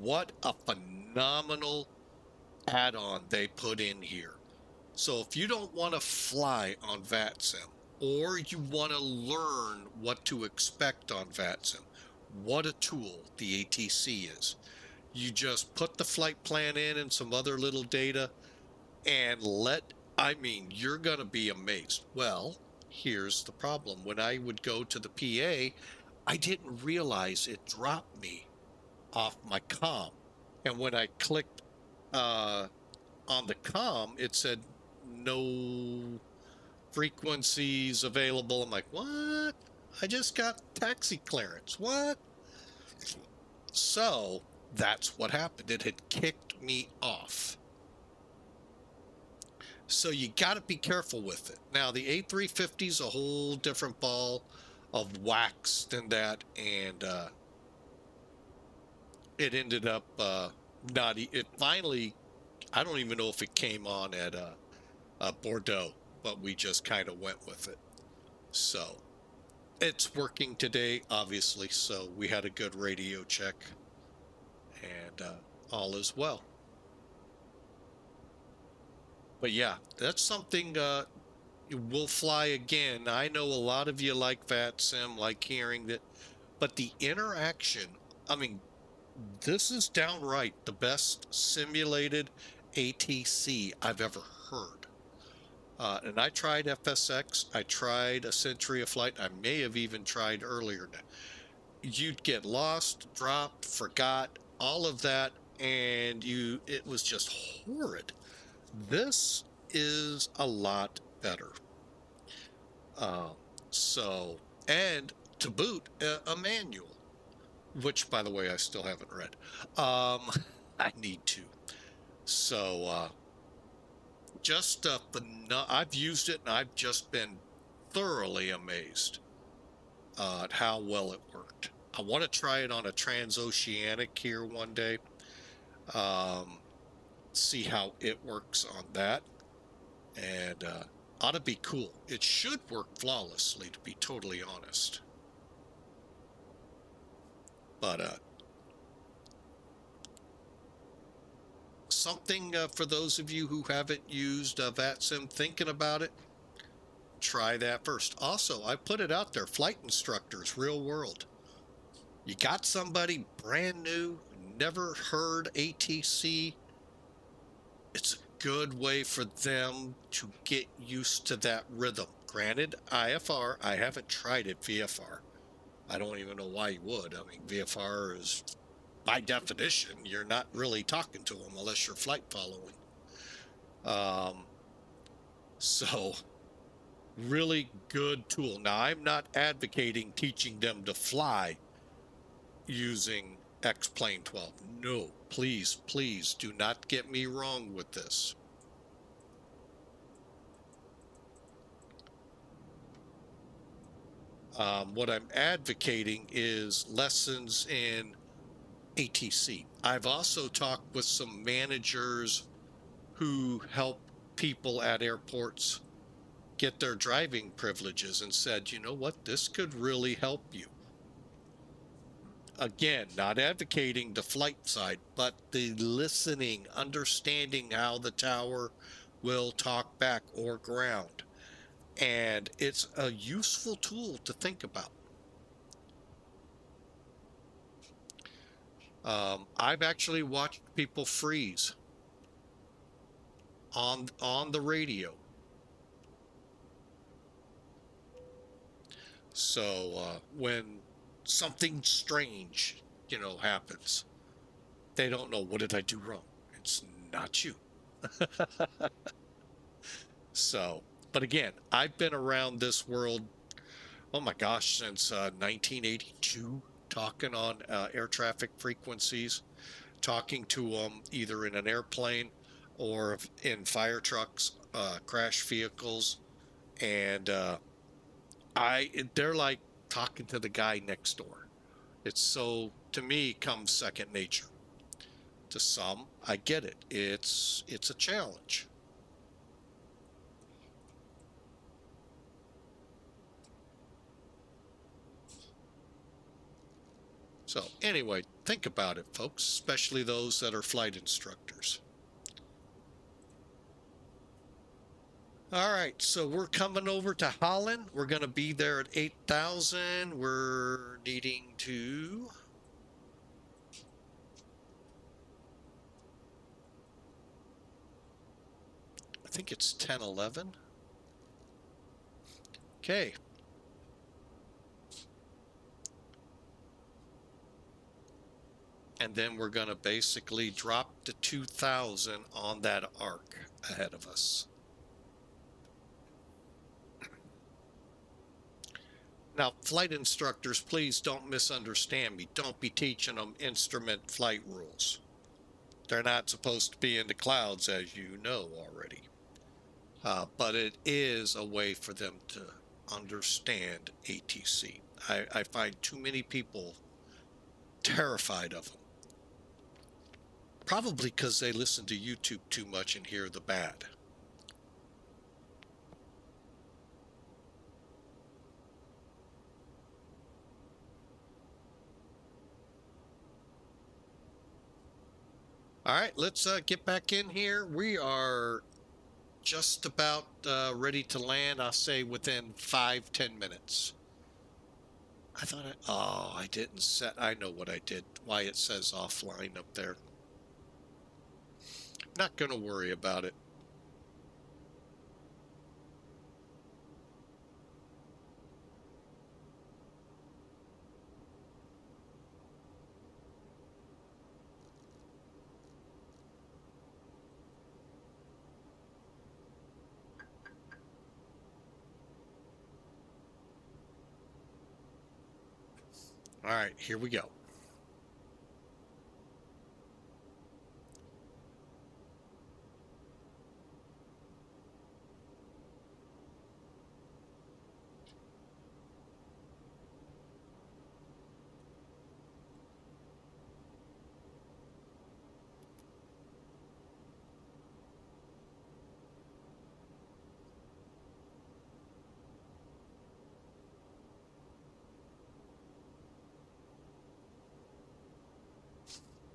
What a phenomenal add-on they put in here. So if you don't want to fly on VATSIM, or you want to learn what to expect on VATSIM, what a tool the ATC is. You just put the flight plan in and some other little data and you're going to be amazed. Well, here's the problem. When I would go to the PA, I didn't realize it dropped me off my comm. And when I clicked on the comm, it said no frequencies available. I'm like, what? I just got taxi clearance. What? So that's what happened. It had kicked me off. So you got to be careful with it. Now, the A350 is a whole different ball of wax than that. And it ended up it finally, I don't even know if it came on at Bordeaux, but we just kind of went with it. So it's working today, obviously. So we had a good radio check and all is well. But yeah, that's something we'll fly again. I know a lot of you like VATSIM, like hearing that, but the interaction, I mean, this is downright the best simulated ATC I've ever heard. And I tried FSX. I tried a Century of Flight. I may have even tried earlier. You'd get lost, dropped, forgot, all of that, and it was just horrid. This is a lot better. And to boot, a manual, which, by the way, I still haven't read. I need to. So, I've used it, and I've just been thoroughly amazed at how well it worked. I want to try it on a transoceanic here one day. See how it works on that, and ought to be cool. It should work flawlessly, to be totally honest. But something for those of you who haven't used VATSIM, thinking about it, try that first. Also, I put it out there, flight instructors, real world. You got somebody brand new, never heard ATC, it's a good way for them to get used to that rhythm. Granted, IFR, I haven't tried it VFR. I don't even know why you would. I mean, VFR is, by definition, you're not really talking to them unless you're flight following. So, really good tool. Now, I'm not advocating teaching them to fly using X-Plane 12. No, please, please do not get me wrong with this. What I'm advocating is lessons in ATC. I've also talked with some managers who help people at airports get their driving privileges and said, you know what, this could really help you. Again, not advocating the flight side, but the listening, understanding how the tower will talk back or ground. And it's a useful tool to think about. I've actually watched people freeze on the radio. So when something strange, happens, they don't know, what did I do wrong? It's not you. So, but again, I've been around this world, oh my gosh, since 1982, talking on air traffic frequencies, talking to them either in an airplane or in fire trucks, crash vehicles, and they're like talking to the guy next door. It's so, to me, comes second nature. To some, I get it. It's a challenge. So anyway, think about it, folks, especially those that are flight instructors. All right, so we're coming over to Holland. We're going to be there at 8,000. We're needing to... I think it's 10:11. Okay. And then we're going to basically drop to 2,000 on that arc ahead of us. Now, flight instructors, please don't misunderstand me. Don't be teaching them instrument flight rules. They're not supposed to be in the clouds, as you know already. But it is a way for them to understand ATC. I find too many people terrified of them. Probably because they listen to YouTube too much and hear the bad. All right, let's get back in here. We are just about ready to land. I'll say within 5-10 minutes. I thought I didn't set. I know what I did. Why it says offline up there. Not going to worry about it. All right, here we go.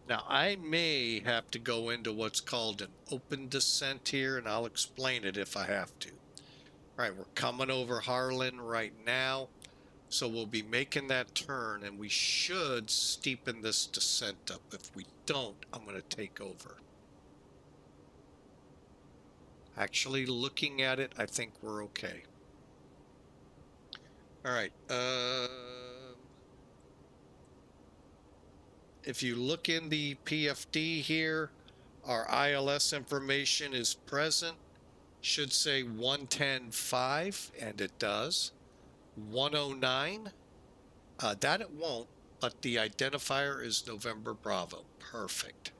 Now, I may have to go into what's called an open descent here, and I'll explain it if I have to. All right, we're coming over Harlan right now. So we'll be making that turn, and we should steepen this descent up. If we don't, I'm going to take over. Actually, looking at it, I think we're okay. All right. If you look in the PFD here, our ILS information is present. Should say 110.5, and it does. 109, that it won't, but the identifier is November Bravo. Perfect.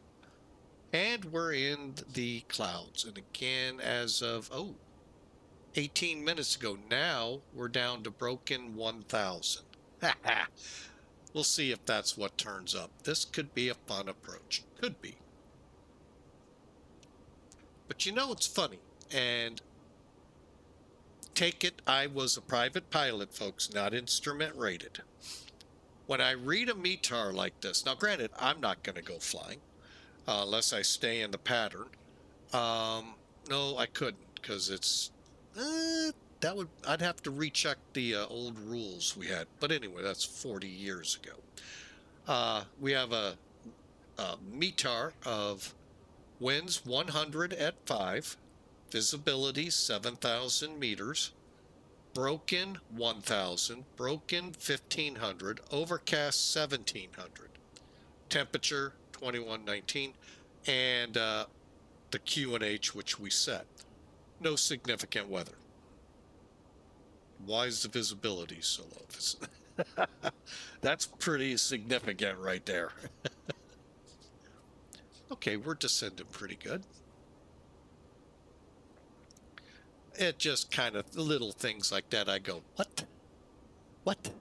And we're in the clouds. And again, as of, 18 minutes ago, now we're down to broken 1,000. We'll see if that's what turns up. This could be a fun approach. Could be. But you know it's funny, and take it, I was a private pilot, folks, not instrument rated. When I read a METAR like this, now granted, I'm not going to go flying unless I stay in the pattern. No, I couldn't, because it's I'd have to recheck the old rules we had. But anyway, that's 40 years ago. We have a METAR of winds 100 at 5, visibility 7,000 meters, broken 1,000, broken 1,500, overcast 1,700, temperature 2119, and the QNH, which we set. No significant weather. Why is the visibility so low? That's pretty significant right there. Okay, we're descending pretty good. It just kind of little things like that. I go, what? What?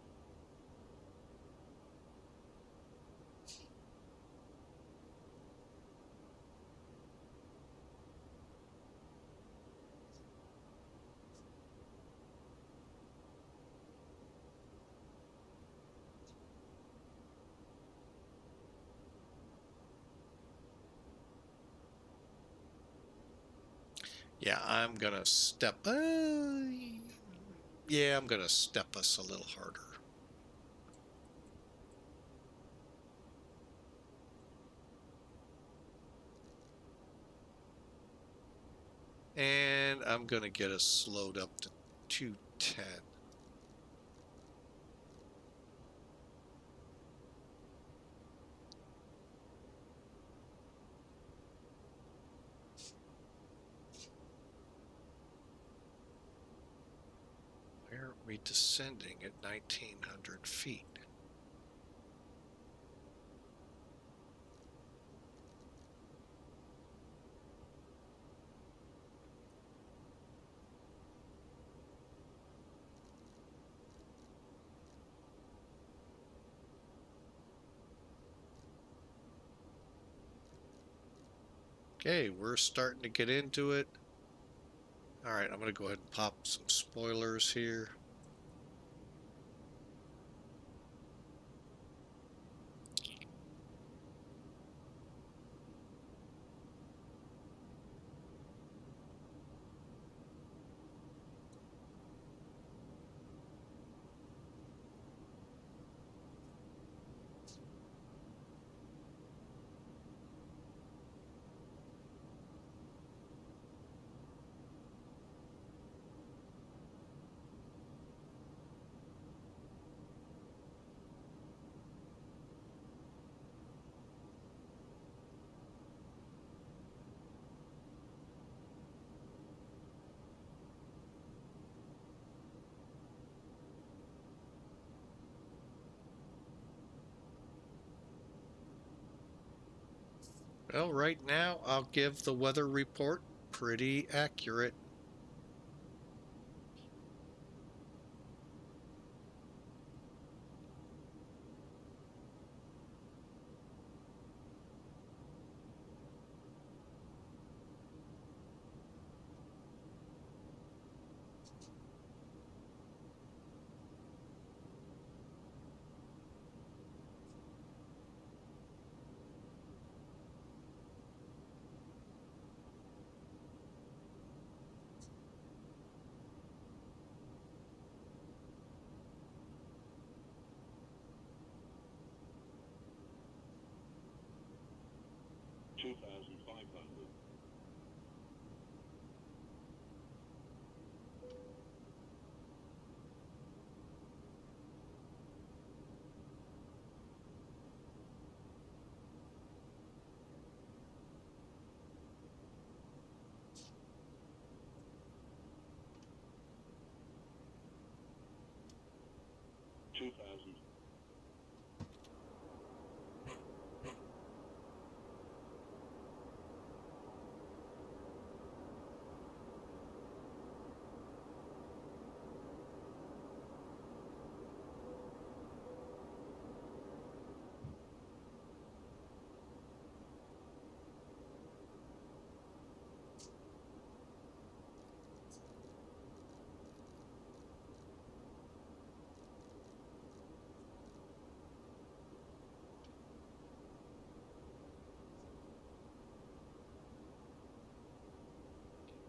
Yeah, I'm gonna step. Yeah, I'm gonna step us a little harder. And I'm gonna get us slowed up to 210. Where are we descending at 1,900 feet? Okay, we're starting to get into it. All right, I'm going to go ahead and pop some spoilers here. Well, right now, I'll give the weather report pretty accurate. 2,500.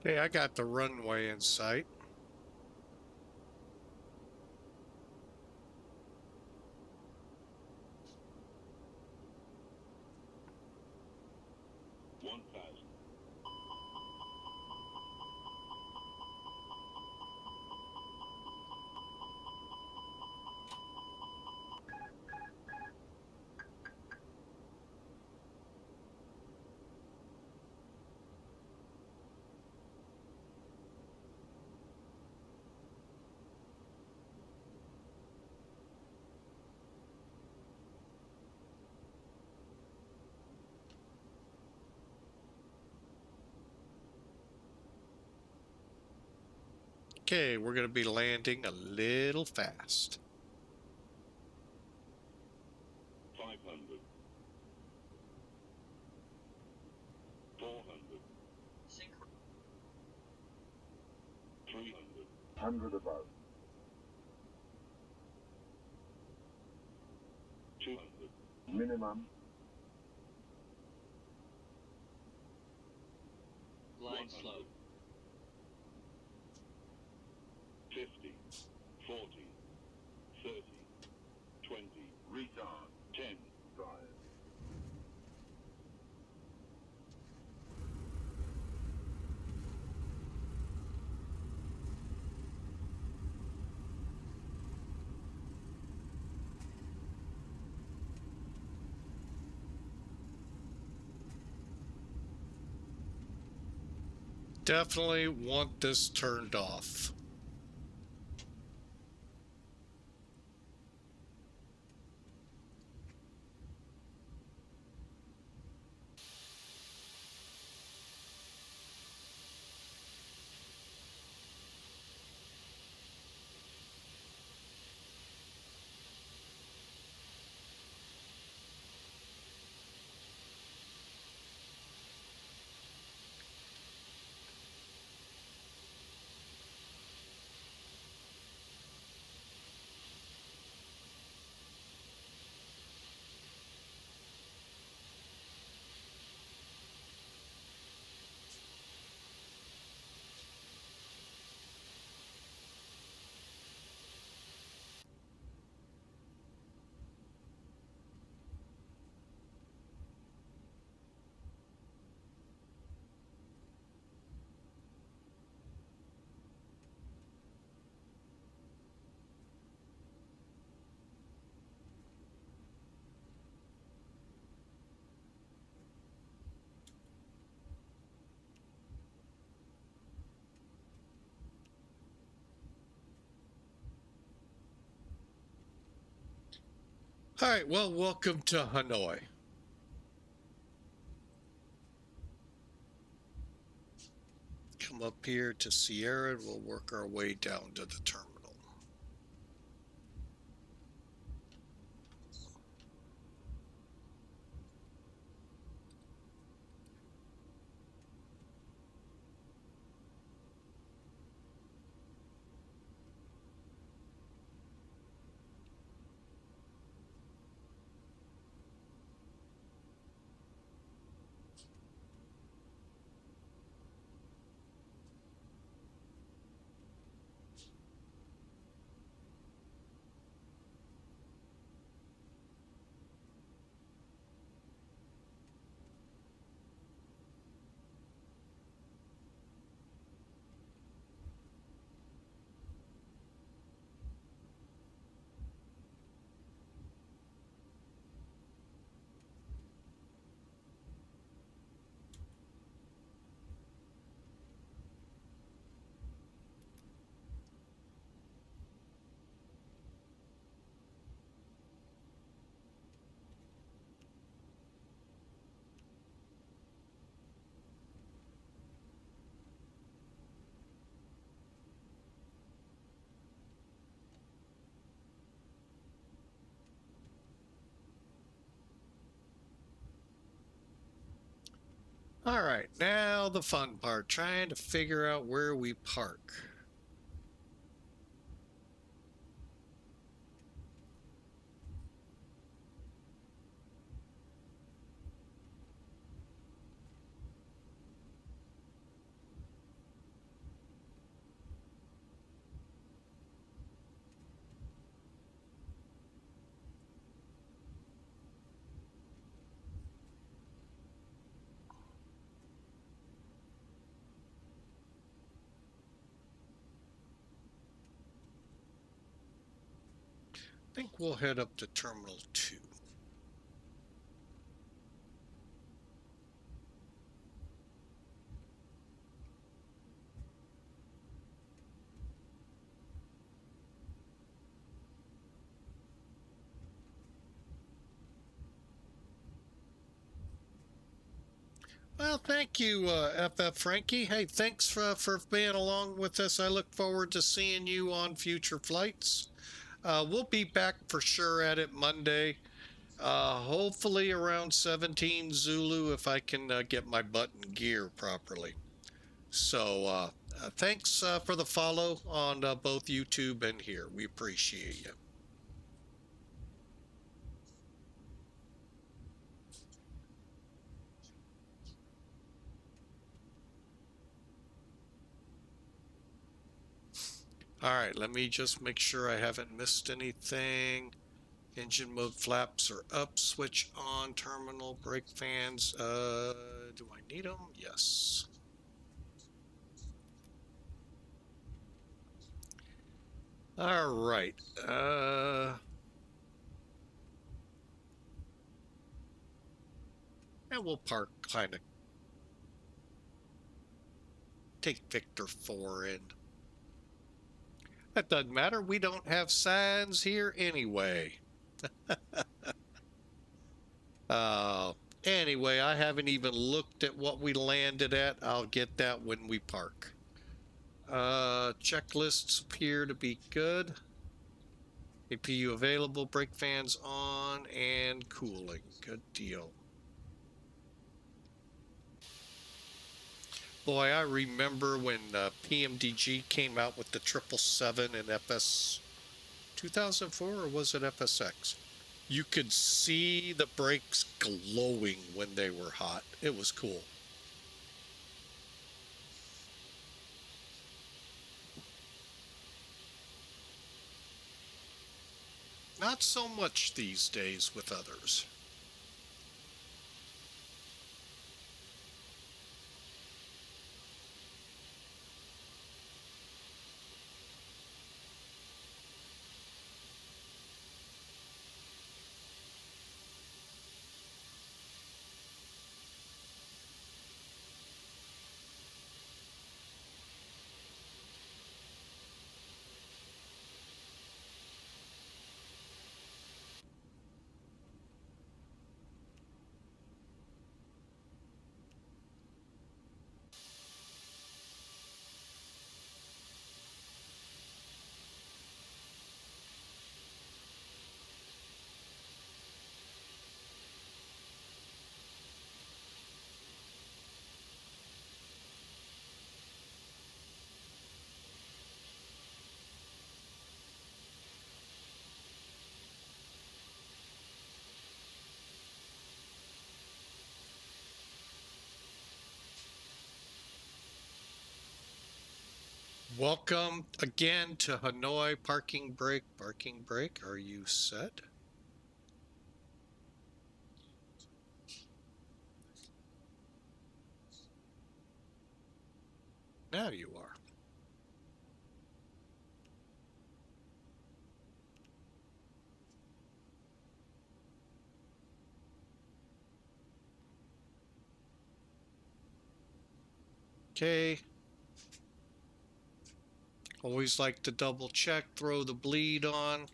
Okay, I got the runway in sight. Okay, we're going to be landing a little fast. 500. 400. 300. 100 above. 200. Minimum. Line slow. 50, 40, 30, 20, retard, 10, 5. Definitely want this turned off. All right, well, welcome to Hanoi. Come up here to Sierra and we'll work our way down to the terminal. All right, now the fun part, trying to figure out where we park. I think we'll head up to Terminal 2. Well, thank you, FF Frankie. Hey, thanks for being along with us. I look forward to seeing you on future flights. We'll be back for sure at it Monday. Hopefully around 17 Zulu if I can get my button gear properly. So thanks for the follow on both YouTube and here. We appreciate you. All right, let me just make sure I haven't missed anything. Engine mode flaps are up, switch on, terminal, brake fans. Do I need them? Yes. All right. And we'll park kind of. Take Victor 4 in. That doesn't matter. We don't have signs here anyway. Anyway, I haven't even looked at what we landed at. I'll get that when we park. Checklists appear to be good. APU available, brake fans on, and cooling. Good deal. Boy, I remember when PMDG came out with the 777 and FS 2004, or was it FSX? You could see the brakes glowing when they were hot. It was cool. Not so much these days with others. Welcome again to Hanoi Parking Brake. Parking Brake, are you set? Now you are. Okay. Always like to double check, throw the bleed on.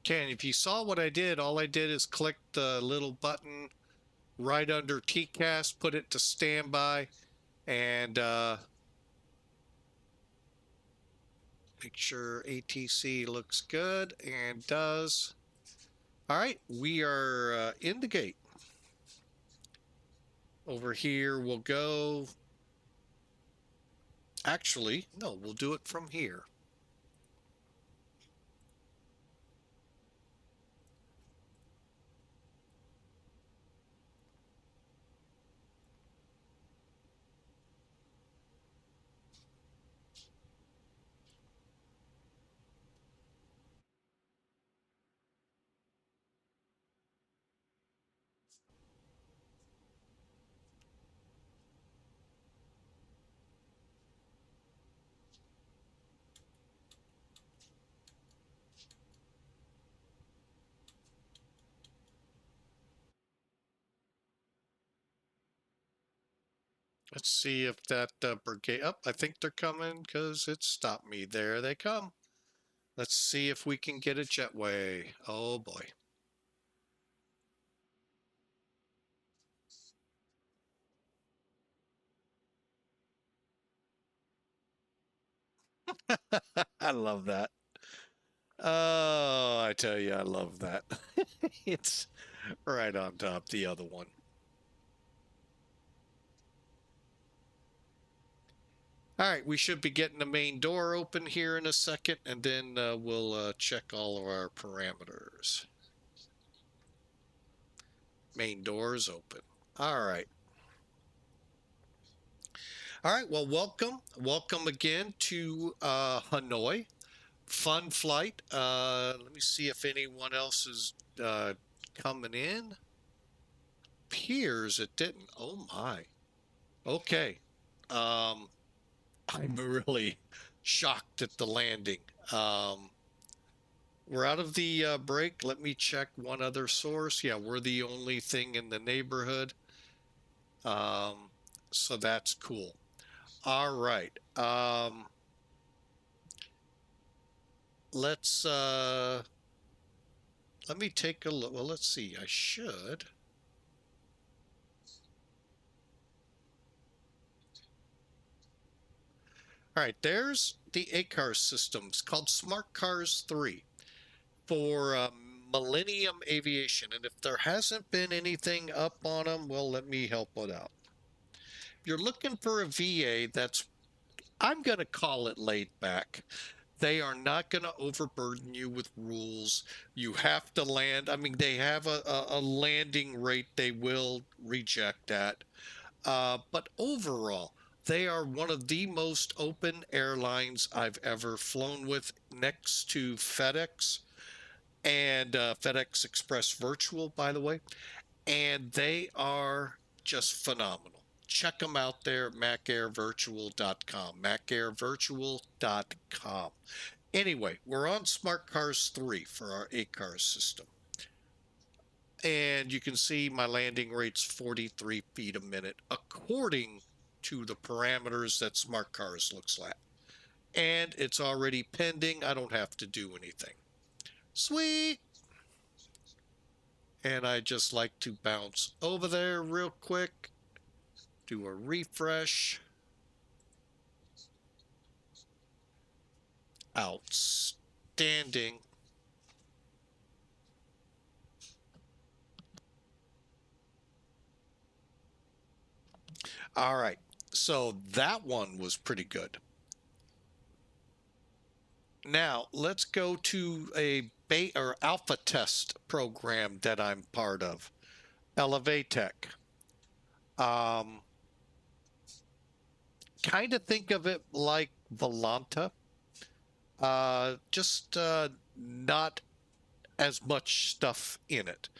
Okay, and if you saw what I did, all I did is click the little button right under TCAS, put it to standby, and make sure ATC looks good, and does. All right, we are in the gate. Over here, we'll go. Actually, no, we'll do it from here. Let's see if that brigade up. I think they're coming because it stopped me. There they come. Let's see if we can get a jetway. Oh boy. I love that. Oh, I tell you, I love that. It's right on top the other one. All right, we should be getting the main door open here in a second, and then we'll check all of our parameters. Main doors open. All right. All right, well, welcome again to Hanoi. Fun flight. Let me see if anyone else is coming in. Appears it didn't. Oh my. Okay. I'm really shocked at the landing. We're out of the break. Let me check one other source. Yeah, we're the only thing in the neighborhood. So that's cool. All right. Let's let me take a look. Well, let's see. I should. All right, there's the ACARS system. It's called Smart Cars 3 for Millennium Aviation. And if there hasn't been anything up on them, well, let me help it out. If you're looking for a VA that's, I'm going to call it laid back. They are not going to overburden you with rules. You have to land. I mean, they have a landing rate they will reject at. But overall, they are one of the most open airlines I've ever flown with, next to FedEx and FedEx Express Virtual, by the way. And they are just phenomenal. Check them out there at macairvirtual.com. macairvirtual.com. Anyway, we're on Smart Cars 3 for our ACARS system. And you can see my landing rate's 43 feet a minute, according to the parameters that Smart Cars looks like. And it's already pending. I don't have to do anything. Sweet. And I just like to bounce over there real quick, do a refresh. Outstanding. All right, so that one was pretty good. Now let's go to a beta or alpha test program that I'm part of, Elevatech. Kind of think of it like Volanta, just not as much stuff in it.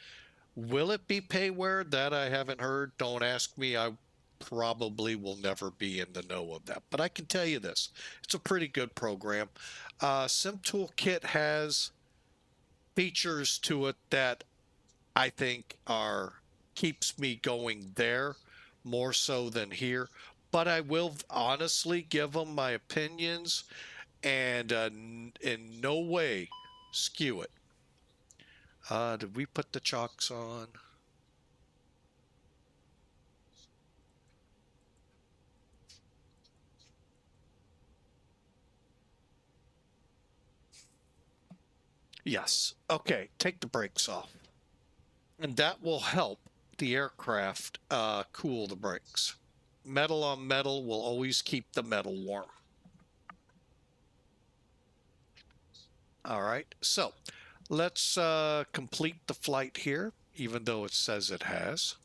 Will it be payware? That I haven't heard. Don't ask me. I probably will never be in the know of that. But I can tell you this. It's a pretty good program. SimToolKit has features to it that I think keeps me going there more so than here. But I will honestly give them my opinions and in no way skew it. Did we put the chocks on? Yes. Okay, take the brakes off. And that will help the aircraft cool the brakes. Metal on metal will always keep the metal warm. All right, so let's complete the flight here, even though it says it has.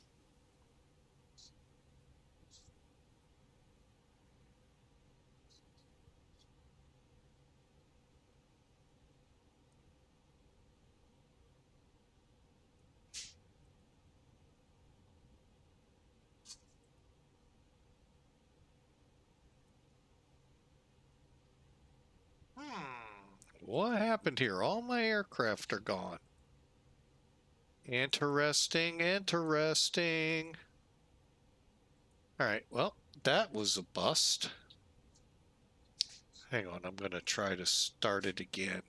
What happened here? All my aircraft are gone. Interesting, interesting. All right, well, that was a bust. Hang on, I'm going to try to start it again.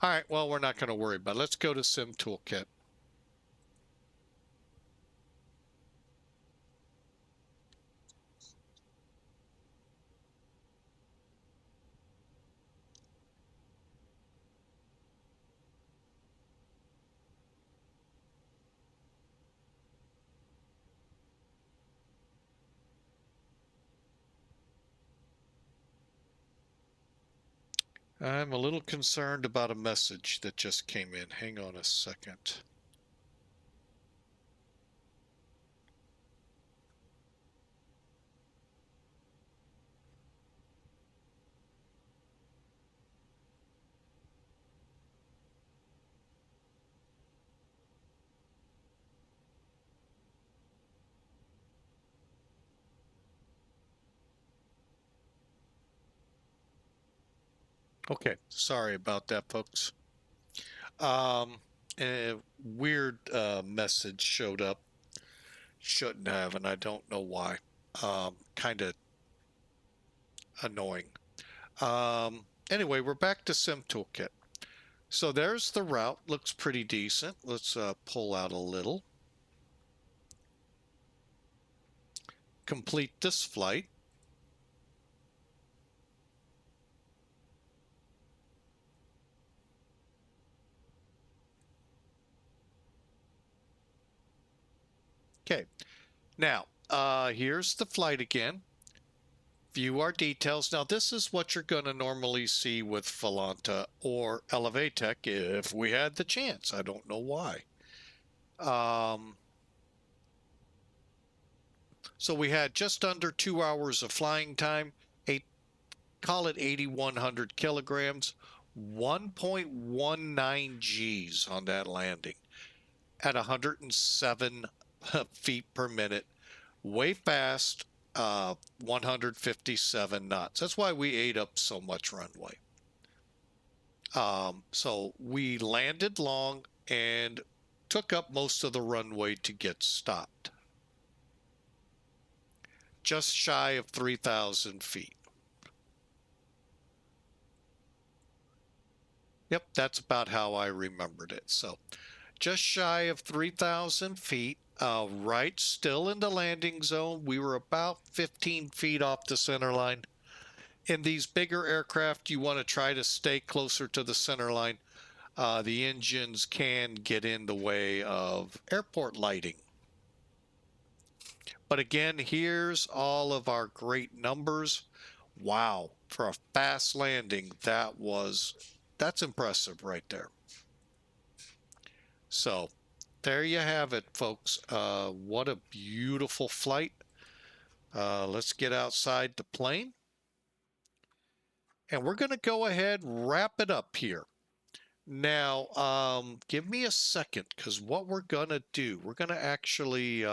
All right, well, we're not going to worry about it. Let's go to Sim Toolkit. I'm a little concerned about a message that just came in. Hang on a second. Okay, sorry about that, folks. A weird message showed up. Shouldn't have, and I don't know why. Kind of annoying. Anyway, we're back to Sim Toolkit. So there's the route. Looks pretty decent. Let's pull out a little. Complete this flight. Okay, now here's the flight again. View our details. Now this is what you're going to normally see with Volanta or Elevatech if we had the chance. I don't know why. So we had just under 2 hours of flying time, call it 8,100 kilograms, 1.19 Gs on that landing at 107 feet per minute, way fast, 157 knots. That's why we ate up so much runway. So we landed long and took up most of the runway to get stopped. Just shy of 3,000 feet. Yep, that's about how I remembered it. So just shy of 3,000 feet, right, still in the landing zone. We were about 15 feet off the center line. In these bigger aircraft, you want to try to stay closer to the center line. The engines can get in the way of airport lighting. But again, here's all of our great numbers. Wow, for a fast landing, that's impressive right there. So there you have it, folks. What a beautiful flight. Let's get outside the plane. And we're going to go ahead and wrap it up here. Now, give me a second, because what we're going to do, we're going to actually...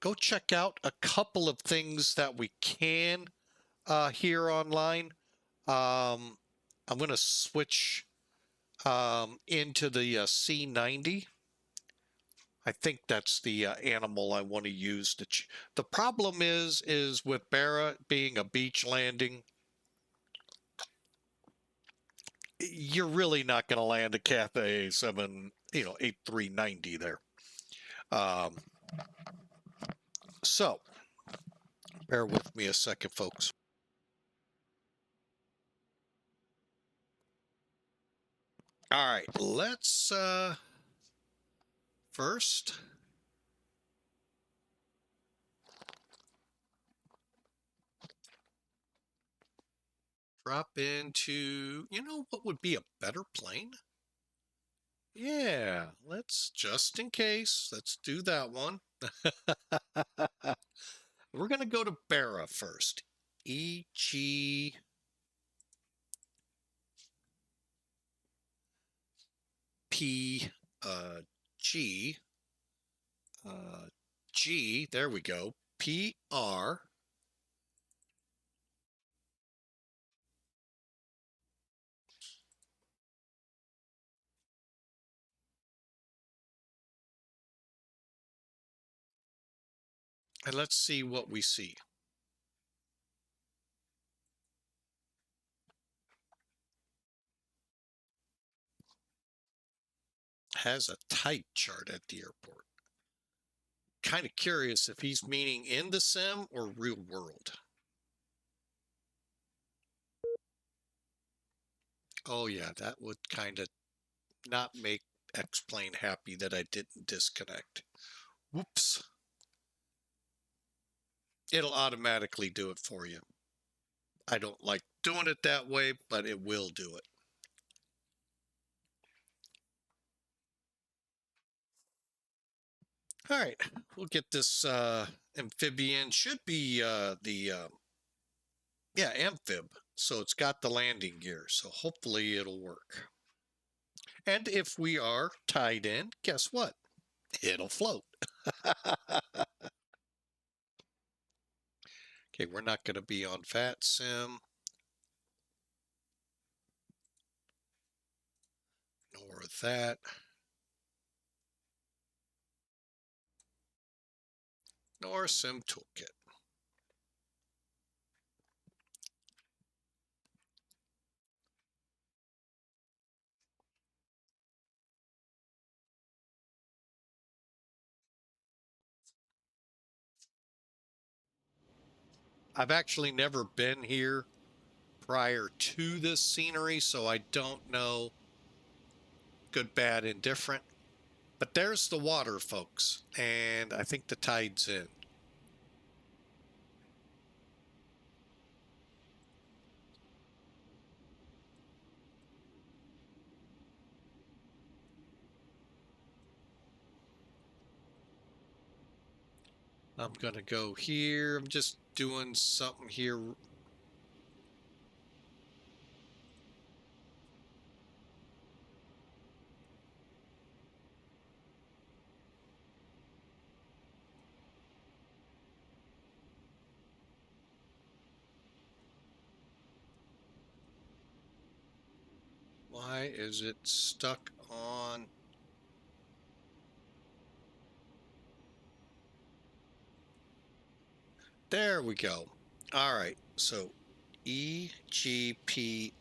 go check out a couple of things that we can hear online. I'm going to switch into the C90. I think that's the animal I want to use. The problem is with Barra being a beach landing, you're really not going to land a Cathay 8390 there. So bear with me a second, folks. All right, let's first drop into, you know what would be a better plane? Yeah, let's, just in case, let's do that one. We're going to go to Barra first. EG P G G, there we go. PR and let's see what we see. Has a type chart at the airport. Kind of curious if he's meaning in the sim or real world. Oh yeah, that would kind of not make X-Plane happy that I didn't disconnect. Whoops. It'll automatically do it for you. I don't like doing it that way, but it will do it. All right, we'll get this amphibian. Should be yeah, amphib. So it's got the landing gear. So hopefully it'll work. And if we are tied in, guess what? It'll float. Okay, we're not going to be on VATSIM. Nor that. Nor Sim Toolkit. I've actually never been here prior to this scenery, so I don't know good, bad, indifferent. But there's the water, folks, and I think the tide's in. I'm going to go here. I'm just doing something here. Why is it stuck on? There we go. All right. So EGPR,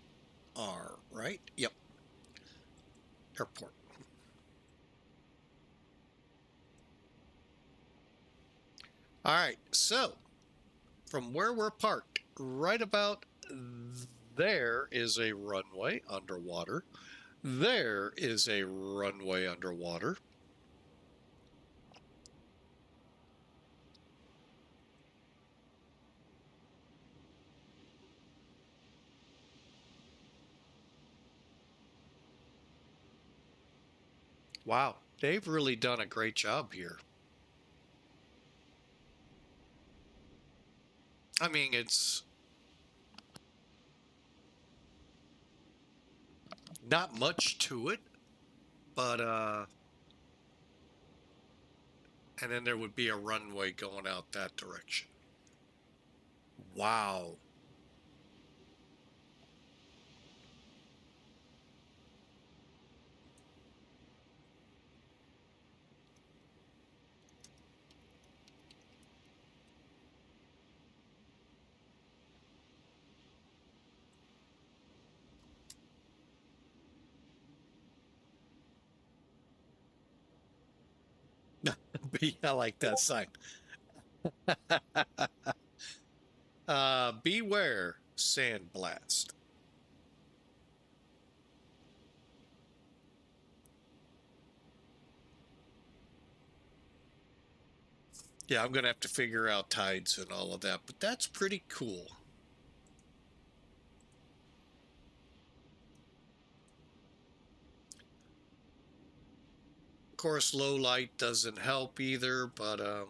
right? Yep. Airport. All right. So from where we're parked, right about there is a runway underwater. There is a runway underwater. Wow, they've really done a great job here. I mean, it's not much to it, but And then there would be a runway going out that direction. Wow. I like that sign. Beware sandblast. Yeah, I'm going to have to figure out tides and all of that, but that's pretty cool. Of course, low light doesn't help either, but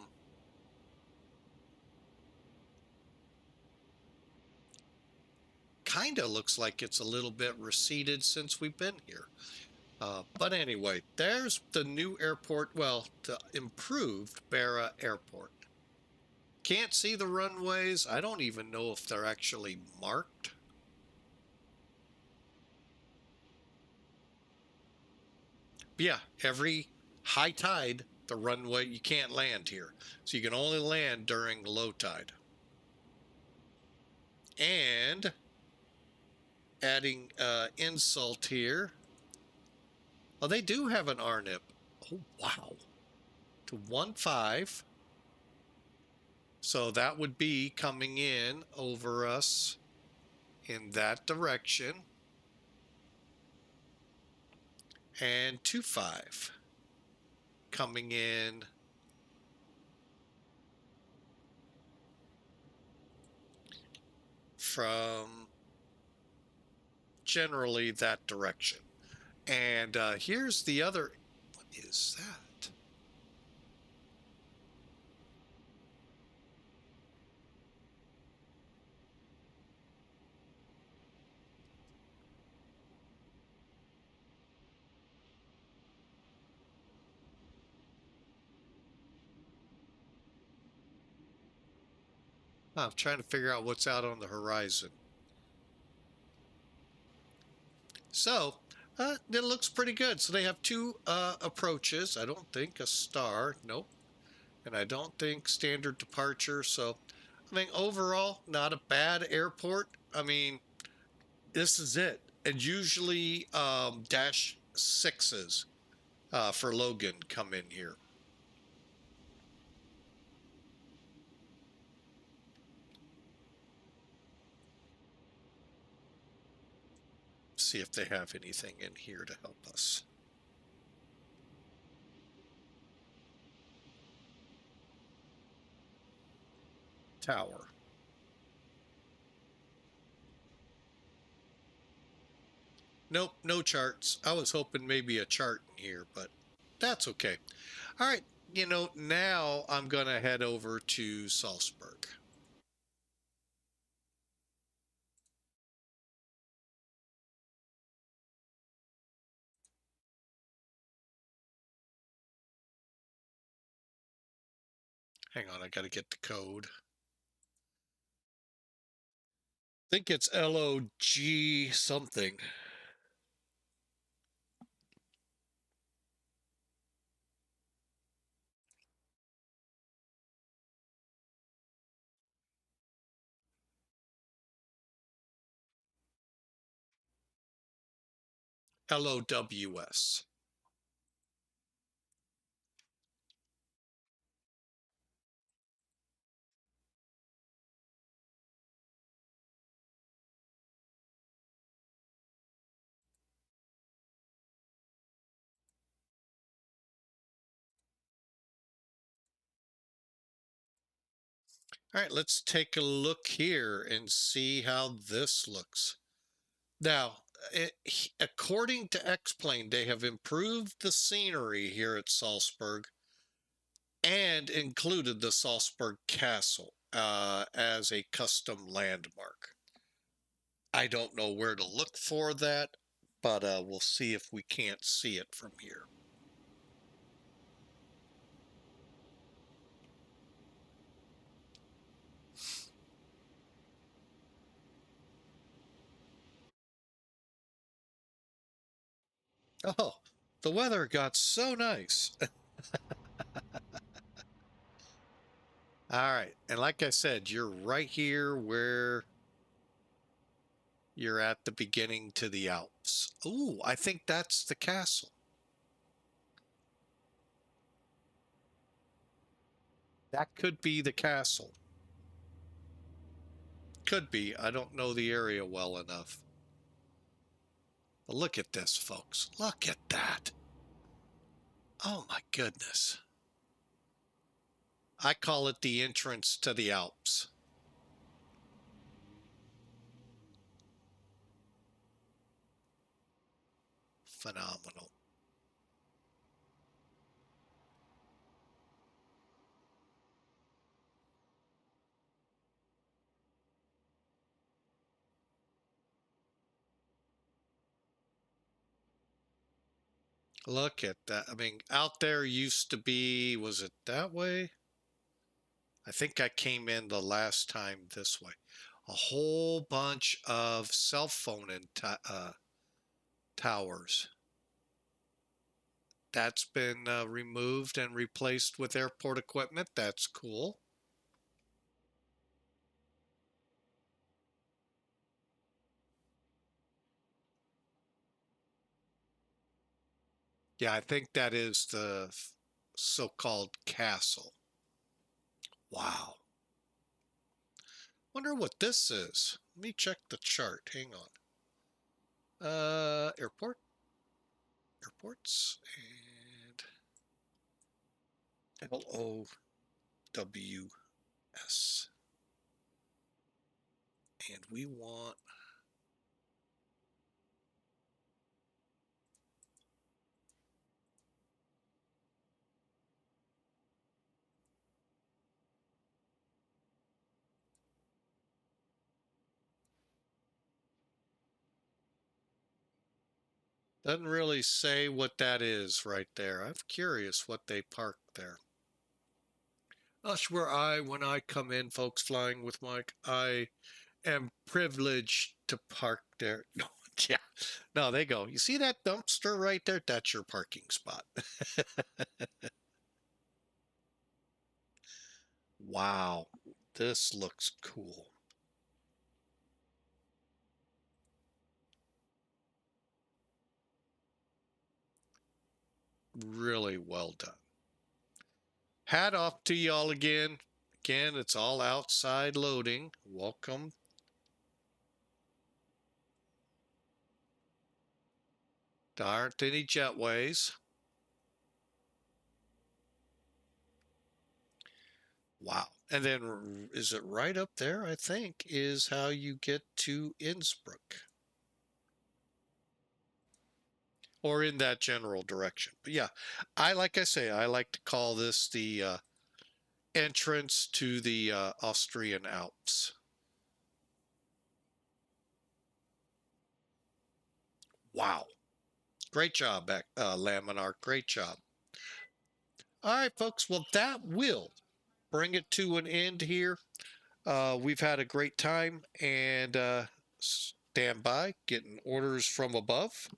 kind of looks like it's a little bit receded since we've been here. But anyway, there's the new airport, well, the improved Barra Airport. Can't see the runways. I don't even know if they're actually marked. But yeah, every high tide, the runway, you can't land here. So you can only land during low tide. And adding insult here. Oh, they do have an RNIP. Oh, wow. To 1.5. So that would be coming in over us in that direction. And 2.5 coming in from generally that direction. And here's the other. What is that? I'm trying to figure out what's out on the horizon. So it looks pretty good. So they have two approaches. I don't think a star. Nope. And I don't think standard departure. So I mean, overall, not a bad airport. I mean, this is it. And usually dash sixes for Logan come in here. See if they have anything in here to help us. Tower. Nope, no charts. I was hoping maybe a chart in here, but that's okay. All right, you know, now I'm going to head over to Salzburg. Hang on, I got to get the code. I think it's LOG something. LOWS. All right, let's take a look here and see how this looks. Now, according to X-Plane, they have improved the scenery here at Salzburg and included the Salzburg Castle as a custom landmark. I don't know where to look for that, but we'll see if we can't see it from here. Oh, the weather got so nice. All right. And like I said, you're right here where you're at the beginning to the Alps. Ooh, I think that's the castle. That could be the castle. Could be. I don't know the area well enough. But look at this, folks. Look at that. Oh my goodness. I call it the entrance to the Alps. Phenomenal. Look at that. I mean, out there used to be, was it that way? I think I came in the last time this way. A whole bunch of cell phone and towers. That's been removed and replaced with airport equipment. That's cool. Yeah, I think that is the so-called castle. Wow. Wonder what this is. Let me check the chart. Hang on. Airports, and LOWS. And we want doesn't really say what that is right there. I'm curious what they park there. That's where when I come in, folks, flying with Mike, I am privileged to park there. No, yeah, no, they go. You see that dumpster right there? That's your parking spot. Wow, this looks cool. Really well done. Hat off to y'all again. Again, it's all outside loading. Welcome. There aren't any jetways. Wow. And then is it right up there, I think, is how you get to Innsbruck. Or in that general direction. But yeah, like I say, I like to call this the entrance to the Austrian Alps. Wow. Great job, Laminar. Great job. All right, folks. Well, that will bring it to an end here. We've had a great time, and stand by, getting orders from above.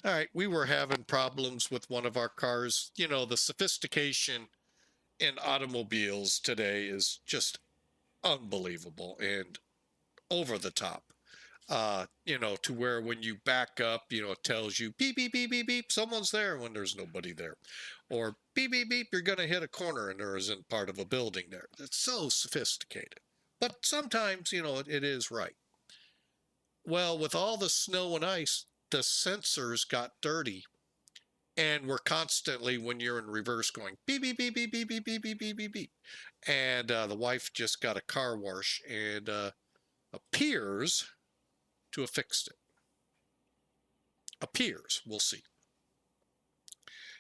All right, we were having problems with one of our cars. You know, the sophistication in automobiles today is just unbelievable and over the top. You know, to where when you back up, you know, it tells you beep, beep, beep, beep, beep, someone's there when there's nobody there. Or beep, beep, beep, you're going to hit a corner and there isn't part of a building there. It's so sophisticated. But sometimes, you know, it is right. Well, with all the snow and ice, the sensors got dirty and we're constantly, when you're in reverse, going beep, beep, beep, beep, beep, beep, beep, beep, beep, beep, beep. And the wife just got a car wash and appears to have fixed it. Appears. We'll see.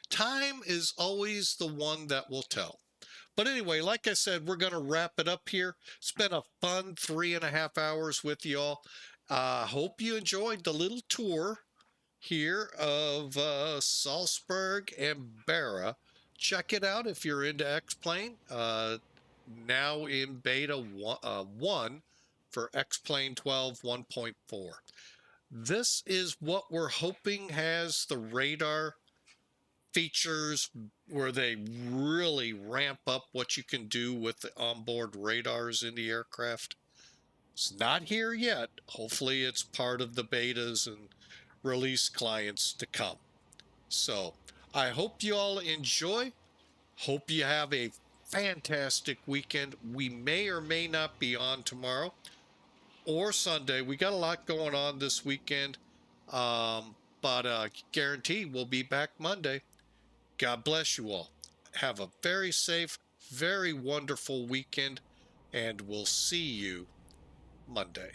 Time is always the one that will tell. But anyway, like I said, we're going to wrap it up here. It's been a fun 3.5 hours with y'all. Hope you enjoyed the little tour here of Salzburg and Barra. Check it out if you're into X-Plane. Now in beta 1 for X-Plane 12.1.4. This is what we're hoping has the radar features where they really ramp up what you can do with the onboard radars in the aircraft. It's not here yet. Hopefully it's part of the betas and release clients to come. So I hope you all enjoy. Hope you have a fantastic weekend. We may or may not be on tomorrow or Sunday. We got a lot going on this weekend. But guarantee we'll be back Monday. God bless you all. Have a very safe, very wonderful weekend, and we'll see you Monday.